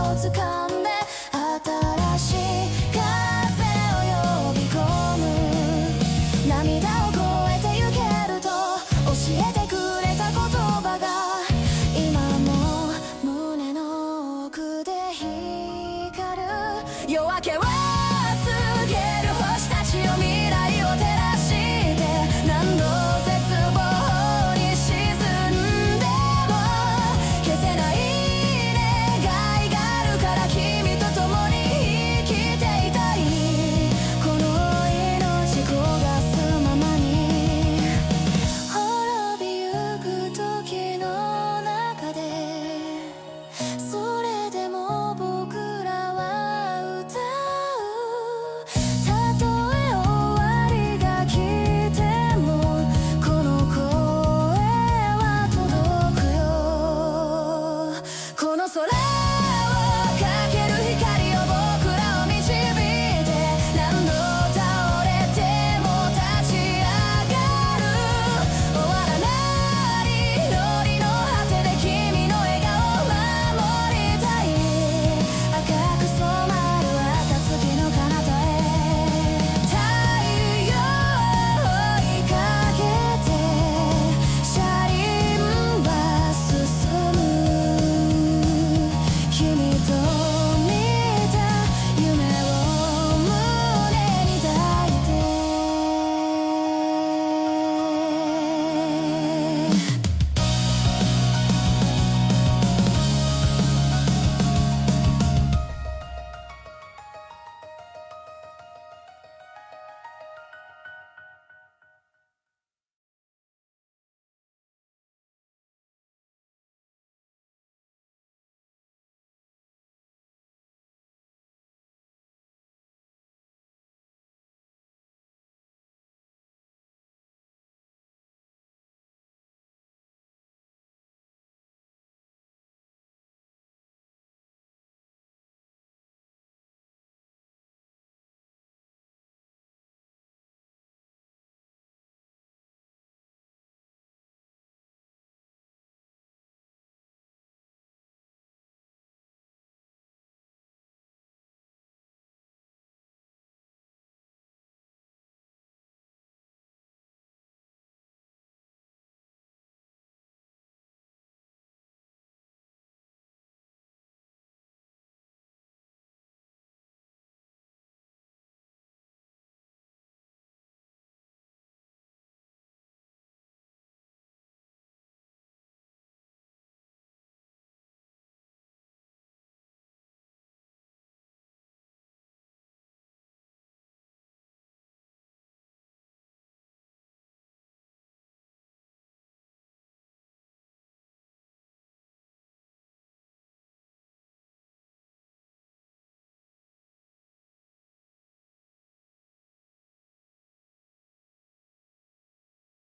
を掴んで新しい風を呼び込む涙を越えてゆけると教えてくれた言葉が今も胸の奥で光る夜明けは